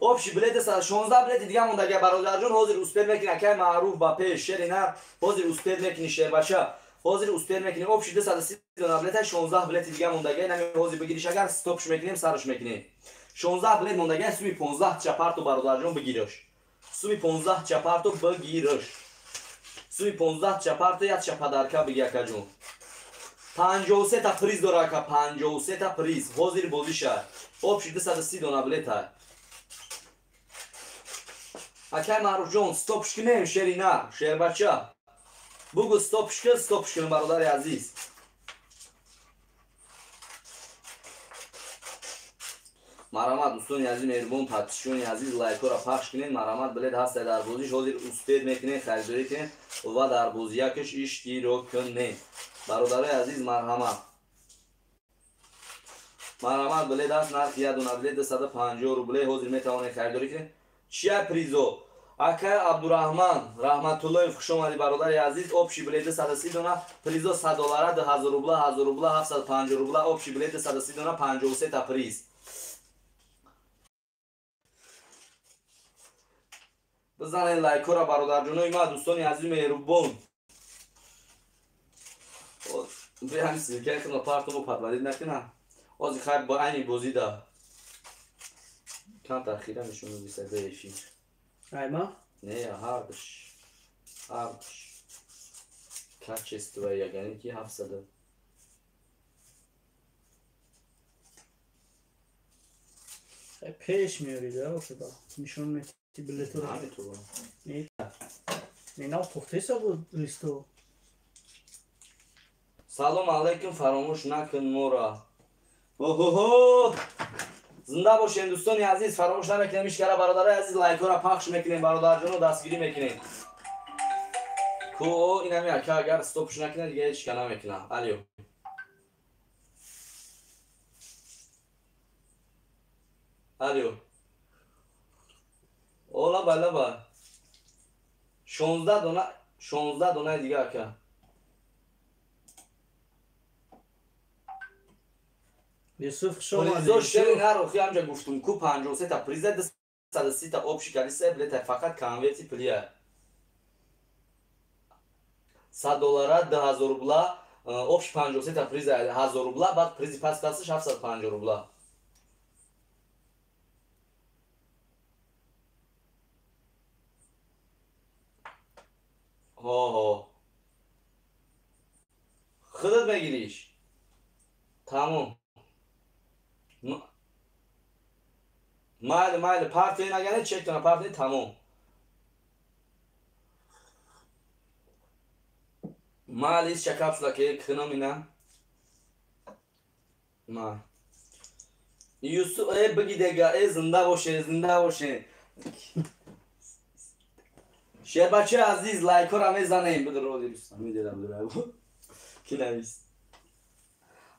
آبشی بلیت 116 بلیت دیگه موندگی برادر جون حاضر اسپید میکنه که معروف با پیش شیر اینا حاضر اسپید میکنی شیر بچه حاضر اسپید میکنی. آبشی 230 دونه بلیت 16 بلیت دیگه موندگی نمی حاضر بگیریش اگر استاپش میکنیم سرش میکنیم. 16 بلیت موندگی سوی 15 چپارتو برادر جون بگیرش. سوی 15 چپارتو بگیرش. سوی 15 چپارتو یا چپادرکا بگیر که جون 53 تا پریز داره که 53 تا پریز حاضر بازی شد. آبشی 230 دونه بلیت اکای معروف جون استاپش کنیم شیر اینا شیر بچه بگو استاپش کنیم برادر عزیز. مرحمت دوستان عزیز مهربان پاتیشون عزیز لایک را پخش کنین. مرحمت بلد هست در بازیش حاضر اسپید میکنین خریداری کنین و در بازی یکش اشتراک کنین برادر عزیز. مرحمت بلد هست نرخ یه دونه بلد 150 روبله حاضر میتوانین خریداری کنین. چیه پریزو اکای عبدالرحمن رحمت الله خوش اومدی برادر عزیز. آبشی بلیت 130 دونه پریزو 100 دلار 2000 روبله 750 روبله آبشی بلیت 130 دونه 53 تا پریز. بزنین لایک را برادر جونای ما دوستان عزیز مهربان. به همین سیرکه کنه پارتو پرورید نکنه از خیر با عین بازی دا کم تاخیره میشونه بیسه بیشی ایما نه هردش کچ استوایی یعنی که 700 پیش میاری داره خدا نشون میتی بلیتو رو نه پخته سا بود لیستو. سلام علیکم فراموش نکن مورا. اوهو زنده باشین دوستان عزیز فراموش نکنید میشکره برادر عزیز لایک را پخش میکنین برادر جون رو دستگیری میکنین کو اینا میاد که اگر استاپش نکنه دیگه هیچ کلام نمیکنه. الو اولا بالا با 16 دونه دیگه که یوسف شما پریزا شیر نروخی همجا گفتم کو 53 تا پریزا 130 تا آب شکلی سه بلیت فقط کانورتی پلیه $100 1000 рубла общий 53 تا پریزا 1000 рубла بعد پریزی پس پسش 750 рубла ها خودت بگیریش تمام mayli partiya nagani chekdana partiya tamom mayli hech kapsula kerak xinamina ma Yusuf bigidega zinda باشه شهربچه عزیز لایک رو میزنیم بدرودی دوستان میدیدم درو کی نویس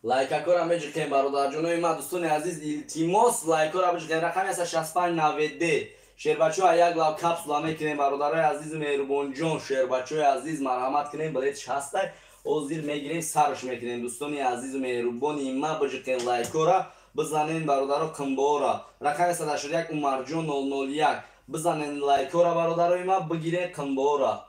لایک رو میجکیم برادر جونوی ما دوستان عزیز التماس لایک رو میجکیم رقم است 6590 شهربچه یک لاو کپسولا میکنیم برادرای عزیز مهربان جان شهربچه عزیز مرحمت کنیم بلیتش هسته او زیر میگیریم سرش میکنیم دوستان عزیز مهربان ما بجکیم لایک رو بزنین برادرها کمبورا رقم است 81 عمر جان 001 بزنین لایک رو برادرای ما بگیره کمبورا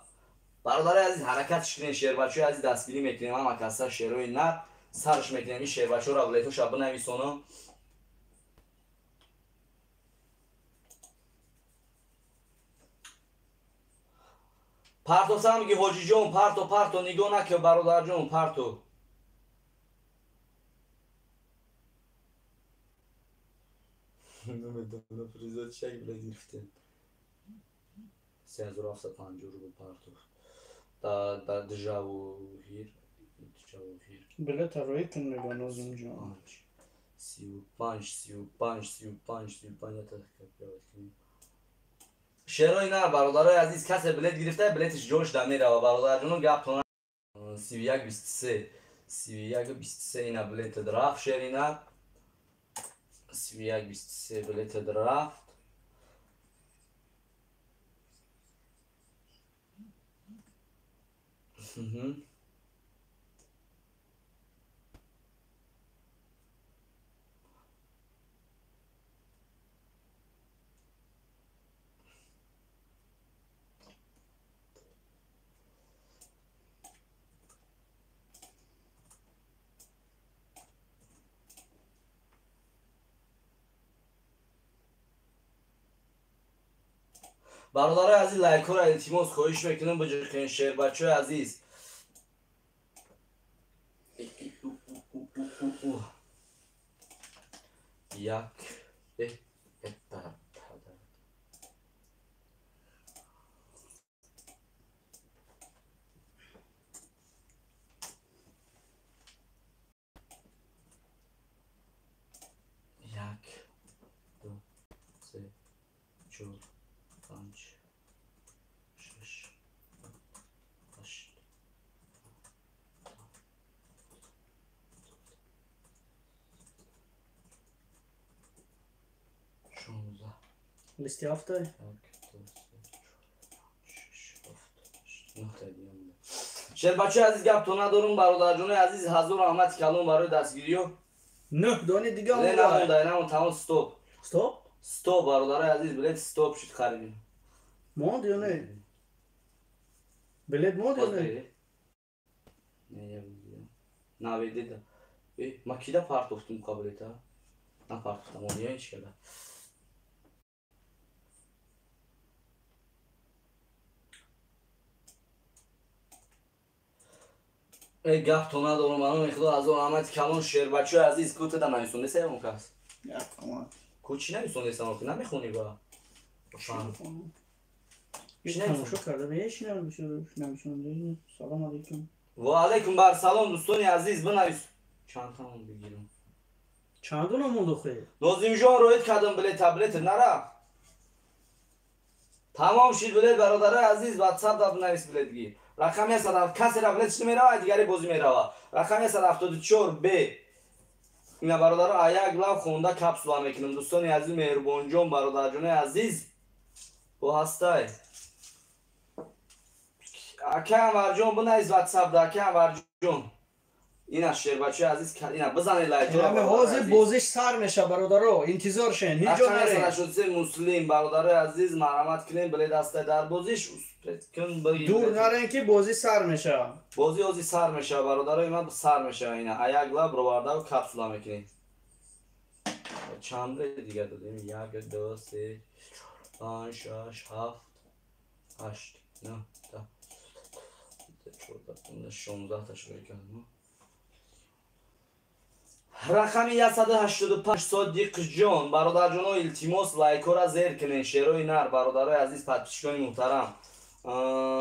برادرای عزیز حرکتش کنین شهربچه عزیز دستگیری میکنیم هم کسا شهروی نه سرش میکنیم این شهربچه رو بلیتو شب بنویسونم پارتو سم میگی حاجی جون پارتو نگاه نکن برادر جون پارتو نمیدونم فریزا چک بلا گرفته 3750 رو پارتو دا دجاو هیر بلیت روی کن نگاه نازم جان 35 شهرهای نه برادرای عزیز کسی بلیت گرفته بلیتش جوش دمیره و برادر جونو گپ تونه 31 اینا بلیت درافت شهر اینا 31 بلیت درافت برادرای عزیز لایک رو التماس خواهش میکنم بجرخین شهربچه عزیز یک دو سه چهار پنج شش هشت شانزده لیستی هفته یک دو سه شش هفت نه تا دیگه مونده شهربچه عزیز گپ تو ندارم برادر جون عزیز حضور رحمت کلام برای دستگیریو نه دانه دیگه نه نمونده تمام استوب برادرای عزیز بلیت استوب شد خریدیم موند یا نه بلیت موند یا نه نه بیدید ما کیده پارت افتم قبلیت ها نه پارت افتم اون یا هیچ کده ای گفت تو ندارم منو میخواد از اون رحمت کلام شهربچه عزیز کوته دا نمیسونده سه اون کس کوچی نمیسونده سه اون نمیخونی با تماشا کرده به هیچ نمیشونده سلام علیکم و علیکم بر سلام دوستانی عزیز بنویس چند تامون بگیرم چند دونه مونده خیلی نازیم جان رویت کردم بلیت تبلیت نرم تمام شید بلیت برادرای عزیز واتساپ دا بنویس بلیت گیر رقم 100 کسی را بلیتش نمیره دیگری بازی میره رقم 174 ب اینا برادرها یک لب خونده کپسولا میکنم دوستانی عزیز مهربان جان برادر جان عزیز او هستای اکه انور جان بنویس واتساپ دا اکه انور جان اینا شیربچه عزیز اینا بزنید لایک رو. همه حوزه بازش سر میشه برادرو، انتظار شین هیچ جا نرین. شد مسلم برادر عزیز مرحمت کنین بله دست در بازیش دور نرین که بازی سر میشه. بازی سر میشه برادرای من سر میشه. اینا ایک لب رو برده و کپسولا میکنین. چند دیگه دادیم؟ 1 2 3 5 6 7 8 9 10 16 تا شروع کردم. رقمی 185 صادق جان برادر جان التماس لایکو را زیر کنین. شیروی نر برادرای عزیز پادپیشکان محترم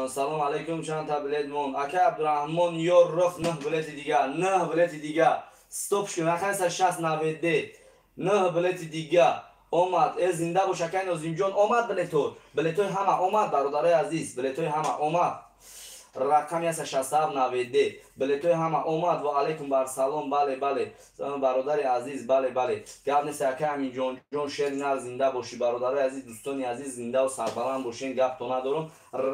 سلام علیکم. چند تا بلیت مون اکا عبدالرحمن یور رفت 9 بلیت دیگه 9 بلیت دیگه استاپ کن. اخر 60 90 9 بلیت دیگه اومد زنده باش اکا نازیم جان اومد بلیتوی همه اومد برادرای عزیز بلیتوی همه اومد. رقمی 67 90 بلیتوی همه اومد و علیکم بر سلام. بله برادر عزیز بله گپ نیست اکا همین جان شیر نر زنده باشی برادرای عزیز دوستانی عزیز زنده و سربلند باشین گپ تو ندارم.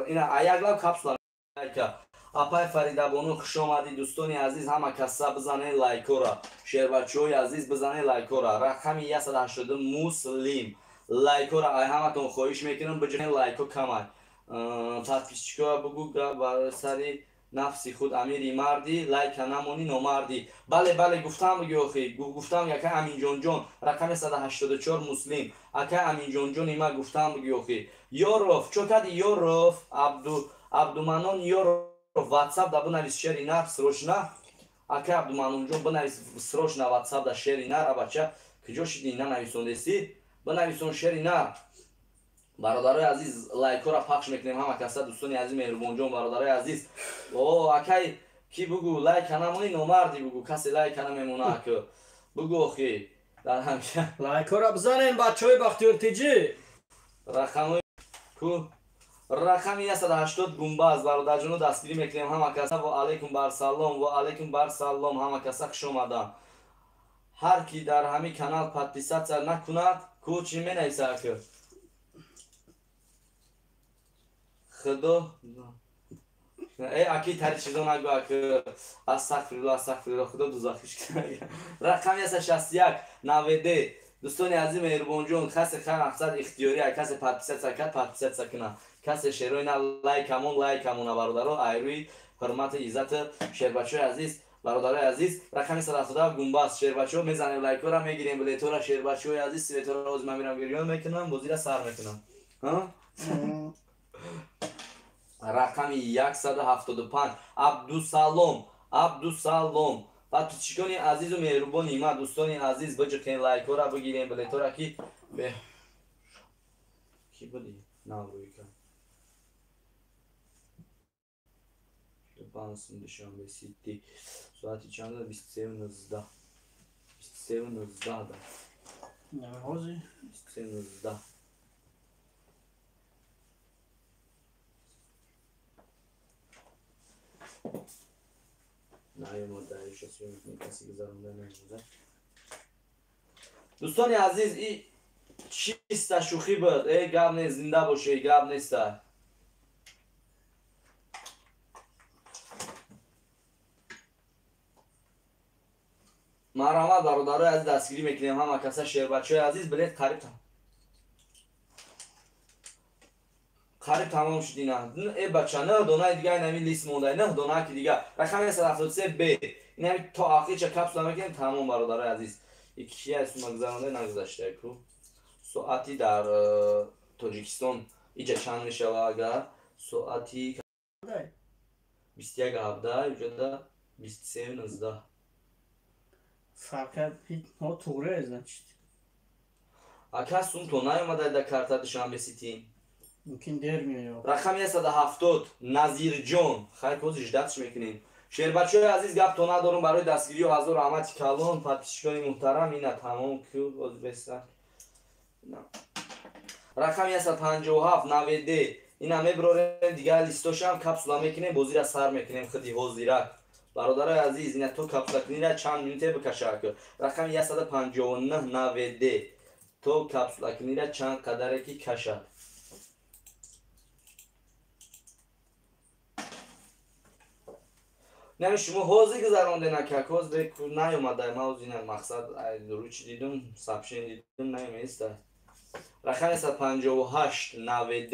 اینا یک لب کپسولا لایک اپای فریده بانو خوش آمدید دوستانی عزیز همه کسا بزنه لایکو را. شیربچه‌های عزیز بزنه لایکو را. رقمی 180 مسلم لایکو را ای همتون خواهش میکنم بجنین لایکو کمای подписчика بگو بر سری نفسی خود امیری مردی لایک نمونی نمردی. بله گفتم بگی آخی گفتم یکا امین جان رقم 184 مسلم اکا امین جان ایما گفتم بگی آخی یوروف چوکادی یوروف عبدومنان یوروف واتساپ دا بنویس شیر نر سروشنا اکا عبدومنان جان بنویس سروشنا واتساپ دا شیر نر بچه کجا شدی اینا نویسوندستی بنویسون شیر نر. برادرای عزیز لایک را پخش میکنیم همه کسا دوستانی عزیز مهربان جان برادرای عزیز اکای کی بگو لایک نمونی نمردی بگو کسی لایک نمیمونه اکو بگو اخی در همیشه لایک را بزنین بچهای بختیار تیجی. رقمی 180 گنباز برادر جانو دستگیری میکنیم همه کسا و علیکم بر سلام همه کسا خوش آمدن. هر کی در همین کانال پادپیساتسا نکند کوچی مینویسه اکو خدا اکی تری چیزا نگو که استغفرالله خدا دوزخیش کنه. رقم 161 90 دوستانی عزیز مهربان جان کسی خیر مقصد اختیاری کسی پادپیسات سکنه کسی شیروی نه لایک همون برادرها ایروی حرمت عزت شیربچه عزیز برادرای عزیز. رقم 177 گنباز شیربچه میزنیم لایک را میگیریم بلیتو را شیربچه عزیز سویتو را روز من میرم گریان میکنم بازی را سر میکنم. رقمی 175 عبدالسلام پادپیشکان عزیز و مهربان ایما دوستانی عزیز بجکنین لایک را بگیریم بلیتو را کی بودی ناروی کن پانسون دوشنبه سیتی ساعتی چند 23:19 23:19 نه حوزه 23:19 نه مدعی شدیم کسی گذارنده نمیده. دوستانی عزیز این چیست شوخی بود گپ نیست زنده باشه گپ نیست. مرحمت برادرای عزیز دستگیری میکنیم همه کسا شیربچه عزیز بلیت قریب تمام شد. ای بچه نه دونه دیگه نمی لیست مونده نه دونه که دیگه رقم 173 ب این همین تا آخری چه کپسولا میکنیم تمام برادرای عزیز. یکی از مگذرانده نگذاشته کو ساعتی در تاجیکستان اینجا چند میشه و اگر ساعتی 21:17 اینجا 23:19 فرقت هیچ ها توره ازن چید اکا سون تو نیومده در کارتا دوشنبه سیتی ممکن دیر میاد. رقم 170 نظیر جان خیر کوز 18 میکنیم. شیربچه عزیز گپ تو ندارم برای دستگیری و حضور رحمت کلان پادپیشکان محترم اینا تمام کیو باز بستن. رقم 157 90 اینا میبروریم دیگه لیستوش هم کپسولا میکنیم بازی را سر میکنیم خدی حوزیرک برادر عزیز اینا تو کپسولا کنی را چند مینوته بکشه که رقم 159 90 تو کپسولا کنی را چند قدره کی کشد. نه شما حوزی گذرانده نکرد حوز به نیومده ما حوزی نه مقصد رو چی دیدم سبشین دیدم نیمیسته رقم 158 90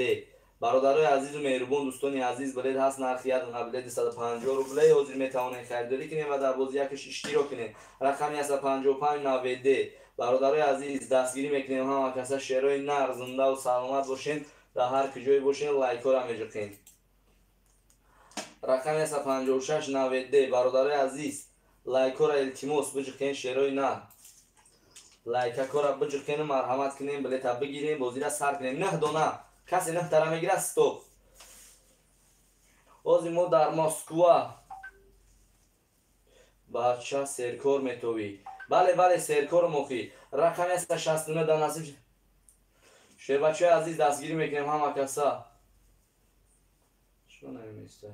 برادرای عزیز و مهربون دوستانی عزیز بلد هست نرخیت و بلد 150 روبله حوزی میتوانید خریداری کنید و در بازی یکش اشتراک کنید رقم 155 90 برادرای عزیز دستگیری میکنیم هم کسا شعرهای نر زنده و سلامت باشین در هر کجای باشین لایک ها را میجقین رقم 156 90 برادرای عزیز لایک ها را التماس بجقین شعرهای نر لایک ها را بجقین مرحمت کنیم بلیت بگیریم بازی را سر کنیم نه دونه کسی نه تره میگیره استوب بازی ما در مسکو بچه سرکار میتوی بله سرکار مخی رقم 169 در نصیب شیر بچه عزیز دستگیری میکنیم همه کسا شو نمیسته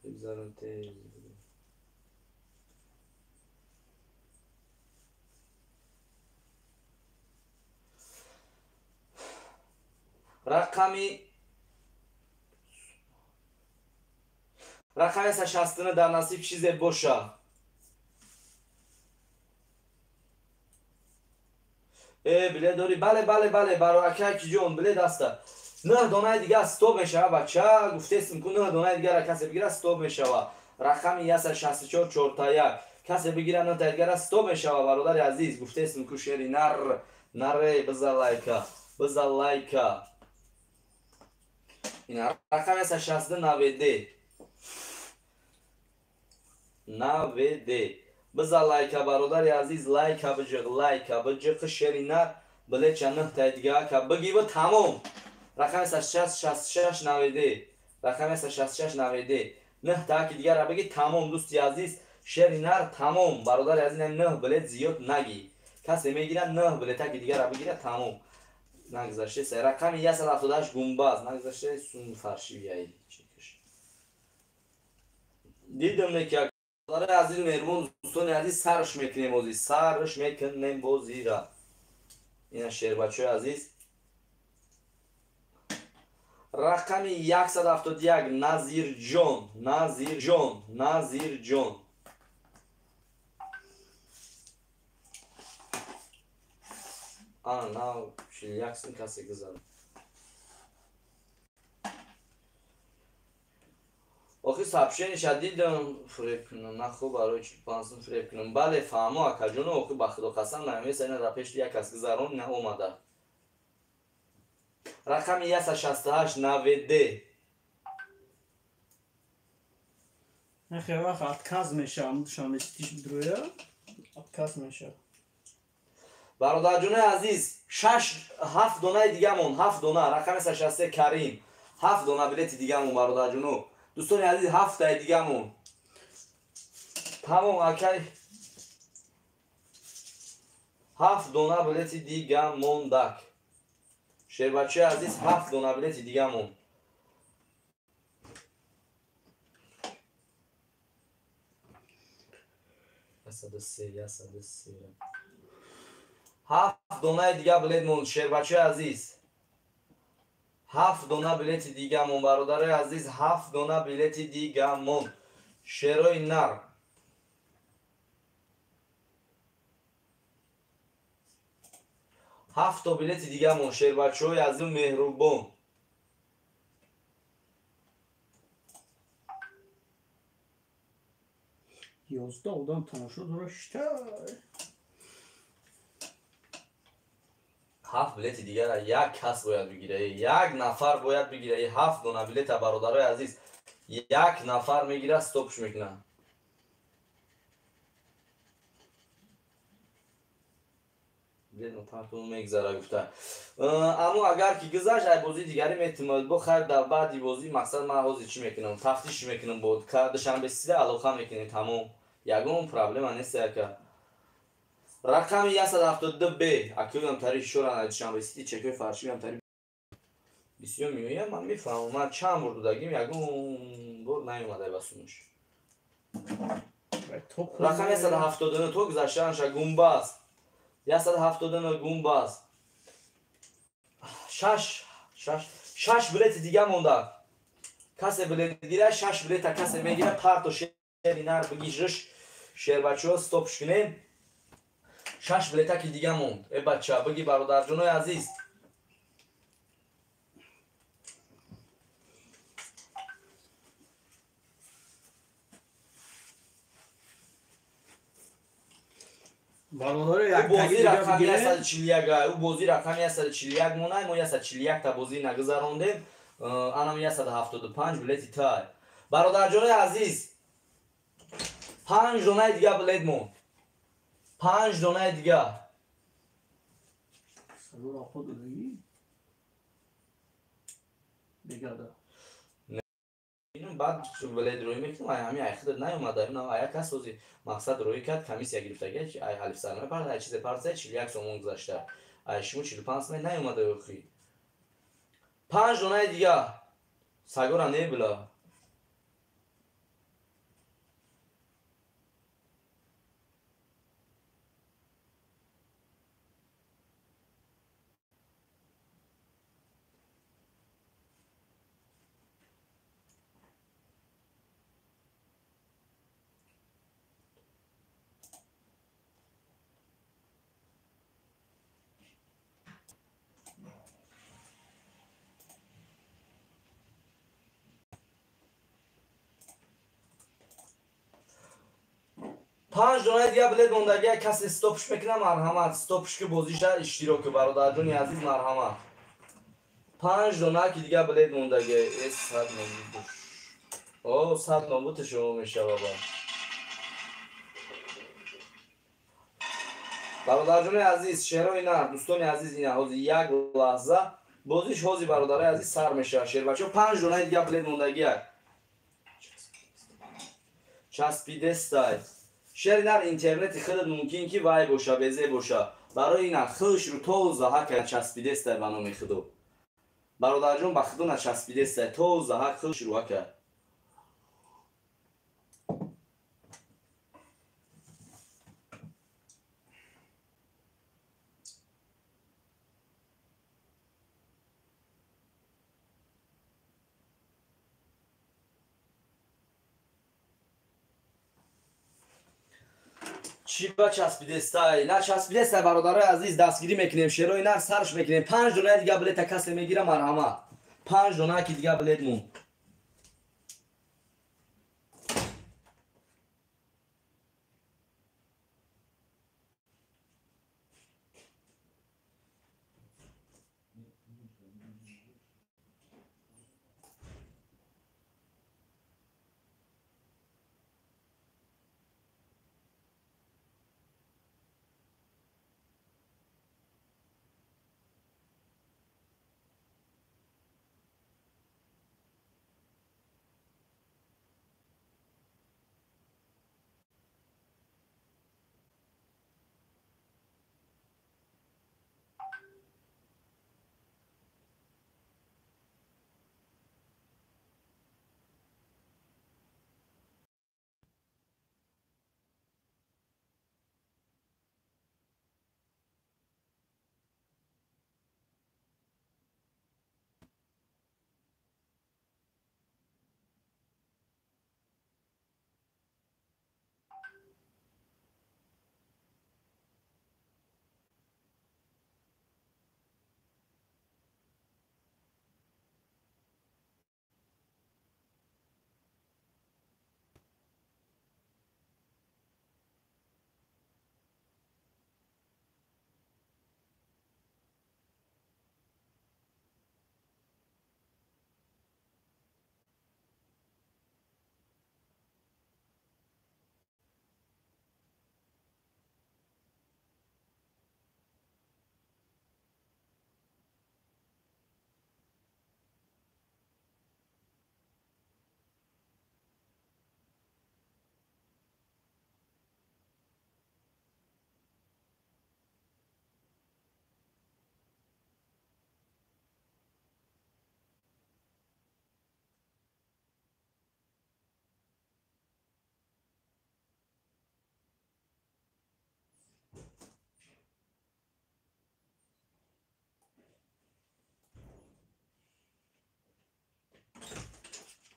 بگذارم تیز رقم 169 در نصیب چیز باشه بله داری بله برای کی جون بله دسته نه دانه دیگه استوب میشه بچه گفته اسم کن نه دانه دیگه را کسی بگیره استوب میشه رقم 164 4 تا 1 کسی بگیره نه تا دیگه را استوب میشه برادر عزیز گفته اسم کو شعری نر بزن لایک این رقم 160 90 بزن لایک برادر عزیز لایک بجق شعری نر بله چند تا دیگه که بگی و تمام رقم 166 90 رقم 166 90 نه تا که دیگه را بگی تمام دوستی عزیز شعری نر تمام برادر عزیز نه بله زیاد نگی کسی میگیره نه بله تا که دیگه را بگیره تمام نگذشته رقم 178 گنباز نگذشته سون فرشی بیایی دیدم که برادر عزیز مهربون دوستان عزیز سرش میکنیم بازی را این شعر بچه عزیز رقم 171 نظیر جان نه شلیکسین کسی گذارم آخی سبشین شدیدم فریب کنم نه خوب برای چی پانسون فریب کنم بله فهمو اکا جونو آخی بخدا قسم نمیست این را پیش یک کس گذارم نه اومده رقم 168 90 خیلی وقت اتکاز میشه شامستیش برویا اتکاز میشه برادر جون عزیز 7 دونه دیگه مون 7 دونه رقم 163 کریم 7 دونه بلیت دیگه مون برادر جونو دوستان عزیز 7 تا دیگه مون تمام اوکی 7 دونه بلیت دیگه موندک شیر بچه عزیز 7 دونه بلیت دیگه مون هفت دونه دیگه بلیت مون شیر بچه عزیز 7 دونه بلیت دیگه مون برادر عزیز 7 دونه بلیت دیگه مون شیرای نر 7 تا بلیت دیگه مون شیر بچه های عزیز مهربون 11 آدم تماشا داشته 7 بلیت دیگه را یک کس باید بگیره یک نفر باید بگیره 7 دونه بلیت برادرای عزیز یک نفر میگیره استوپش میکنه دیدم تاتون میگذره گفته اما اگر که گذشت ای بازی دیگری میتونم بخیر در بعدی بازی مقصد من حوزی چی میکنم تفتیش میکنم بود که دشنبه سیده علاقه میکنیم تمام یگون پرابلم نیست که رقم 172 ب اکیوم تاریخ شورا دشنبه سیده چکوی فرشی هم تاریخ بسیار میگم من میفهمم من چند بار دادگیم یگون بار نیومده بسونش رقم 179 تو گذشته انشا گنباز 179 گنباز 6 بلیت دیگه مونده کسی بلیت گیره 6 بلیت کسی میگیره پارت و شیر اینا رو بگیرش شیر بچه ها ستاپش کنیم 6 بلیت که دیگه موند ای بچه بگی برادر جونای عزیز برادر او یک بازی تگی دیگه رقمی بگیره 141 او بازی رقمی 141 مونه ما 141 تا بازی نگذراندیم انم 175 بلیت تای برادر جونای عزیز 5 دونه دیگه بلیت موند 5 دونه دیگه سرور خود دیگه دیگه دا اینم بعد بلیت روی میکنم همین اخیر نیومده اینا آیا کس روزی مقصد روی کرد کمیسیا گرفتگی ای الف سرمایه پرد ای چیز پرد 41 سومون گذاشته ای شما 45 می نیومده بخی 5 دونه دیگه سگورا نه بلا پنج دونه دیگه بلیت موندگی کسی استاپش میکنه مرحمت استاپش که بازیش اشتراک برادر جون عزیز مرحمت 5 دونه که دیگه بلیت موندگی اس صد نمود او صد نمود شما میشه بابا برادر جون عزیز شیرای نه دوستان عزیز اینا حاضر یک لحظه بازیش حاضر برادر عزیز سر میشه شیر بچه 5 دونه دیگه بلیت موندگی چسبیده استای شیر در اینترنت خودت ممکن که وای باشه بزه باشه برای اینا خودش رو توزه ها چسبیده استای بنا میخدو برادر جون بخدو نچسبیده استای توزه ها خودش رو ها کرد چی با چسبیده استای نه چسبیده استای برادر عزیز دستگیری میکنیم شیرای نر سرش میکنیم 5 دونه دیگه بلیت کسی میگیره مرحمت 5 دونه که دیگه بلیت مون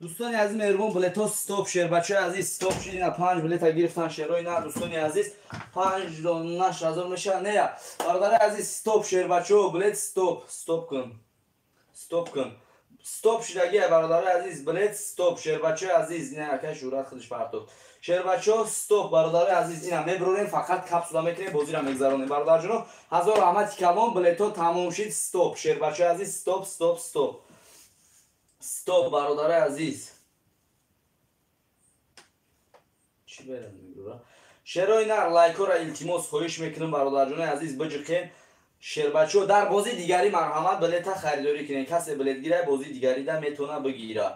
دوستان عزیز مهربان بلیط استاپ شیر بچه عزیز استاپ شید اینا 5 بلیط گرفتن شیرای نه دوستان عزیز 5 دانش هزار میشه نه برادر عزیز استاپ شیر بچه بلیط استاپ کن استاپ شدگی برادر عزیز بلیط استاپ شیر بچه عزیز نه که شورت خودش پرتو شیر بچه استاپ برادر عزیز اینا میبرونیم فقط کپسولا میکنیم بازی را میگذرونیم برادر جونو هزار رحمت کلام بلیط تمام شد استاپ شیر بچه عزیز استاپ برادر عزیز چی برم میگم شیرای نر لایک را التماس خواهش میکنم برادر جون عزیز بجقین شیر بچو در بازی دیگری مرحمت بلیط خریداری کنین کسی بلیط گیره بازی دیگری ده میتونه بگیره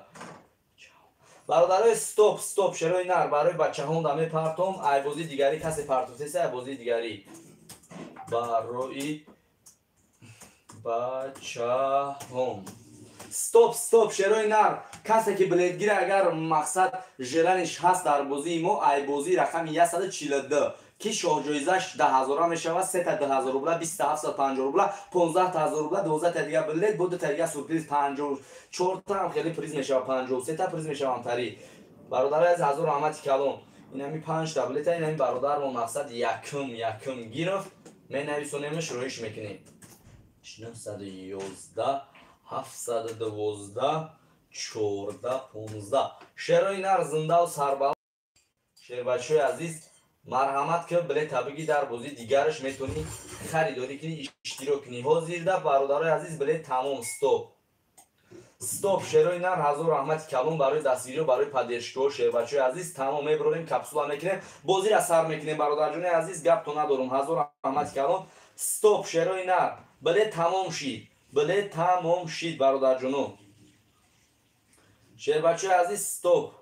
برادرای استاپ شیرای نر برای بچه هم دمه پرتم ای بازی دیگری کسی پرتم سه بازی دیگری برای بچه هم استاپ شیرای نر کسی که بلیط گیره اگر مقصد ژلنش هست در بازی ما ای بازی رقم 142 که شاه جایزش 10,000 میشه 3 تا 10,000 روبل 2750 روبل 15 تا 1000 روبل 12 تا دیگه بلیط بود تا دیگه سورپرایز 54 تا هم خیلی پریز میشه 53 تا پریز میشه همتری برادر از هزار رحمت کلام این همی 5 تا بلیط این همی برادر ما مقصد یکم گرفت من نویسونیمش رویش میکنیم 911 712 14 15 شیرای نر زنده و سربلند شیر بچه عزیز مرحمت که بلیط بگی در بازی دیگرش میتونی خریداری کنی اشتراک کنی ها زیر ده برادرای عزیز بلیط تمام استاپ شیرای نر هزار رحمت کلام برای دستگیری و برای پدرشگاه شیر بچه عزیز تمام میبریم کپسولا میکنیم بازی را سر میکنیم برادر جون عزیز گپ تو ندارم هزار رحمت کلام استاپ شیرای نر بلیط تمام شید برادر جونو شیر بچه عزیز استاپ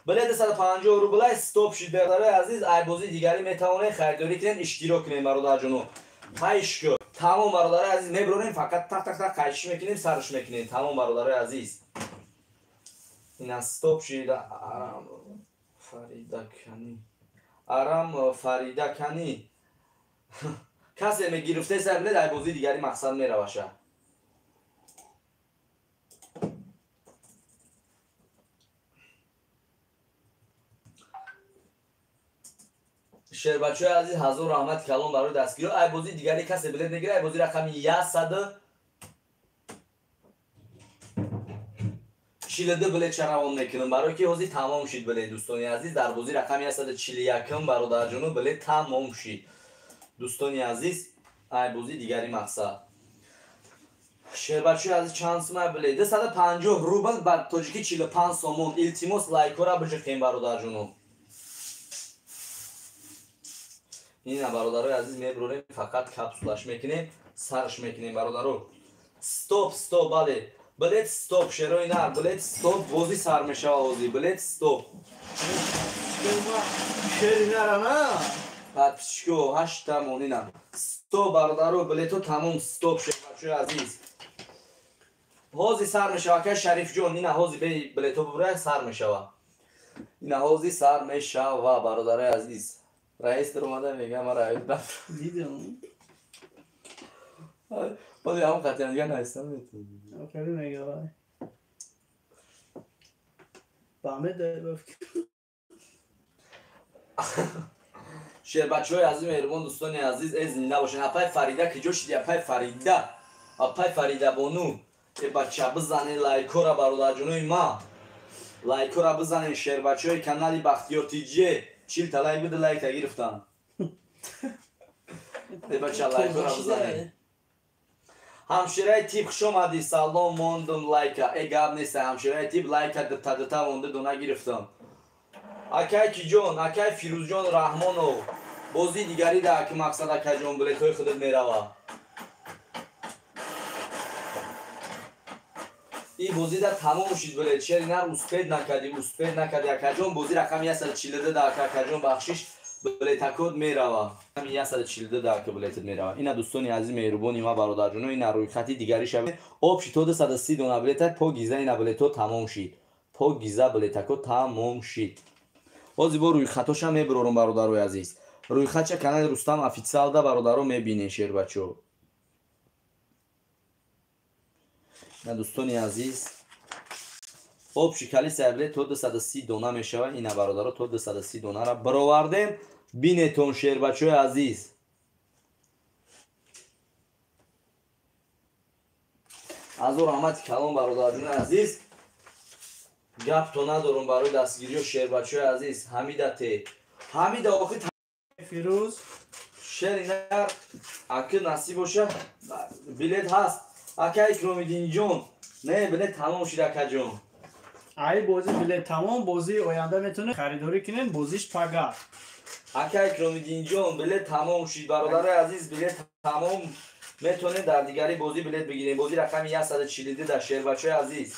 بلیط 150 روبل استاپ شید برادر عزیز ای بازی دیگری میتونه خریداری کنین اشتراک کنین برادر جونو خواهش کو تمام برادر عزیز میبرونیم فقط تک خواهش میکنیم سرش میکنیم تمام برادر عزیز این استاپ شید آرام فریده کنی کسی میگرفته سر بلیط ای بازی دیگری مقصد میروشه شیر بچه عزیز هزار رحمت کلام برای دستگیری ای بازی دیگری کسی بلیط نگیره ای بازی رقم 142 بلیط شروان میکنم برای که بازی تمام شد بلیط دوستانی عزیز در بازی رقم 141 برادر جونو بلیط تمام شد دوستانی عزیز ای بازی دیگری مقصد شیر بچه عزیز چند سوم بلیط 150 روبل بر تاجیکی 45 سومون التماس لایک را بجقین برادر جونو این برادرای عزیز میبرونیم فقط کپسولش میکنیم سرش میکنیم برادرو استاپ بله بلیط استاپ شیرای نر بلیط استاپ بازی سر میشه بازی بلیط استاپ شیر نر نه بعد پیشکو 8 تا مونینم استاپ برادرو بلیطو تمام استاپ شیر بچه عزیز بازی سر میشه که شریف جون این بازی بلیطو ببره سر میشه این بازی سر میشه برادرای عزیز رئیس در اومده میگه ما رئیس دیدم بازی هم خطر دیگه نایستم میتونی آخری میگه وای بامه در بفکر شیر بچه های عزیز مهربان دوستان عزیز از زنده باشین اپای فریده که جوش دی اپای فریده بانو که بچه بزنین لایکو را برادر جونوی ما لایکو را بزنین شیر بچه های کانالی بختیار تیجی 40 تا لایک بده لایک گرفتن ای بچه لایکو را بزنین همشیره تیپ خوش آمدی سلام موندم لایکا ای گاب نیست همشیره تیپ لایکا دتا مونده دونه گرفتم اکای کی جون اکای فیروز جون رحمانو بازی دیگری ده که مقصد اکای جون بلیطای خودت میروه این بازی در تمام شد بلیط شیر نر اسپید نکردی اکای جون بازی رقم 142 ده اکای جون بخشش بلیط کد میروه هم 142 ده که بلیط میروه اینا دوستانی عزیز مهربانی ما برادر جونو اینا روی خطی دیگری شب آب شد 130 دونه بلیط پا گیزه اینا بلیطو تمام شد پا گیزه بلیط کد تمام شد بازی با روی خطاش هم میبرورم برادرای عزیز روی خط چه کانال رستم افیسیال ده برادرو میبینین شیر بچو نه دوستانی عزیز خب شکلی سیبله تا 230 دانه می شود. این برادرها تا 230 دانه را برآوردیم. بینتون شیر بچه های عزیز. از او رحمت کلام برادران عزیز گپ تو ندارم برای دستگیری و شیر بچه های عزیز. حمید آخی فیروز شیر اینر اکر نصیب باشه بلیت هست اکا اکرامیدین جون. نه بلیت تمام شد اکا جون. ای بازی بلیت تمام بازی آینده میتونه خریداری کنین بازیش فقط اکا اکرامیدین جون بلیت تمام شد برادر عزیز. بلیت تمام میتونه در دیگری بازی بلیت بگیریم. بازی رقم 142 در شیر بچه عزیز.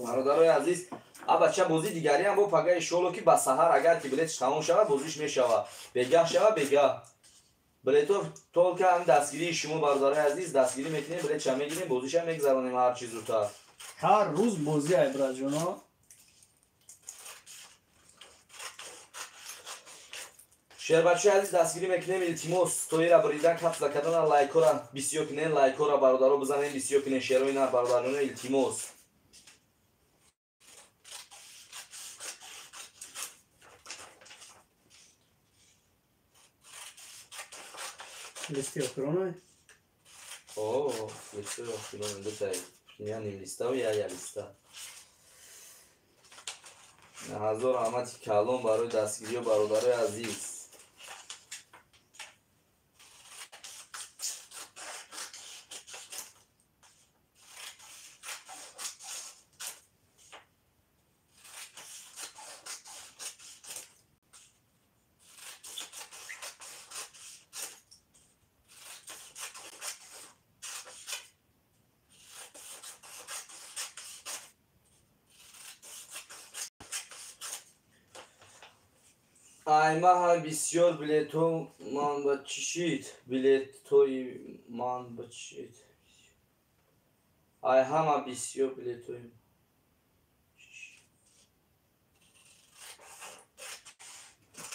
برادرای عزیز بچه بازی دیگری هم با پگاه شولو که با سحر اگر که بلیتش تمام شود بازیش میشود بگاه شود بگاه بلیتو طول که هم دستگیری شما برادرای عزیز دستگیری میکنیم بلیتش هم میگیریم بازیش هم میگذرانیم هر چیز رو تا هر روز بازی عبرت جونا. شیر بچه عزیز دستگیری میکنیم التیموس توی را بریدن کپسل کردن لایکو را بیسیو کنین لایکو را برادرها بزنین بیسیو کنین شیروی نه برادران التیموس. لیستی آخرانه اوه لیستی آخرانه دو تایی یا نیم لیستا و یا لیستا. هزار رحمت کلام برای دستگیری و برادرای عزیز. ای ماه بسیار بلیتو من بچشید بلیتوی من بچشید ای همه بسیار بلیتوی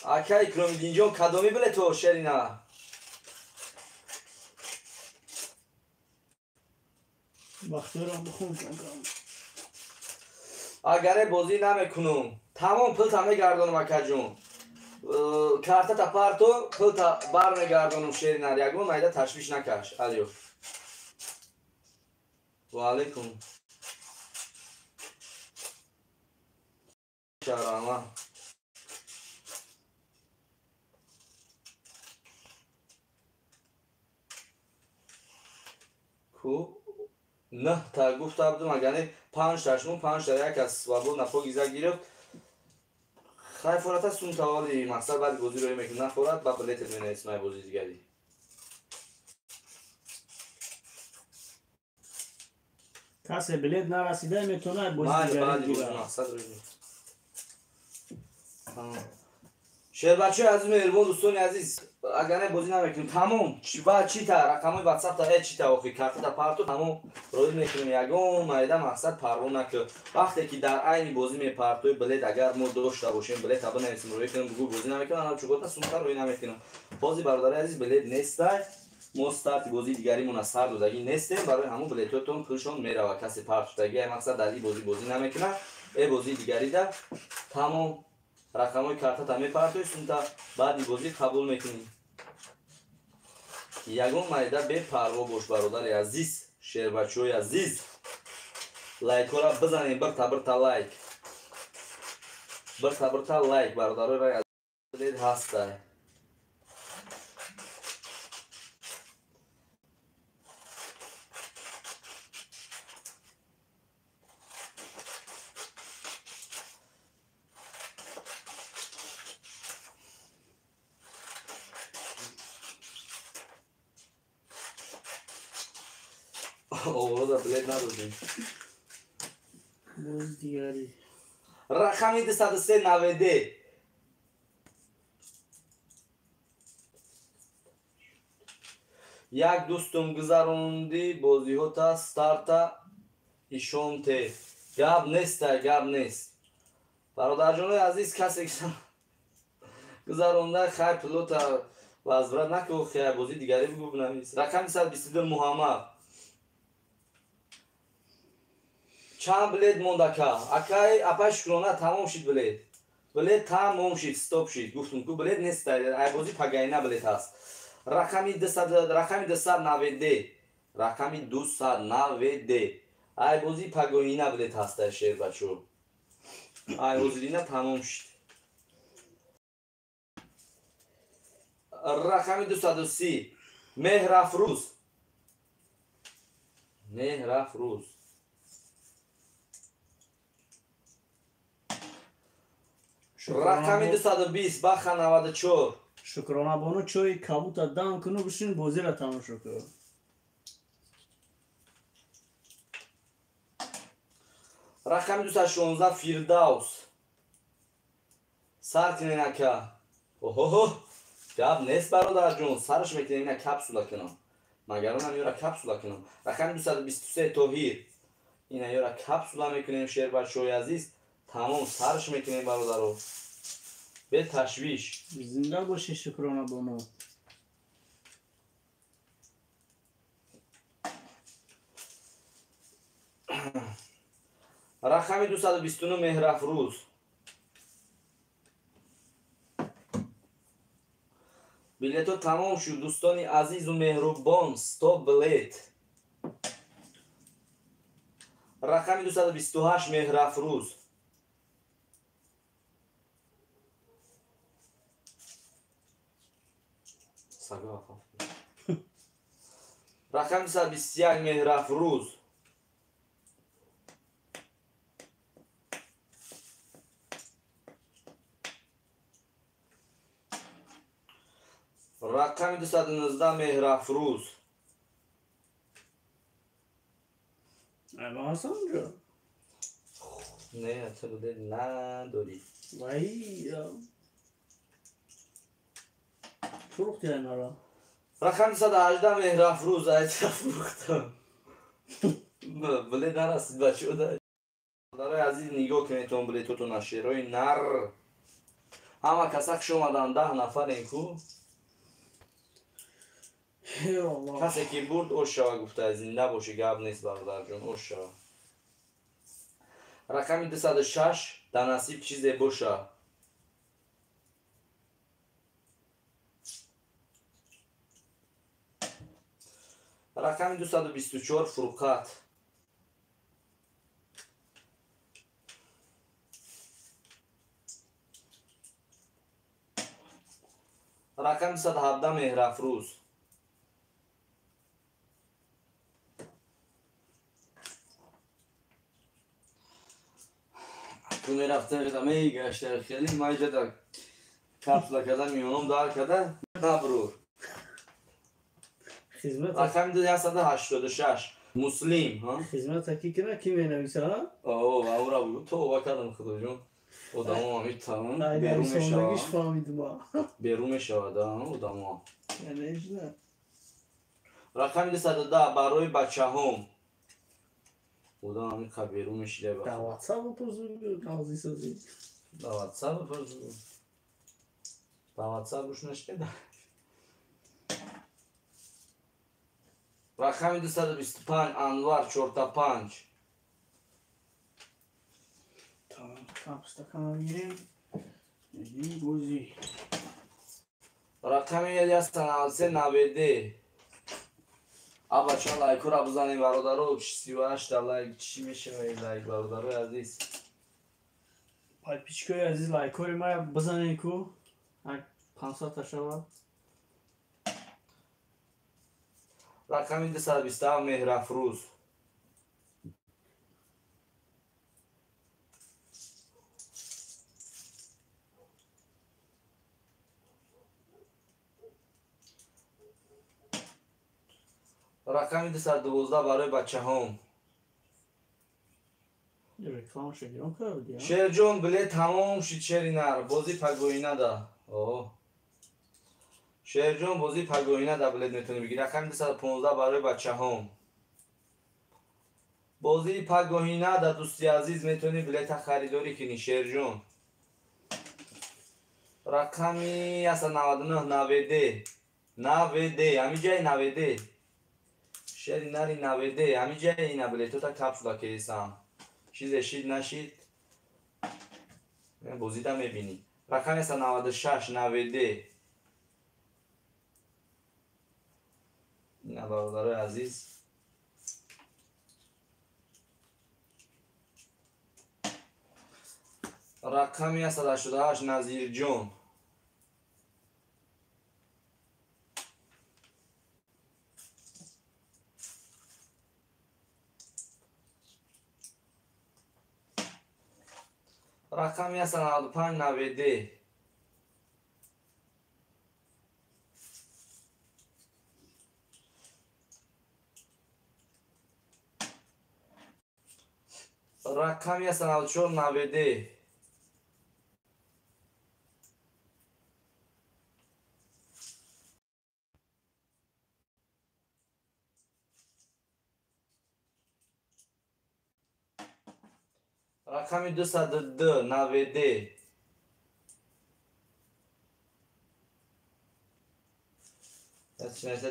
اکا اکرامیدین جون کدامی بلیتو شرینا بختورم بخون اگر بازی نمیکنم تمام پل تا میگردونم اکا جون کارتا تا پارتو پل تا بار میگردونم شرینا یکم مایده تشویش نکش علیو و علیکم شرامه کو نه تا گفته بودم اگر 5 تاشمون 5 تا یک از سوابو نفو گیزه گیرفت خیلی فرات است اون تاوالی مقصد بعد بازی روی میکنه نفورت با بلیت من اسمای بازی دیگری کسی بلیت نرسیده میتونه بازی من دیگری بعدی بازی بگیره. مقصد روی شیر بچه عزیز مهربان دوستان عزیز اگر بازی نمیکنیم تمام بعد چی تا رقمای واتساپ تا چی تا آخری کارت تا پارتو تمام روی میکنیم یگان مایده مقصد پروان نکه وقتی که در عین بازی می پارتوی بلیت اگر ما داشته باشیم بلیت تا بنویسیم روی کنیم بگو بازی نمیکنم انا چوکوتا سونتر روی نمیکنم بازی برادر عزیز بلیت نیست ما استارت بازی دیگری مون از هر دو نیستیم برای همون بلیتاتون پولشون میره و کسی پارت دگی مقصد در این بازی نمیکنه ای بازی دیگری ده تمام رقمای کارت تا میپرتوی سونتا بعد بازی قبول میکنی یگون مایده به پروا باش برادر عزیز شیر بچه‌های عزیز لایک را بزنید بر تا لایک بر تا لایک برادرای عزیز هسته اوه دا بلیت ندادیم بازی دیگری رقمی 203 یک دوستم گذروندی بازی ها تا ستارتا ایشون ته گاب نیست برادر جان عزیز کسی که گذرونده خیر پلوتا وزورت نکن خیلی بازی دیگری بگو بنویس. رقم 122 محمد. چند بلد مونده که اکای اپای شکرانه تمام شد بلد تمام شد استاپ شد گفتم که بلد نیست ای بازی پگاینه بلد هست. رقم 290 رقم 290 ای بازی پگاینه بلد هست شیر بچو ای بازی نه تمام شد. رقم 230 مهرافروز رقم 220 بخ 94 شکرانه بانو چای کبوت دم کنو بشین بازی را تماشا کن. رقم 216 فیردوس سر کنین اکا اوه گب نیست برادر جون سرش میکنین اینا کپسولا کنم مگر اونم یورا کپسولا کنم. رقم 223 توهیر اینا یورا کپسولا میکنیم شیر بچه‌های عزیز تمام سرش میکنیم برادر رو به تشویش. زنده باشی شکرانه بانو. رقم 229 مهرافروز بلیتو تمام شد دوستانی عزیز و مهربان ستاپ بلیت. رقم 228 مهرافروز رقم 221 مهرافروز رقم 219 مهرافروز الان حسن جا نه تو بده نداری وای فروختی اینا را. رقم 218 مهرافروز ایتا فروختم بله نرسید بچه ده داره عزیز نگاه کنید تون بله تو نشیروی نر همه کسک شمادن 10 نفر این کو کسی که برد اوشا گفته از این نباشه گب نیست برادر جون اوشا. رقم 206 در نصیب چیزی باشه. رقم 224 فروقات رقم 217 مهرافروز تو میرفته قدمه گشته خیلی مایجه کپسولا کده میونم دار کده نبرور. رقم 286 مسلم خدمت حقی کنه کی می نویسه ها؟ اوه او را بگو تو کردم خدا جون ادامه همی تمام بیرون میشود ادامه رقم 210 برای بچه هم خدا همی بیرون میشیده در واتساپ بپرزو نازی سازی در واتساپ بپرزو در واتساپ روش نشکده. رقم 225 انوار چورتا 5 tamam kapstakana gireyim iyi bozi. رقم 193 90 ابا چون لایک رو بزنید برادرو 38 لایک چی میشه لایک برادرو عزیز پای پیچکای عزیز لایکوری ما بزنید کو 500 تا شما. رقم 227 مهرافروز رقم 212 برای بچه هم رکلام شگیرم کردی شیر جون بله تمام شد شیری نر بازی پگوینه ده شیر جون بازی پگوینه ده بله میتونی بگی. رقم 215 برای بچه هم بازی پگوینه ده دوستی عزیز میتونی بلیت خریداری کنی شیر جون. رقمی 99 90 90 همین جای 90 شری نری 90 همین جای اینا بلیتو تا کپسولا کیسم چیز شید نشید بازیتا میبینی رقم است 96 90 اینا برادر عزیز رقمی است 88 نظیر جون رقمی است 95 90 رقمی است 94 90 رقمی 202 90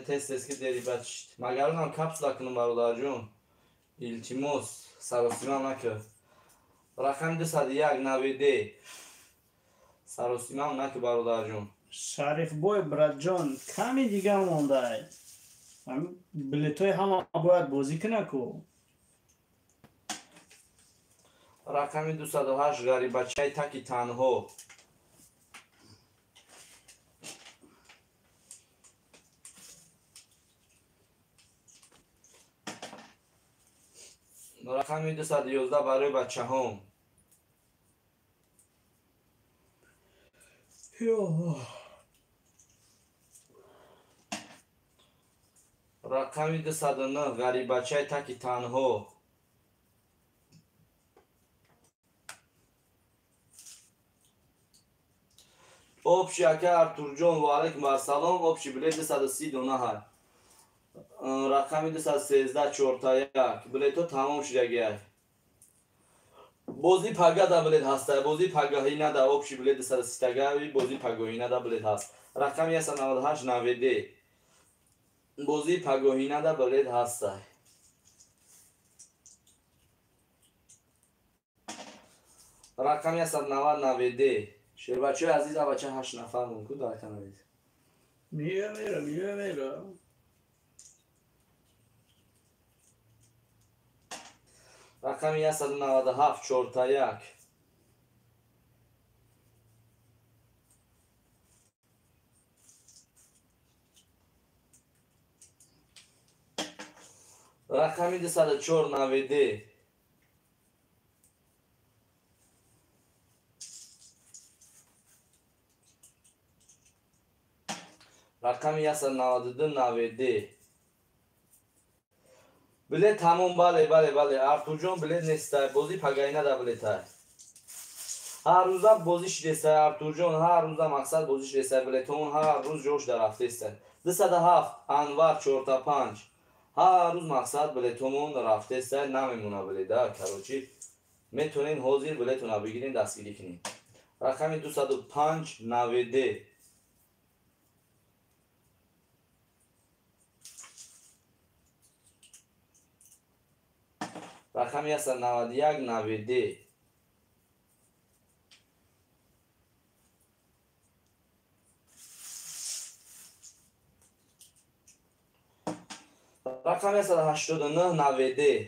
تست که داری بچید مگر اونم کپسولا کنم برادر جون التیموس سراسیمم نکرد رقم 201 90 سراسیمم نکرد برادر جون شریف بوی براد جان کمی دیگه مونده بلیتوی همه باید بازی کنه کو رقم 208 غریب بچه تکی تنها رقم 211 برای بچه هم رقم 209 غریب بچه تکی تنها آبشی اکه ارتور جان و علیکم برسلام آبشی بلیت 230 دونه های رقم 213 4 تا 1 بلیتو تمام شده گیه بازی پگه دا بلیت هسته بازی پگاهی نده آبشی بلیت 230 گوی بازی پگاهی نده بلیت هست رقمی است 98 90 بازی پگاهی نده بلیت هسته رقمی است 90 90 شیر بچه عزیز بچه 8 نفر مونکو داره کنید میره رقمی است 97 4 تا 1 رقمی 204 90 رقمی است 92 90 بلیت تمام بله ارتور جان بلیت نیسته بازی پگاهی نده بلیت هر روزه بازیش دیسته ارتور جان هر روزه مقصد بازیش دیسته بلیتون هر روز جوش در رفته است 207 انور 4 تا 5 هر روز مقصد بلیتون رفته است نمیمونه بلیده کروچی میتونین حاضر بلیتون بگیرین دستگیری کنین رقم 205 90 رقمی است 91 90 رقمی است 89 90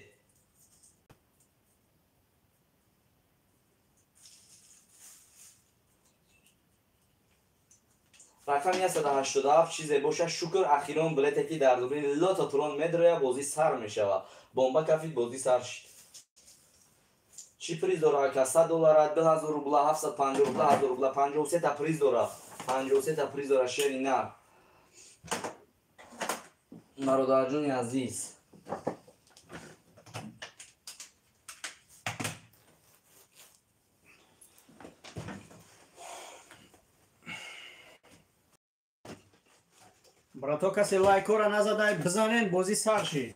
رقمی است 87 چیزی باشه شکر اخیران بلیتی در دورین لاتاترون میدره بازی سر میشوه بمبا کفید بازی سر شد چی پریز داره که 100 دلار 2000 روبل 750 روبل 1000 روبل 53 تا پریز داره 53 تا پریز داره شری نه برادر جون عزیز براتو کسی لایکو را نزده بزنین بازی سر شید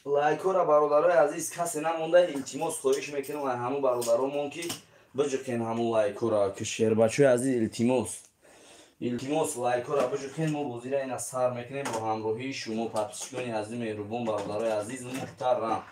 لایکو را برادرای عزیز کسی نمونده التماس خواهش میکنم همه برادرامون که بجکن همون لایکورا که شیربچه عزیز التیماس لایکورا بجکن ما بازی را این از سر میکنیم با همراهی شما پاپسیکونی عزیز مهربان برادرای عزیز محترم.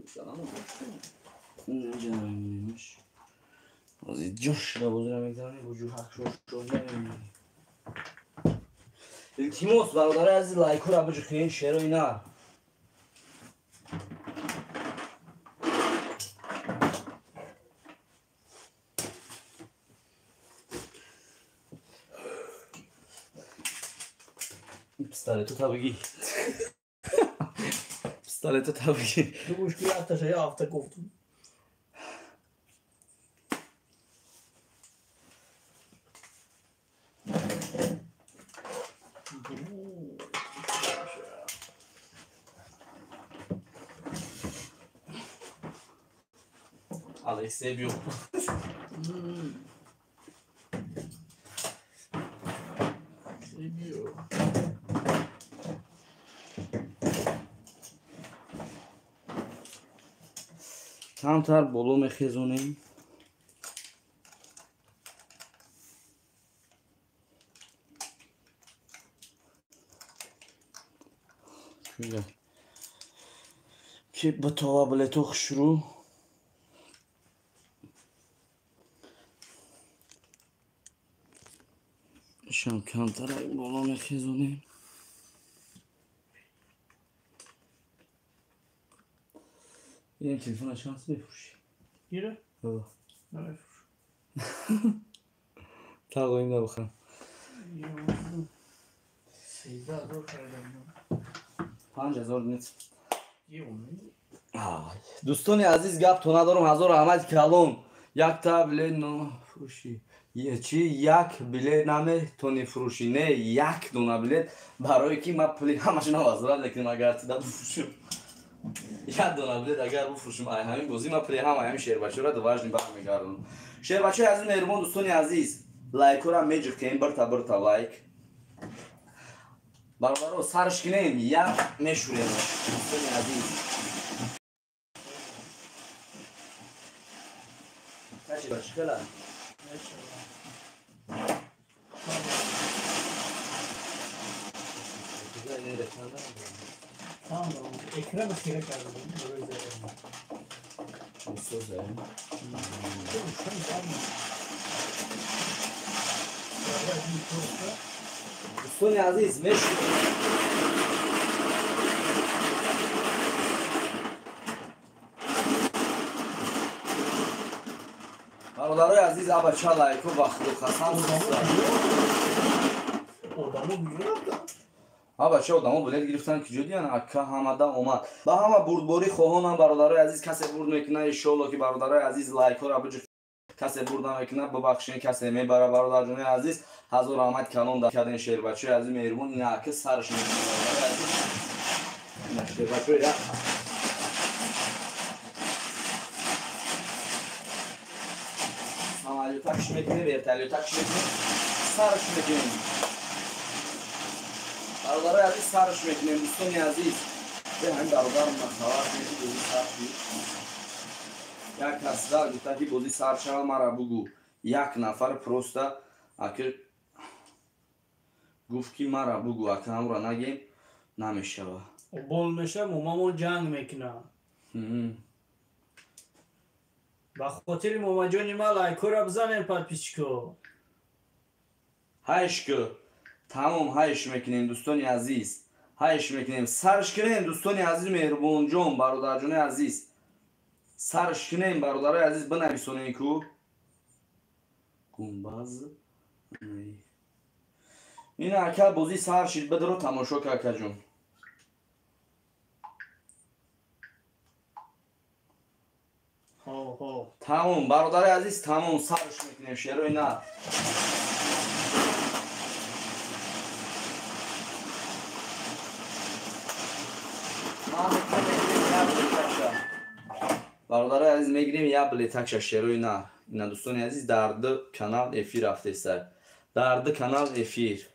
بزنم نمی‌دونمش. بازی جوش را بازی را می‌کنی وجود حق شد التیماس برادر عزیز لایکو را بجکن شیر و اینا pistoletu tabii pistoletu tabii تو مشکلی هفتش یا هفته گفتم Alex seviyor. Seviyor. کمتر بالا میخیزونیم که به توابلتو خشرو شم کمتر بالا میخیزونیم این تلفن شانس بفروشی گیره؟ بابا نمیفروش تقویم نبخم 13,000 کردم 5,000 نیست یه اونی دوستانی عزیز گپ تو ندارم هزار احمد کلون یک تا بلیت نفروشی یک بلیت نمیتونی فروشی نه یک دونه بلیت برای کی من پولی همش نوازرد لیکن اگر تدا بفروشم یک دونه بلیت اگر بفروشم همین بازی من پولی همین شیر بچه را دوباره برمیگردم شیر بچه عزیز مهربان دوستانی عزیز لایک را میجکین برتا لایک برابر سرش کنیم یک میشوریم دوستانی عزیز باشکلا اکرم خیره کردم دوستان عزیز میشون برادرای عزیز بچه لایکو وقت و قسم بچه آدمو بلیت گرفتن که جدی اکا همه اومد با همه بردباری خواهانم برادرای عزیز کسی برد میکنه انشالله که برادرای عزیز لایکو را بجو کسی برد نمیکنه ببخشین کسی میبره برادر جون عزیز هزار آمد کلان در کردن شیر بچه عزیز مهربون نه که سرش میکنه عزیز شیر بچه عملیو تکش میکنه بیرتلیو تکش میکنه سرش میکنه برادرای عزیز سرش میکنه دوستانی عزیز به همین برادرم خبر میدی بودی سرشی یک کس در گفته که بودی سرشا مرا بگو یک نفر پروستا اکر گفت که مرا بگو اکر هم را نگیم نمیشه بول میشه مامامو جنگ میکنه با خاطر ماما جانی ما لایکو را بزنیم پاد پیچکو هایش که تمام هایش میکنیم دوستانی عزیز هایش میکنیم سرش کنیم دوستانی عزیز مهربان جان برادر جان عزیز سرش کنیم برادرای عزیز بنویسونین کو گنباز این اکا بازی سر شید بدرو تماشا که اکا جون. تمام برادر عزیز تمام سرش میکنیم شیروی نه. برادر عزیز میگیریم یا بلیتک شیروی نه. اینا دوستان عزیز در دو کانال افیر رفته سر. در دو کانال افیر.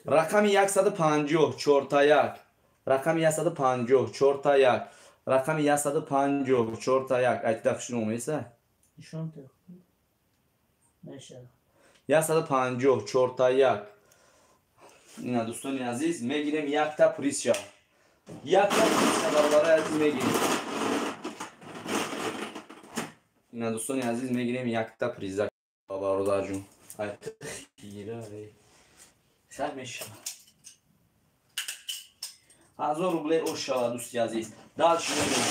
رقم 150 4 تا 1. رقم 150 4 تا 1. رقم 150 4 تا 1. ایت شروع میشه. نشون ده. میشه. 150 4 تا 1. اینا دوستان عزیز میگیریم یک تا پریسیا. یک تا پریسیا برادر عزیز میگیریم. اینا دوستان عزیز میگیریم یک تا پریزا برادر جون. ایت خیره. سر میشه. 1000 روبل اوشا دوستی عزیز. دالش میگیریم.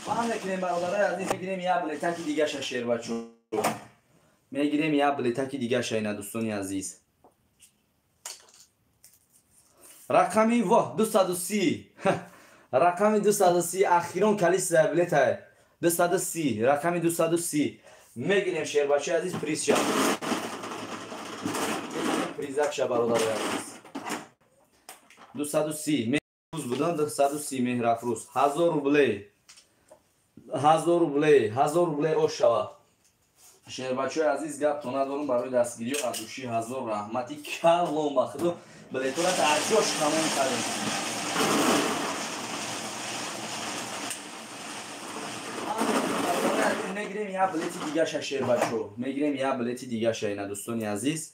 ما میگیریم برادر عزیز میگیریم یا بلیتکی دیگه شیر بچو. میگیریم یا بلیتکی دیگه اینا دوستان عزیز. رقمی 230. رقم 230 اخیران کلیس بلیت 230 رقم 230 میگیریم شیر بچه عزیز پریز شد. پریزک شد برادر عزیز. 230 مهر بودن 230 مهر افروز 1000 روبل 1000 روبل 1000 روبل اوش شود. شیر بچه عزیز گپ تو ندارم برای دستگیری و ادوشی 1000 رحمتی کلام بخدو بلیتو را تعجوش تمام کردیم. میگیریم یا بلیتی دیگه شیر بچو. میگیریم یا بلیتی دیگه اینا دوستانی عزیز.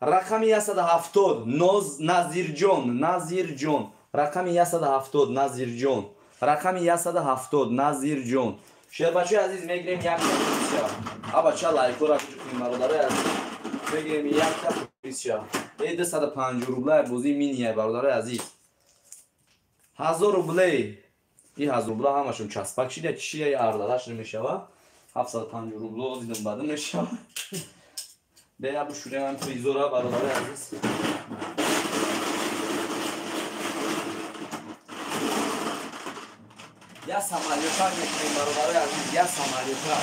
رقم 170 نظیر جون. رقم 170 نظیر جون. رقم 170 نظیر جون. شیر بچه عزیز میگیریم یک تا پریسیا. بچه لایک را کنیم برادر عزیز. میگیریم یک تا پریسیا. 250 روبل بازی مینیه برادر عزیز. 1000 روبل. این 1000 روبل همشون چسبک شده چیه اردلاش نمیشه و 750 روبل دیدم بعد نمیشه. بیا بشوریم هم پریزورا برادر عزیز. یا سمالیوتا میکنیم برادر عزیز. یا سمالیوتا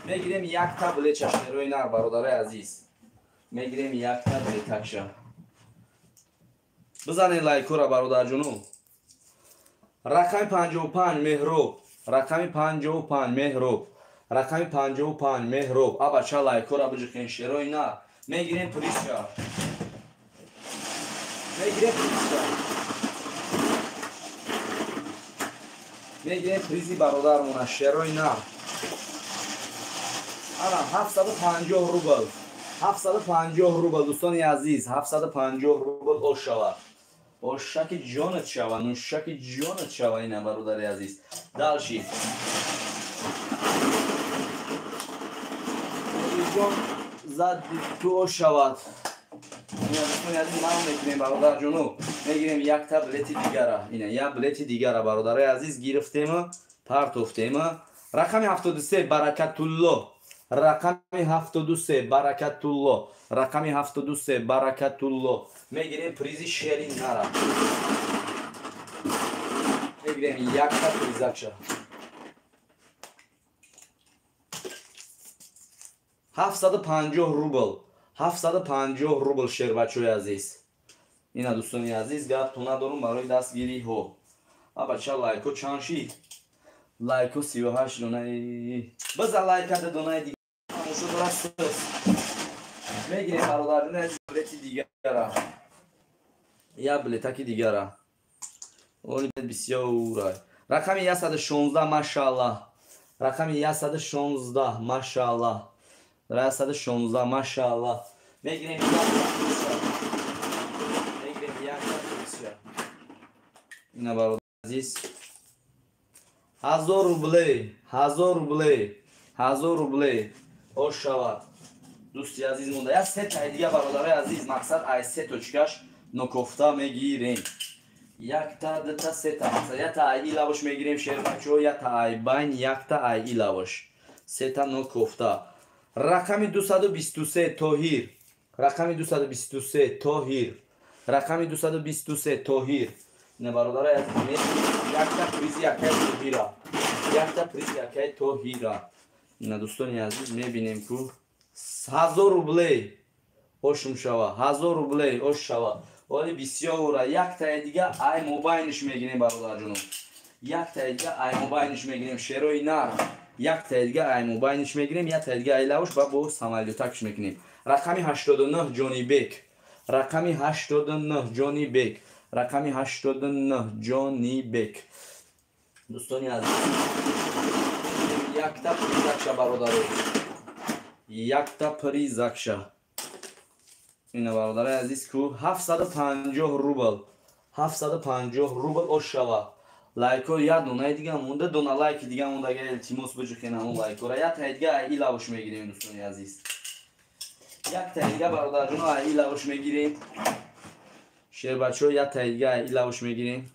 میگیریم یک تا بلیت شیروی نر برادر عزیز. میگیریم یک تا بلیت شا. بزنین لایکو را برادر جونو. رقم 55 مهروب. رقم 55 مهروب. رقم 55 مهروب. بچه لایکو را بجکن شیروی نر. میگیریم پریز شا. میگیریم پریز شا. میگیریم پریزی برادرمون شیروی نه. الان 750 روبل. 750 روبل دوستان عزیز. 750 روبل اوش شود. اوشک جانت شود. نوشک جانت شود اینه برادر عزیز. دالشی. جان زد تو اوش شود. اینه دوستان عزیز ما میکنیم برادر جونو. میگیریم یک تا بلیت دیگر را. اینه یک بلیت دیگر را برادر عزیز گرفتیم. پرتوفتیم. رقم 73 برکت الله. رقم 73 برکت الله. رقم 73 برکت الله. میگیریم پریزی شیرین نرا. میگیریم یک تا پریزک شد. 750 روبل. 750 روبل شیر بچه عزیز. اینا دوستانی عزیز گپ تو ندارم برای دستگیری ها. بچه لایکو چند شید؟ لایکو 38 دونه. بزن لایک دونه دیگه. همونشو درست است. میگیریم برادران عزیز بلیتی دیگر را. یا بلیتکی دیگر را. اون بسیار. رقم 116 ماشاءالله. رقم 116 ماشاءالله. 116 ماشاءالله. میگیریم اینا برادر عزیز 1000 روبل 1000 روبل 1000 روبل اوش شود دوستی عزیز مونده. یا سه تا دیگه برادر عزیز مقصد ای سه تا چکش نکفته میگیریم. یک تا دو تا سه تا مقصد یا تا ای لواش میگیریم شیر بچو یا تا ای بین یک تا ای لواش سه نو کوفته. رقم 223 توهیر. رقم 223 توهیر. رقم 223 توهیر. نه برادر عزیز یک تا پریز یکی توهیرا. یک تا پریز یکی توهیرا. نه دوستان عزیز میبینیم که 1000 روبلی اوشم شوا. 1000 روبلی اوش شوا. ولی بسیار یک تا دیگه ای موبایلش میگیریم برادر جونم. یک تا دیگه ای موبایلش میگیریم شیروی نار. یک تا دیگه ای موبایلش میگیریم یک تا دیگه ای لاوش با سامالیوتاکش میکنیم. رقم 89 جونی بیک. رقم 89 جونی بیک. رقم 89 جونی بیک. دوستانی عزیز یک تا پریزکشا برادر. یک تا پریزکشا. این برادر عزیز که 750 روبل 750 روبل اوشوا. لایکو یا دونه دیگه مونده دونه لایک دیگه مونده که التیموس بجوکین همون لایکو را یا تا دیگه ایلاوش میگیریم دوستان عزیز. یک تا دیگه برادر جون ایلاوش میگیریم. شیر بچه‌ها یا تا دیگه ایلاوش میگیریم.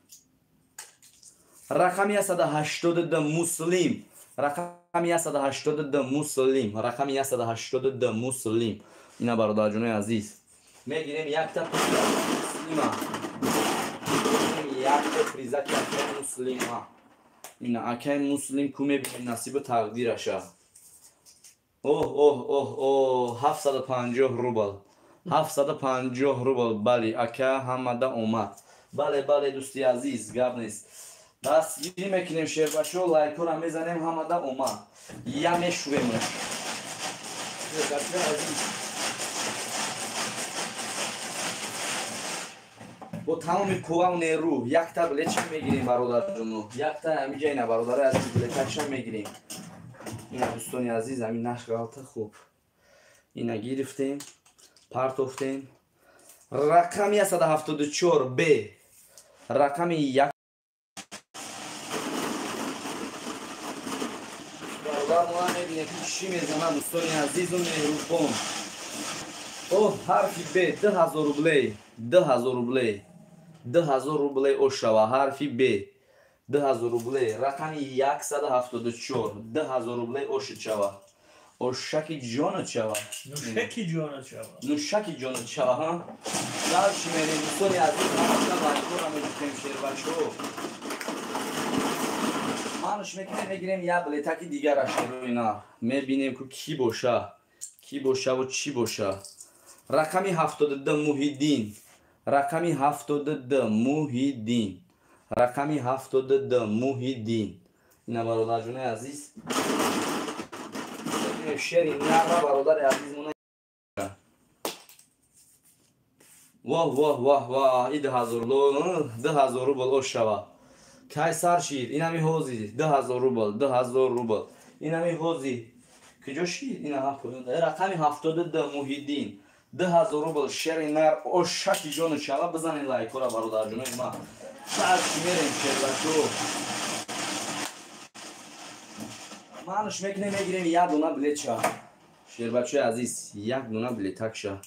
رقم 182 مسلم. رقم 182 مسلم. رقم 182 مسلم. اینا برادر جون عزیز میگیریم یک تا مسلم. یک تا فریزک اکای مسلم. این اکای مسلم که میبینیم نصیب تقدیرشه. اوه 750 روبل 750 روبل. بله اکا همه اومد. بله دوستی عزیز گپ نیست. بس گیری میکنیم شیر بچه لایک را میزنیم همه اومد. یا میشویمش با تمام قوا و نیرو یک تا بلیچ میگیریم برادر جونو. یک تا همینجا اینا برادر عزیز بلیچش میگیریم. اینا دوستانی عزیز همین نش غلطه خوب. اینا گرفتیم پرتوفتیم. رقم 174 ب. رقم یک برادر ما میبینه که چی میزنم دوستانی عزیز و مهربان. اوه حرفی ب 2000 روبلی 2000 روبلی 2000 روبلی اوشوا. حرفی ب 2000 روبلی. رقم 174 2000 روبلی اوشچوا. اوشکی جان چوا. نوشکی جان چوا. نوشکی جان چوا ها. دار شمیریم دوستانی عزیز همه لایکو را میگیریم شیر بچه‌ها. مانش میگیریم یا بلیتکی دیگر را شیر اینا. میبینیم که کی باشه و چی باشه. رقم 72 محیدین. رقم 72 محیدین. رقم 72 محیدین. اینا برادر جون عزیز شیری نه برادر عزیزمون. واه این 2000 روبل اوشوا. کایسار شیر اینا می هوزی 2000 روبل 2000 روبل. اینا می هوزی کجا شیر اینا هفت. رقم 72 محیدین 2000 روبل شیری نر اوشکی جون چوا. بزنید لایک را برادر جون ما. ساعت میریم شیر بچو. مانش میگیریم یک دونه بلیچا. شیر بچه عزیز یک دونه بلیتکشا.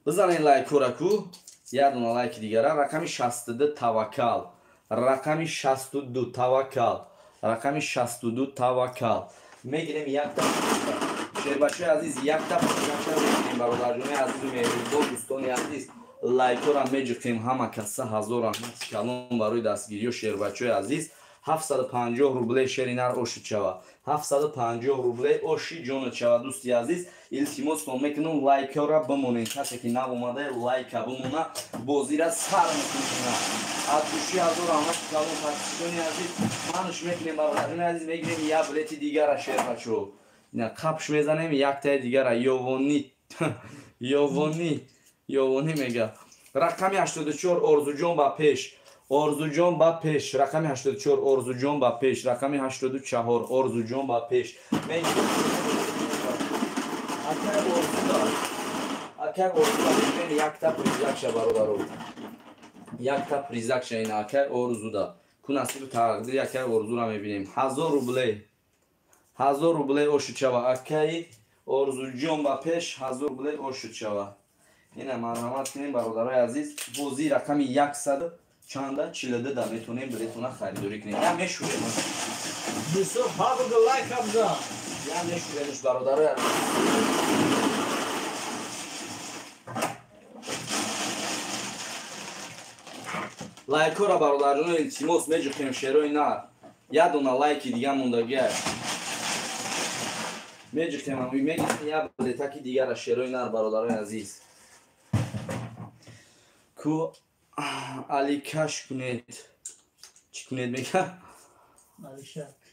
بزنید لایک را کو. یک دونه لایک دیگه را. رقم 62 توکل. رقم 62 توکل. رقم 62 توکل. میگیریم یک تا شیر بچه عزیز یک تا میگیریم برادر جون عزیز و مهربان دوستان عزیز. لایک را میگیریم همه کسا 1000 رحمت کلام برای دستگیری و شیر بچه عزیز. 750 روبلی شیری نر اوشی چوا. 750 روبلی اوشی جون چوا دوستی عزیز. التماس میکنم لایک را بمونین. کسی که نبوده لایک بمونه بازی را سر میکنه. از دوشی 1000 رحمت کلام دوستانی عزیز. مانش میکنیم برادران عزیز میگیریم یا بلیت دیگر را شیر بچو. اینا کپش میزنیم یک تا دیگر را یوونی میگه. رقم 84 ارزو جون با پیش. ارزو جون با پیش. رقم 84 ارزو جون با پیش. رقم 84 ارزو جون با پیش. اکر ارزو یک تا پریزکشا برادرو. یک تا پریزکشا این اکر ارزو دا. که نصیب تقدیر اکر ارزو را میبینیم. 1000 روبلی 1000 روبلی اوشو چوا. اکر ارزو جون با پیش 1000 روبلی اوشو چوا. اینه مرحمت کنیم برادرای عزیز. بازی رقم 100 چنده 42 میتونیم بلیتونه خریداری کنیم. یا میشوریم دوستو ها بگو لایک ابزا. یا نشوریمش برادرای عزیز. لایک‌ها را برادران التماس می‌کنیم شیرای نر. یه دونه لایکی دیگه مونده. می‌کنیم میگیم یا بلتکی دیگه را شیرای نر برادرای عزیز. کو علی کش کنید. چی کنید میگه؟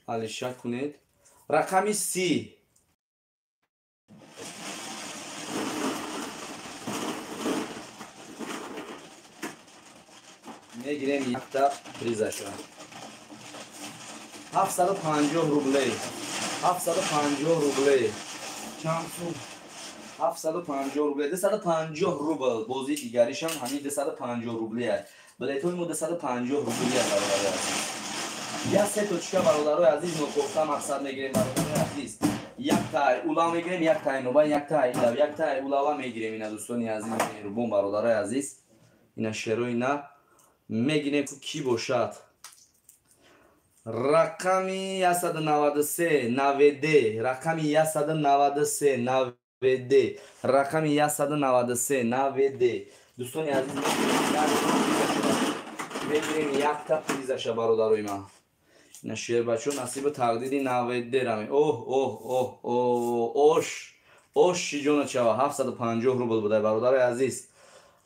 علی شک کنید. رقمی 30. میگیریم یک تا پریزش را 750 روبلی 750 روبلی چند سو 750 روبلی 250 روبل بازی دیگریش هم همین 250 روبلی است بلیتون مو 250 روبلی است برادرای عزیز یا سه توچکا برادرای عزیز نوکفته مقصد میگیریم برادرای عزیز یک تای اولا میگیریم یک تای نوبا یک تای ایلا یک تای اولا میگیریم اینا دوستانی عزیز مهربون برادرای عزیز اینا شروع اینا میگیریم که کی باشد رقمی 193 90 رقمی 193 90 رقمی 193 90 دوستانی عزیز میگیریم یک تا پریزش برادرای ما اینا شیر بچه نصیب تقدیری 90 رمی اوه اوه اوه اوه اوش جون چوا 750 روبل بوده برادرای عزیز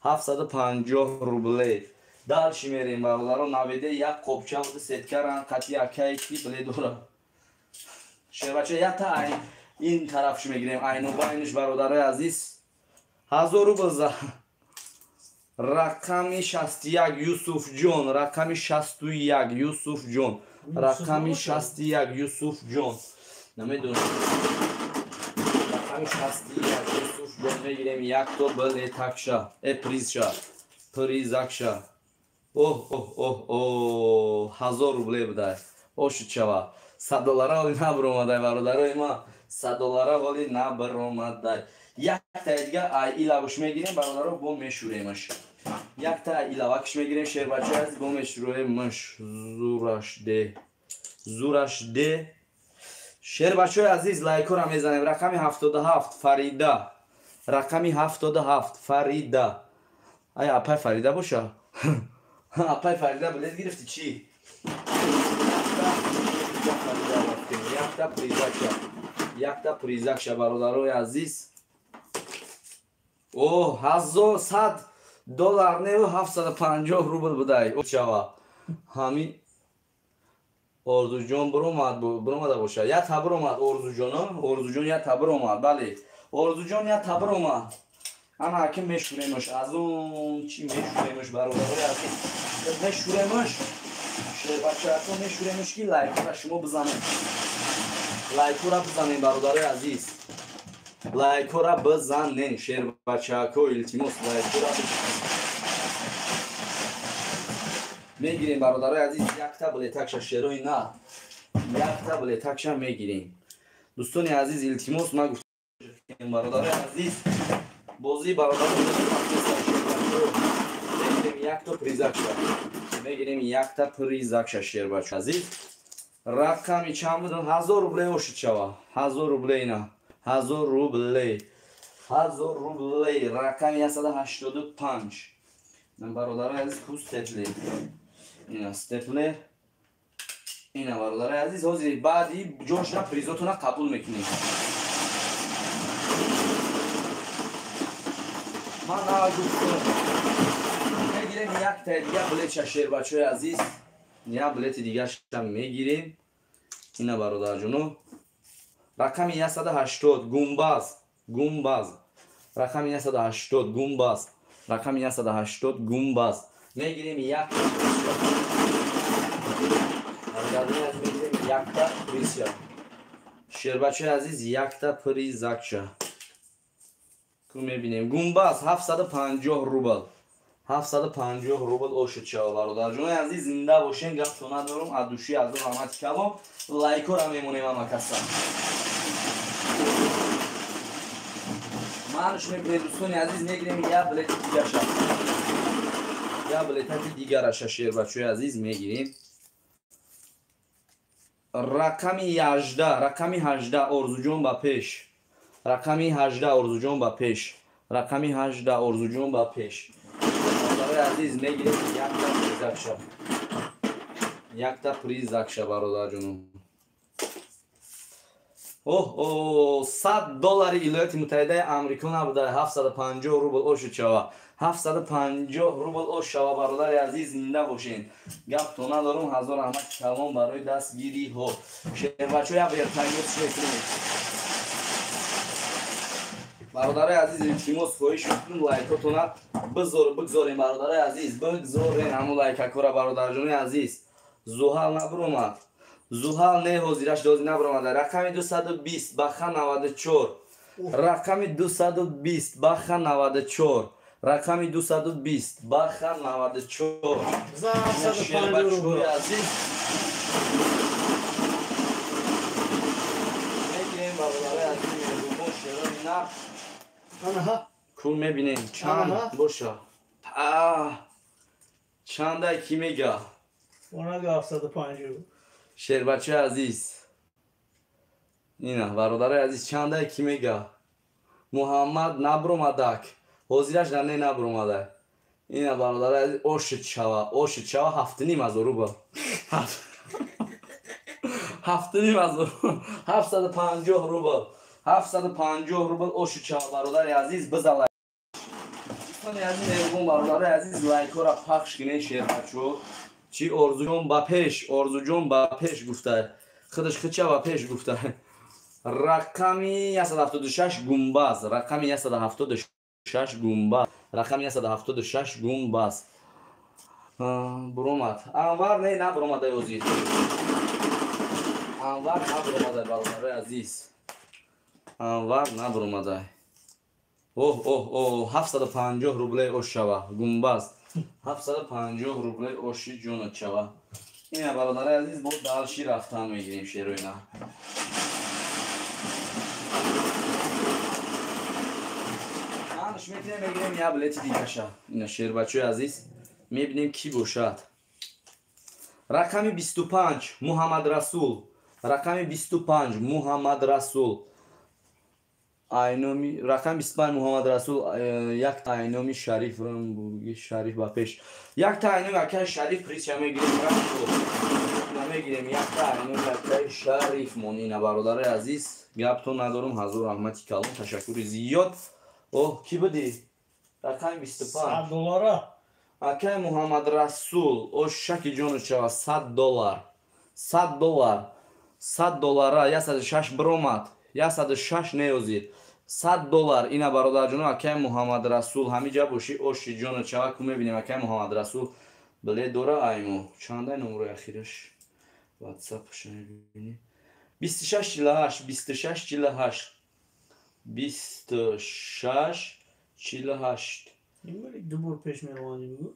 750 روبل دال شمیریم برادران 90 یک قبچه بوده ستکران قطعی اکای کی بله دوره شیر بچه یک تا این طرفش میگیریم اینو با اینش برادرای عزیز 1000 روبل رقمی 61 یوسف جون رقمی 61 یوسف جون رقمی 61 یوسف جون نمیدونم رقمی 61 یوسف جون میگیریم یک تا بله تکشا پریزکشا اوه اوه اوه اوه 1000 روبل بوده اوش چوا 100 دلار ولی نبر اومده برادرای ما 100 دلار ولی نبر اومده یک تا دیگه ایلاوش میگیریم برادرها بو میشوریمش یک تا ایلاوکش میگیریم شیر بچه از بو میشوریمش زورش ده شیر بچه عزیز لایکو را میزنیم رقمی 77 فریده رقمی 77 فریده آیا اپای فریده باشه اپای فریده بلد گرفتی چی یک تا پریزکش برادرای عزیز اوه 1100 دلار نه 750 روبل بوده او چوا همین ارزو جون برومد باشه یا تبر اومد ارزو جون یا تبر اومد بله ارزو جون یا تبر اومد اما حکم میشوریمش از اون چی میشوریمش برادرای عزیز میشوریمش شیر بچه ها میشوریمش که لایک را شما بزنید لایک را بزنید برادرای عزیز لایک را بزنید شیر بچه ها التماس لایک را میگیریم برادرای عزیز یک تا بلیتکش شیروی نه یک تا بلیتکش میگیریم دوستانی عزیز التماس ما گفتیم برادرای عزیز بازی برادرای میگیریم یک تا پریزکش میگیریم یک تا پریزکش شیر بچه عزیز رقمی چند بودن 1000 روبل اوشید شوا 1000 روبل اینا 1000 روبل رقمی 185 من برادرای عزیز کو استپلر اینا استپلر اینا برادرای عزیز حاضر بعدی جوش را پریزاتون قبول میکنیم من نگفتم میگیریم یک تا دیگه بلیت شیر بچه های عزیز یا بلیت دیگه هم میگیریم اینا برادر جونو رقمی 180 گومباز رقمی 180 گومباز رقمی 180 گومباز میگیریم یک تا پریزکشا شیر بچه عزیز یک تا پریزکشا که میبینیم گومباز 750 روبل 750 روبل اوشد شوا برادر جون عزیز زنده باشین گپ تو ندارم ادوشی از رحمت کلام لایک را میمونیم اما کسا مانش میگیریم دوستانی عزیز میگیریم یا بلیت دیگه شد یا بلیت دیگه را شیر بچه عزیز میگیریم رقم 18 رقم 18 ارزوجون با پیش رقم 18 ارزوجون با پیش رقم 18 ارزوجون با پیش برادر عزیز میگیریم یک تا پریز زکشه برادر جونم اوه $100 ایالات متحده آمریکا نبوده 750 روبل اوش چوا 750 روبل اوش چوا برادر عزیز زنده باشین گپ تو ندارم هزار رحمت کلام برای دستگیری ها شیر بچه یا برتنگیت شکریم برادر عزیز التماس خواهش میکنم لایکاتون بگذاریم برادر عزیز بگذارین همون لایک کورا برادر جون عزیز زحل نبرومد زحل نه حاضرش دازی نبرومد رقم 220 بخا 94 رقم 220 بخا 94 رقم 220 بخا 94 شیر بچه عزیز میگیریم برادر عزیز میگوم شیرانی نب آنها کول میبینیم چند باشه چنده کی میگه اونها 750 شیر بچه عزیز اینه برادر عزیز چنده کی میگه محمد نبرومدک حاضرش در نه نبرومده اینه برادر عزیز اوش چوا 7.5 روبل 7.5 750 روبل 750 روبل اوش چوا برادر عزیز بزن برادر عزیز لایک را پخش کنین شیر بچو چی ارزوجون با پیش گفته خودش خودچه با پیش گفته رقمی 176 گنباز رقمی 176 گنباز رقمی 176 گنباز برومد انوار نه برومده اوزید انوار نبرومده برادر عزیز انوار نبرومده اوه 750 روبل اوش شوا گنباز 750 روبل اوشی جون چوا اینه برادر عزیز با دالشی رفتن میگیریم شیر و اینا منش میگیریم یا بلیت دیگه شا اینا شیر بچه عزیز میبینیم کی باشد رقم 25 محمد رسول رقم 25 محمد رسول آینومی رقم 25 محمد رسول یک تا آینومی شریف رنبورگی شریف با پیش یک تا آینومی اکه شریف پریس چه میگیریم نمیگیریم یک تا آینومی اکه شریف مونینه برادر عزیز گپ تو ندارم حضور رحمتی کلام تشکر زیاد اوه کی بودی؟ رقم 25 $100 اکه محمد رسول او شکی جونو چه $100 $100 106 برومد 106 نیوزید $100 اینا برادر جون اکه محمد رسول همینجا باشی اوشی جون چاوا کو میبینیم اکه محمد رسول بله دوره ایمو چنده نمره اخیرش واتساپ شو میبینی 26 48 26 48 26 48 این دو بار پیش میروانیم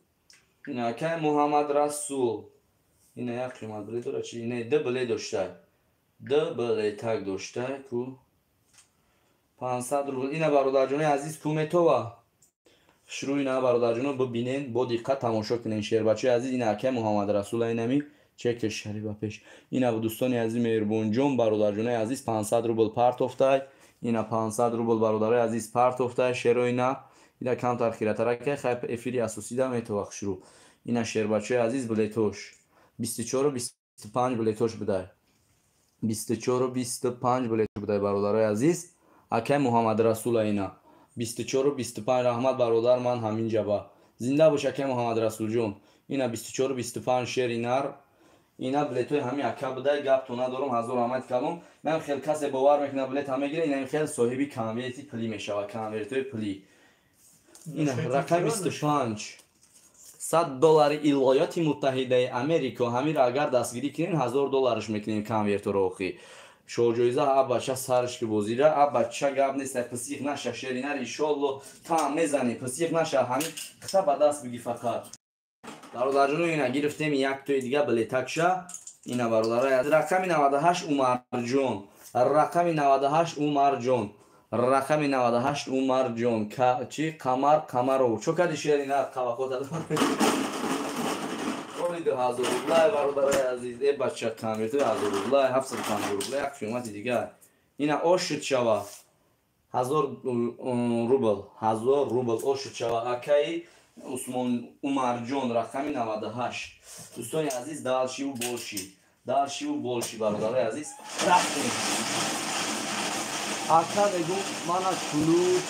اینا اکه محمد رسول اینا یک قیمت بله دوره چی اینا ده بله داشته ده بله تگ داشته کو 500 روبل اینه برادر جون عزیز کومتو شروع اینا برادر جون ببینین با دقت تماشا کنین شیر بچه عزیز اینا که محمد رسول اینمی چک شریف پیش اینا با دوستان عزیز مهربون جون برادر جون عزیز 500 روبل پارت افتای اینا 500 روبل برادر عزیز پارت افتای شیر اینا کم تاخیر ترکه خیپ افیری اساسی دا میتو شروع اینا شیر بچه عزیز بلیتوش 24 و 25 بلیتوش بده 24 و 25 بلیتوش بده برادر عزیز اکه محمد رسول اینا 24 و 25 رحمت برادر من همین جبا زنده باش اکه محمد رسول جون اینا 24 و 25 شیر اینا بلیتوی همین اکه بده گپ تو ندارم حضور رحمت کلام من خیلی کسی باور میکنه بلیت همه گیره اینا خیلی صاحبی کانورتی پلی میشه و کانورتوی پلی اینا رقم 25 $100 ایالات متحده امریکا همین را اگر دستگیری کنین $1000 میکنین کانورتور اوخی شوجویزه اب بچه سرش که بوزیره اب بچه گب نیست پسیخ نشه شیرینه ایشالله تا میزنی پسیخ نشه همین خطا به دست بگی فقط برادر جون اینا گرفتیم یک توی دیگه بلیتک شه اینا برادر رقم 98 عمر جون رقم 98 عمر جون رقم 98 عمر جون چی کمرو چو کدی شیرینه توقع دادم مالی 2000 روبل برادر عزیز ای بچه کامیت 2000 روبل 750 روبل یک قیمت دیگر اینا آشت شوا 1000 روبل 1000 روبل آشت شوا اکی عثمان عمر جان رقم 98 دوستان عزیز دالشی و بولشی برادر عزیز رفتیم اکا بگو مانا کلوچ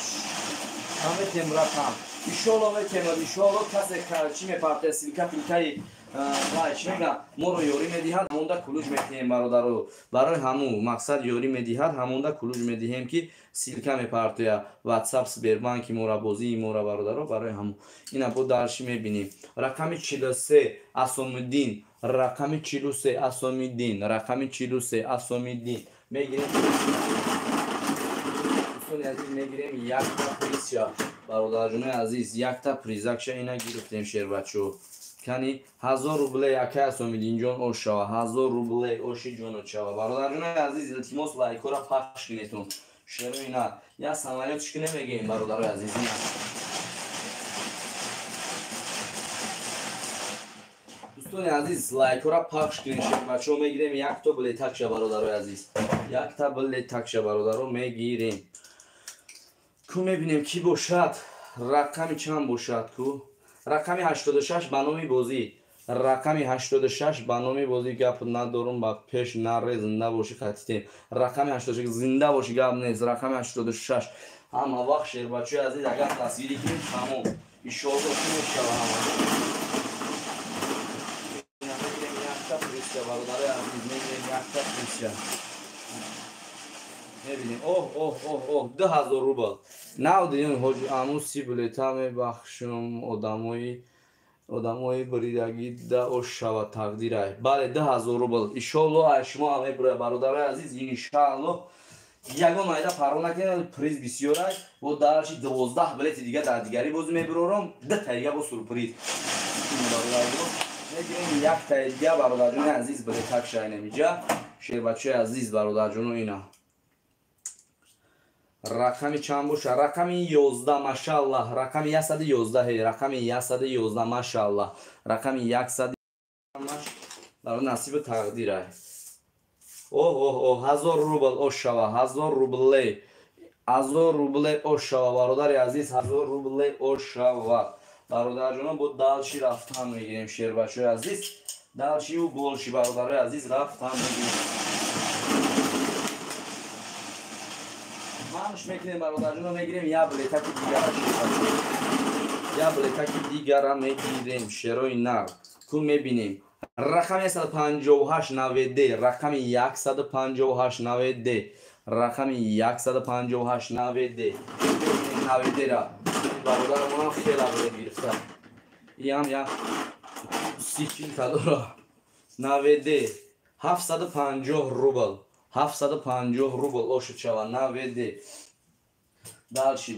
همه تیم رقم ایشالا میتونم ایشالا کسی که چی میپرده سیلکا فیلکای وایش میگم ما رو یوری میدهد همونده کلوچ میتونیم برادر برای همون مقصد یوری میدهد همونده کلوچ میدهیم که سیلکا میپرده واتساپ سبربانک مورا بازی مورا برادر برای همون اینا بود درشی میبینیم رقم 43 اسامالدین رقم 43 اسامالدین رقم 43 اسامالدین میگیریم میگیریم یک تا پریسیا برادرجون عزیز یک تا پریزکشا اینا گرفتیم شیر بچو کنی 1000 روبل یکی اسامالدین جان اوشا 1000 روبل اوشی جان اوشا برادرجون عزیز التماس لایک را پخش کنیتون شیر اینا یا سمالیات چی نمیگیم برادر عزیز اینا دوستان عزیز لایک را پخش کنید شیر بچو میگیریم یک تا بلیتک برادر عزیز یک تا بلیتک برادر میگیریم کو میبینیم کی باشد رقمی چند باشد کو رقمی 86 بنامی بازی رقمی 86 بنامی بازی گپ ندارم با پیش نره زنده باشی خطیتیم رقمی 86 زنده باشی گپ نیست رقمی 86 همه وقت شیر بچه عزیز اگر تصویری کنیم تمام ایشالله کنیم شبه همه میگیریم یک تا پریسیا برادر عزیز میگیریم یک تا پریسیا میبینیم اوه 2000 روبل نه دیدیم حاجی اموسی بلیتا میبخشم آدمای بریدگی ده او شوا تقدیره بله 2000 روبل ایشالله شما همه برادر عزیز انشالله یگان ایده پرو نکنه پریز بسیاره و درشی 12 بلیت دیگه در دیگری بازی میبرورم 10 تا دیگه با سورپریز میگیریم یک تا دیگه برادرجون عزیز بلیتک شای نمیجا شیر بچه عزیز برادرجون اینا رقمی چند باشه رقمی 11 ماشاءالله رقمی 111 رقمی 111 ماشاءالله رقمی 100 برای نصیب تقدیره اوه 1000 روبل اوشوا 1000 روبل 1000 روبل اوشوا برادر عزیز 1000 روبل اوشوا برادر جون بود دالشی رفتن میگیریم شیر بچه عزیز دالشی و بولشی برادر عزیز رفتن میگیریم مانش میکنیم برادر جون میگیریم یا بلیتک دیگر میگیریم شیروی نر کو میبینیم رقم 158 90 رقم 158 90 رقم 158 90 را برادر ما خیلی بله گرفته این یا 30 کالورا 90 750 روبل 750 روبل اوشت شوا 90 دالشی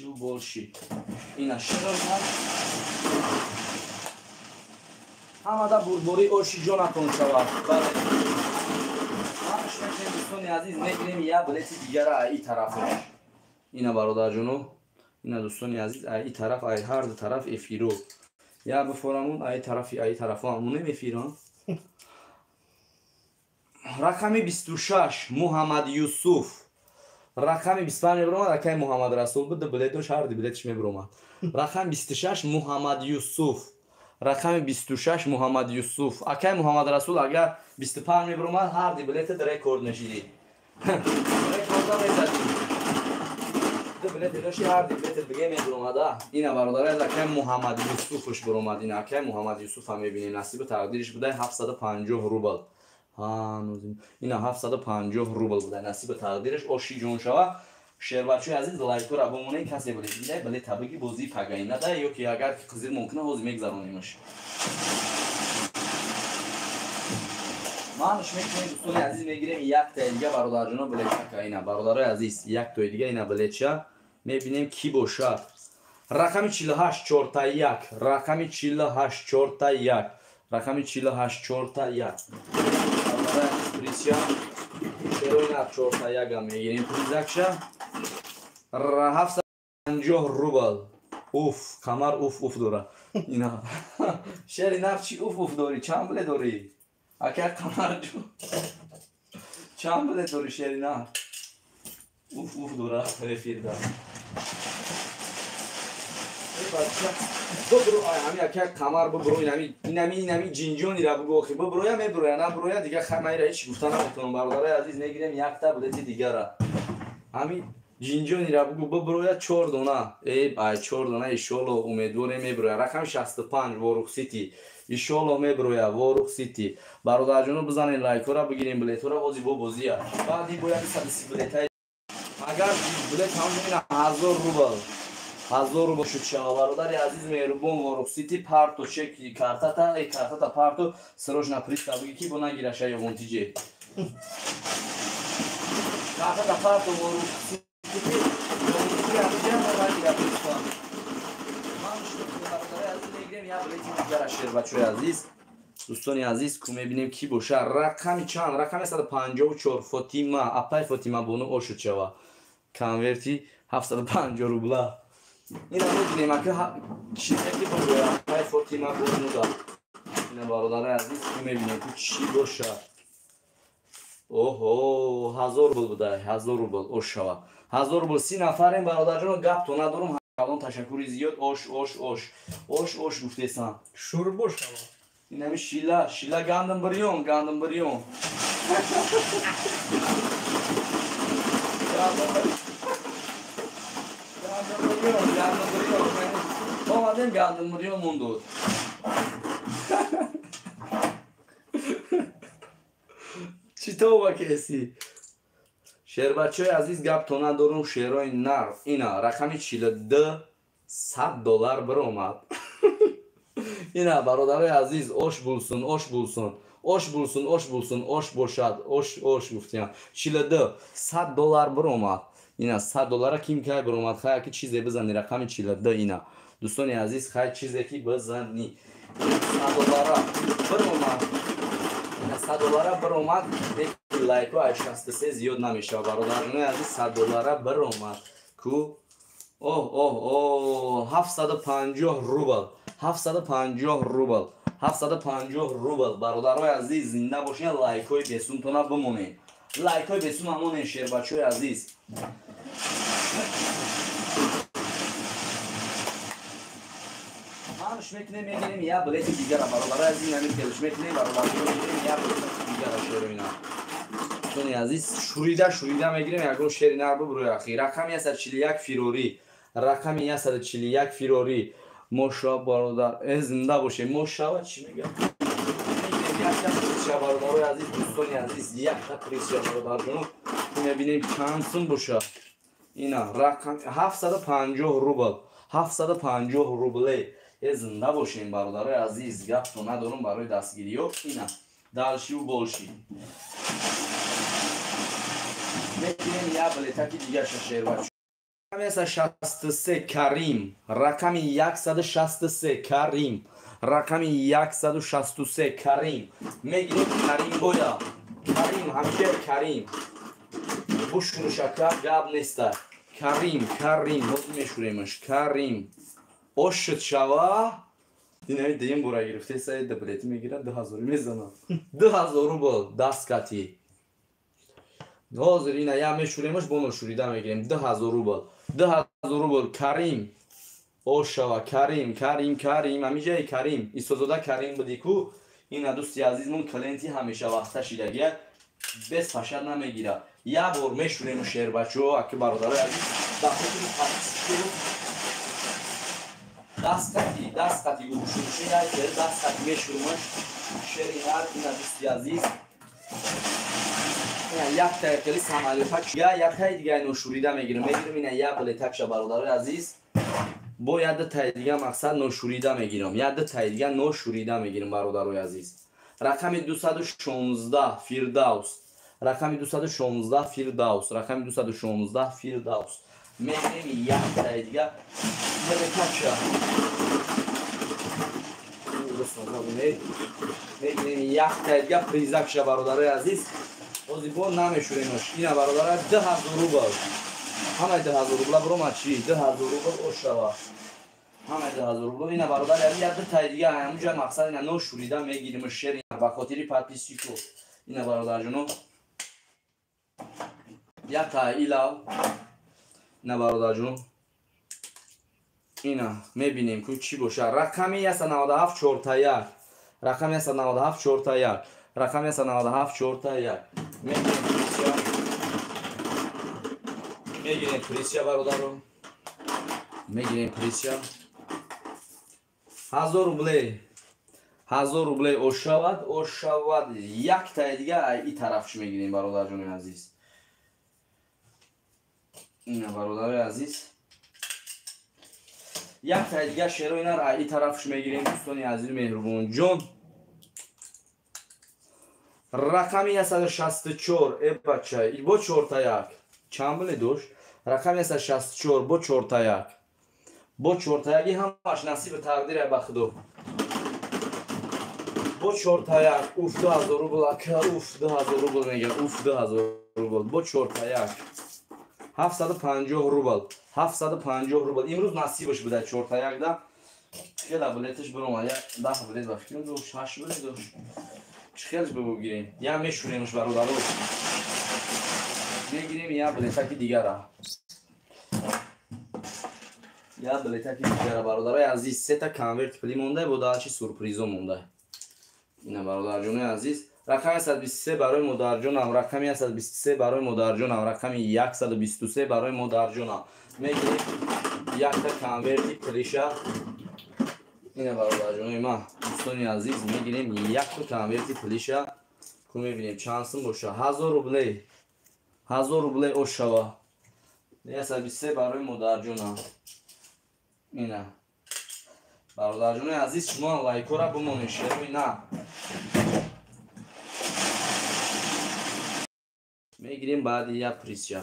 بولشی اینا شروع همه دا بربوری اوشی جو نکن شوا بله همش میکنیم دوستان عزیز میگیریم یا بلیت دیگر را ای طرفش اینا برادر جونو اینا دوستان عزیز ای طرف ای هر دو طرف افیرو یا بفرمون ای طرف همونه میفیرون رقمی 26 محمد یوسف رقمی 25 میبرم رقم محمد رسول بود بلیتش هر دی بلیتش میبرم رقم 26 محمد یوسف رقم 26 محمد یوسف اکای محمد رسول اگر 25 میبرم هر دی بلیت در رکورد نشیدی رکورد میزدی بلیت داشتی هر دی بلیت دیگه میبرم دا اینا برادر اکای محمد یوسفش برم اینا اکای محمد یوسف هم میبینیم نصیب تقدیرش بوده 750 روبل اینا 750 روبل بوده نصیب تقدیرش اوشی جون شوا شیر بچه عزیز لایک را بمونه کسی بلیت بله تبریک بازی پگای نده یا که اگر قضیه ممکنه حوض میگذرونیمش مانش میکنیم دوستان عزیز میگیریم یک تا دیگه برادر جون بلیت اینا برادر عزیز یک تا دیگه اینا بلیت میبینیم کی باشد رقم 48 4 تا 1 رقم 48 4 تا 1 رقم 48 4 تا 1 پریسیا شروع نه 4 تا 1 میگیریم پریزکشا 750 روبل Uf, kamar uf dora. İna. Şeri nafçi uf dori. Çam bile dori. Akar kamar jo. Çam bile dori şeri naf. Uf dora. Refirda. Bro hami akar kamar bu bro inami cinjon ira bu goxi. Bu broya me broya na broya diga khamayra hiç gufta namitonum barodare aziz negirem yakta bileti digara. Hami Jinjon ira bu broya 4 dona. Ay 4 dona inshaallah umedvore me broya. Rakam 65 Voruk City. İnşallah me broya Voruk City. Barodarjonu bizanin laykora bigirem biletora bozi bo boziya. Badi boya bir biletay. Agar bilet hamina 1000 rubl. 1000 rubl şu çavarodar aziz mehrubon Voruk City parto çek kartata parto срочно приставки ki buna girashaya yontice. Kartata parto Voruk City دوستان عزیز کو میبینیم کی باشه رقمی چند رقم 154 فاطیما اپای فاطیما بونو اوشو چوا کانورتی 750 روبلا اینا میبینیم که چیزی که باشه اپای فاطیما بونو دا اینا برادر عزیز کو میبینیم که چی باشه اوه 1000 روبل بوده 1000 روبل اوشوا 1000 روبل 3 نفریم برادرجان گپ تو ندارم الان تشکری زیاد اوش گفته‌سان شوربوش اینم شیلا گندم بریون گندم بریون اومدیم گندم بریون موندود چطور با کسی شعر بچه عزیز گپ تو ندارم شعرهای نر اینا رقمی 42 $100 برآمد اینا برادرای عزیز oş bulsun oş boşad oş گفتیم 42 $100 برآمد اینا $100 kim که برآمد خیلی که چیزی بزنی رقمی 42 اینا دوستان عزیز خیلی چیزی که بزنی $100 برآمد $100 برآمد لایک و 63 زیاد نمیشه برادران عزیز $100 برآمد کو اوه 750 روبل 750 روبل برادرای عزیز زنده باشین لایکای بسون تو بمونین لایکای بسون همون شیر بچهای عزیز همش میگیریم یا بلیت دیگر برادرای عزیز نمیگیرش میگیریم برادرای یا بلیت دیگر شیر اینا چون عزیز شوریده میگیریم یکون شیر نربو بروی اخیر رقمی 141 فیروری رقمی 141 فیروری مشا برادر زنده باشه مشا چی میگم یک برادرای عزیز دوستان عزیز یک تا پریسیا برادرجون میبینیم چندسون باشه اینا رقم 750 روبل زنده باشین برادرای عزیز گپ تو ندارم برای دستگیری و اینا دالشی و بولشی میبینیم یا بلیتکی دیگه شیر بچه رقمی 163 کریم رقمی 163 کریم رقمی 163 کریم میگیریم کریم بایا کریم همشه کریم بوشونو شکر گاب نیسته کریم میشوریمش کریم اوشت شوا دیم برا گرفته سایه دبلیتی میگیره 2000 میزنم 2000 روبل دست کتی حاضر اینا یا میشوریمش بونو شوریده میگیریم 2000 روبل کریم اوشوا کریم همیشه کریم ایسوزودا کریم بودی کو اینا دوستی عزیزمون کلینتی همیشه وقتا شیدگیه بس فشد نمیگیره یا بار میشوریم شیر بچه ها اکی برادره عزیز دست قطی گوشونشه یا دست قطی میشوریمش شیر اینا دوستی عزیز یک تای کلیس همالی پاک یا یک تای دیگه نوشوریده میگیریم اینا یا بلیتک شا برادر عزیز با یک تای دیگه مقصد نوشوریده میگیرم یک تای دیگه نوشوریده میگیریم برادر عزیز رقم 216 فیردوس رقم 216 فیردوس میگیریم یک تای دیگه بلیتک شا میگیریم یک تای دیگه پریزک شا برادر عزیز اوزی بون نمیشوریمش اینا برادر 10000 روبل همه 10000 روبل برو ما چی 10000 روبل اوشوا همه 2000 روبل. اینا برادر یاد تا دیگه همونجا مقصد اینا نو شوریدن میگیریم شیر با خاطری پاتیسیکو. اینا برادر جونو یا تا ایلا اینا برادر جون اینا میبینیم که چی باشه. رقمی است 97 4 تا 1. رقمی است 97 4 تا 1. رقمی است 97 4 تا 1. میگیریم پریسیا برادر رو. میگیریم پریسیا 1000 روبل. 1000 روبل او شود یک تا دیگه این طرفش میگیریم برادر جون عزیز. اینا برادر عزیز یک تا دیگه شیر و اینا را این طرفش میگیریم دوستان عزیز مهربون جون. رقمی 164 ای بچه ای با 4 تا 1 چند بله دوش. رقمی 164 با 4 تا 1 با 4 تا 1 همش نصیب تقدیر بخدو. با 4 تا 1 اوف 2000 روبل که اوف 2000 روبل میگن اوف 2000 روبل با 4 تا 1 750 روبل. 750 روبل امروز نصیبش بوده 4 تا 1 ده. خیلی بلیتش برام یا 10 بلیت باشه که دوش 8 بلیت دوش خیلیش بگیریم یا میشونیمش برادر رو میگیریم یا بلیتکی دیگر را یا بلیتکی دیگر را برادرای عزیز. 3 تا کانورت پلی مونده بود چی سورپرایزو مونده. اینا برادر جون عزیز رقم 123 برای مادر جونم. رقمی 123 برای مادر جونم. رقمی 123 برای مادر جونم. میگیریم یک تا کانورت پلیشه. اینا برادر جون ما دوستان عزیز میگیریم یک تا کانورت پلیشه که میبینیم چانسم باشه. 1000 روبل. 1000 روبل او شوا 123 برای مادر جونم. اینا برادر جون عزیز شما لایک را بمونید شیر اینا میگیریم بعد یک پریسیا.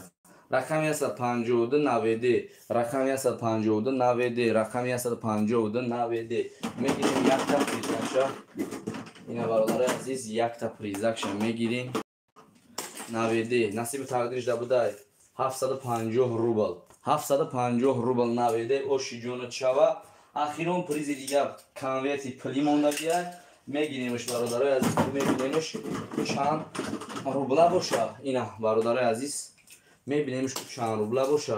رقمی 152 90. رقمی 152 90. رقمی 152 90 میگیریم یک تا پریزکشا. اینا برادر عزیز یک تا پریزکشا میگیریم 90 نصیب تقدیرش ده بوده 750 روبل. 750 روبل 90 اوشی جون چوا. اخیرون پریز دیگه کانورتی پلی مونده بیاد میگیریمش برادر عزیز. میبینیمش چند روبله باشه. اینا برادر عزیز میبینیمش چند روبله باشه.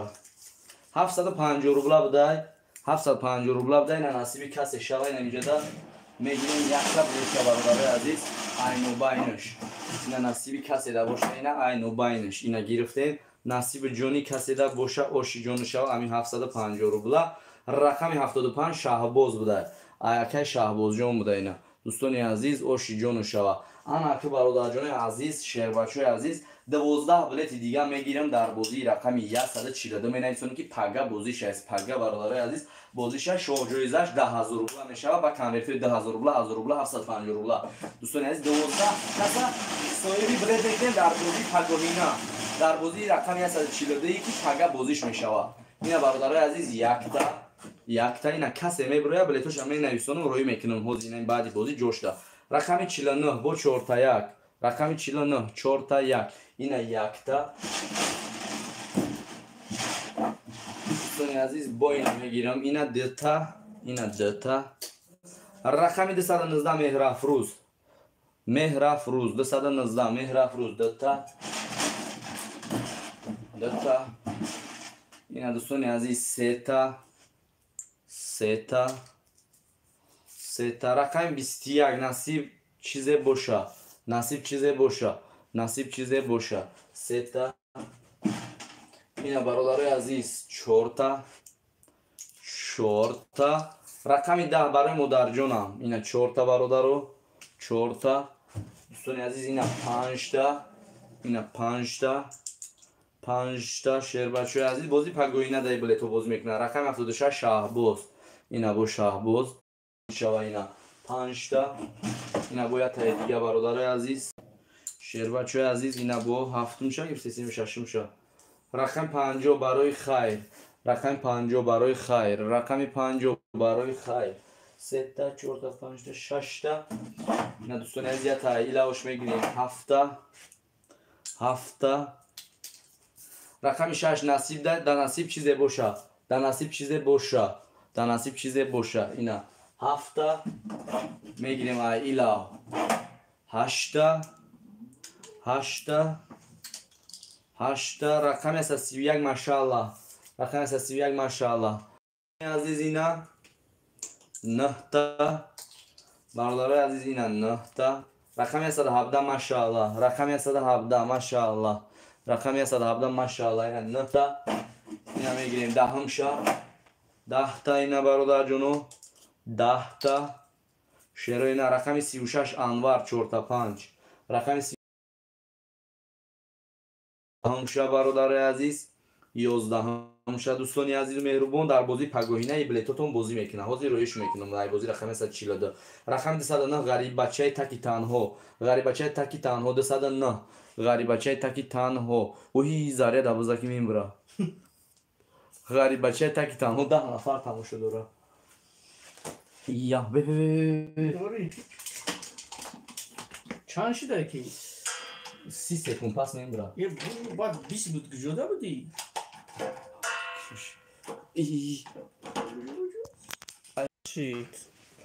750 روبله بوده. 750 روبله بوده. اینا نصیب کسی شوه اینجا ده میگیریم یک تا بلیت برادر عزیز اینو باینش. اینا نصیب کسی ده باشه. اینا اینو باینش اینا گرفتیم نصیب جونی کسی ده باشه اوشی جون شوه همین 750 روبله. رقم 75 شهباز بوده. که شهباز جون بوده. اینا دوستان عزیز اوشی جون شوه. انا که برادر جون عزیز شیر بچه عزیز 12 بلیت دیگه میگیرم در بازی رقم 142 مینویسن که پگا بازیش است. پگا برادر عزیز بازیش شو جایزش 10000 روبل میشه با کانورت 10000 روبل 1000 روبل 750 روبل. دوستان عزیز 12 کسا سویری بلیت میگیرم در بازی پگوینا در بازی رقم 142 که پگا بازیش میشه. اینا برادر عزیز یک تا اینا کسی میبره بلیتش هم مینویسن و روی میکنم هزینه بعدی بازی جوش ده. رقم 49 با 4 تا 1. رقم 49 4 تا 1 اینا یک تا دوستان عزیز با اینا میگیرم. اینا 2 تا اینا 2 تا. رقم 219 مهرافروز. مهرافروز 219 مهرافروز 2 تا 2 تا. اینا دوستان عزیز 3 تا 3 تا 3 تا. رقم 21 نصیب چیزه باشه. نصیب چیزه باشه. نصیب چیزه باشه 3 تا. اینا برادر عزیز 4 تا 4 تا. رقم 10 برای مادر جونم. اینا 4 تا برادر 4 تا. دوستان عزیز اینا 5 تا اینا 5 تا 5 تا. شیر بچه عزیز بازی پگویی ندهی بلیتو باز میکنه. رقم 76 شهباز. اینا با شهباز شوا. اینا 5 تا. اینا با یک دیگه برادر عزیز شیر بچه عزیز. اینا با هفتم شا گفت سیستم ششم شا. رقم 50 برای خیر. رقم 50 برای خیر. رقم 50 برای خیر 3 تا 4 تا 5 تا 6 تا. اینا دوستان عزیز تا ایلاوش میگیریم 7 تا 7 تا. رقم 6 نصیب ده. در نصیب چیزه باشه. در نصیب چیزه باشه. در نصیب چیزی باشه. اینا 7 میگیریم ایلا 8 رقم است 31 ماشاءالله. رقم است 31 ماشاءالله. عزیز اینا 9 برادرای عزیز اینا 9 رقم است 17 ماشاءالله. رقم است 17 ماشاءالله. رقم است 17 ماشاءالله. اینا 9 اینا میگیریم 10 شا 10 اینا برادر جونو 10 شیرو اینا رقم 36 انوار 4 تا 5 رقم 10 شا برادر عزیز 11 شا. دوستانی عزیز و مهربان در بازی پگاهینه بلیتاتون بازی میکنه. حاضر رویش میکنم در بازی رقم 142 رقم 209 غریب بچه تکی تنها. غریب بچه تکی تنها 209 غریب بچه تکی تنها. اوهی زاره دوازده کی میبره. غریب بچه تکی تنها 10 نفر تماشا داره. یا دوری چند شده کی 30 سکند پس نمیبره. یه بعد 20 بود که جدا بودی چی؟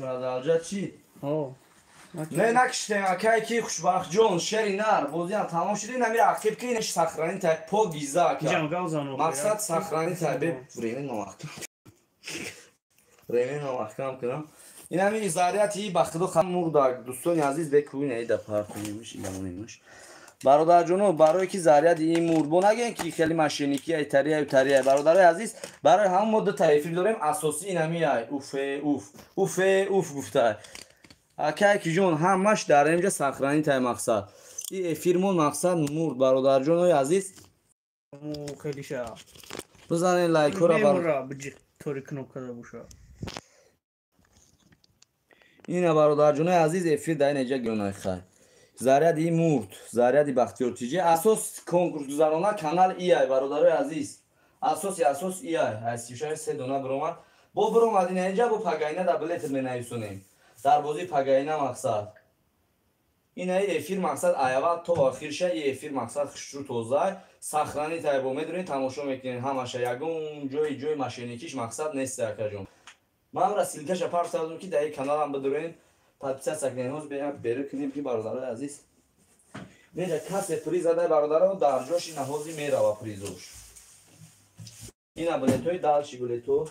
برادر چی؟ آه نه نکشتیم اکای کی خوشبخت جون شری نر بازی هم تمام شده نمیره عقب که اینش سخرانی تا پا گیزا که مقصد سخرانی تا به ریمین نماختم کنم این همین زاریتی بخدو خمور دار دوستان عزیز بکوین ایده پارتونیمش ایدمونیمش برادر جونو برای کی زاریت این موربو نگین که خیلی ماشینیکی ایتریه برادر عزیز برای هم مدت تعریفی داریم اساسی اینمی ای اوف گفته اکای کی جون همش در اینجا سخرانی تا مقصد این فیرمون مقصد مورد برادر جونو عزیز خیلی شا بزنین لایک رو برا بجی توری کنوب کرده بوشه این برادر جونو عزیز افیر در اینجا گونای خیر زاریدی مورد زاریدی بختیار تیجی اساس کنکورس گذرانه کانال ای برادر عزیز اساس ای اسیشای 3 دونه برامد با برامد اینجا با پگاینه در بلیت مینویسونیم در بازی پگاینه مقصد این افیر مقصد ایوال تو آخر شه افیر مقصد خشرو توزای سخرانی تا با میدونین تماشا میکنین همش یگون جوی ماشینیکیش مقصد نیست اکجون من را سیلکش پارس دادم که در کانال هم بدورین پادشاه سکنین هاست بره کنیم که برادر عزیز میره کس پریز زده برادر در جاش نهازی میره و پریزوش این بلیتوی دالشی بلیتو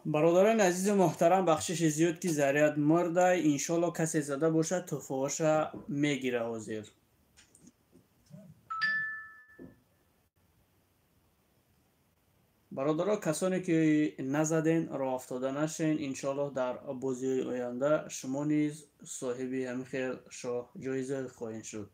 برادران عزیز و محترم بخشش زیاد که زریعت مرده انشالله کسی زده باشه توفاش میگیره حاضر برادرها کسانی که نزدین را افتاده نشین انشالله در بازی آینده شما نیز صاحب همین خیر شاه جایزه خواهید شد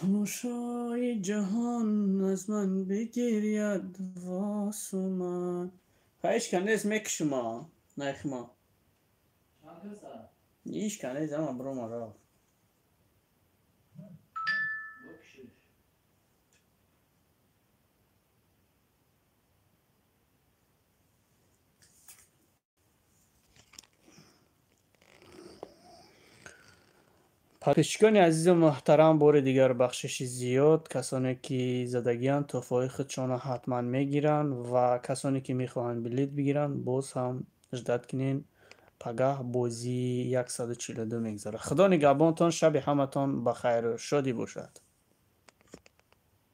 تماشای جهان از من بگیرید واسومن خواهش کنده اسم یک شما نخما ایش کنده زمان برو مرا پاکشکان عزیز و محترم بار دیگر بخشش زیاد کسانی که زدگیان توفای خودشان حتما میگیرن و کسانی که میخواهند بلیت بگیرن باز هم اجداد کنین پگاه بازی 142 میگذره خدا نگهبانتان شب همتان بخیر و شادی باشد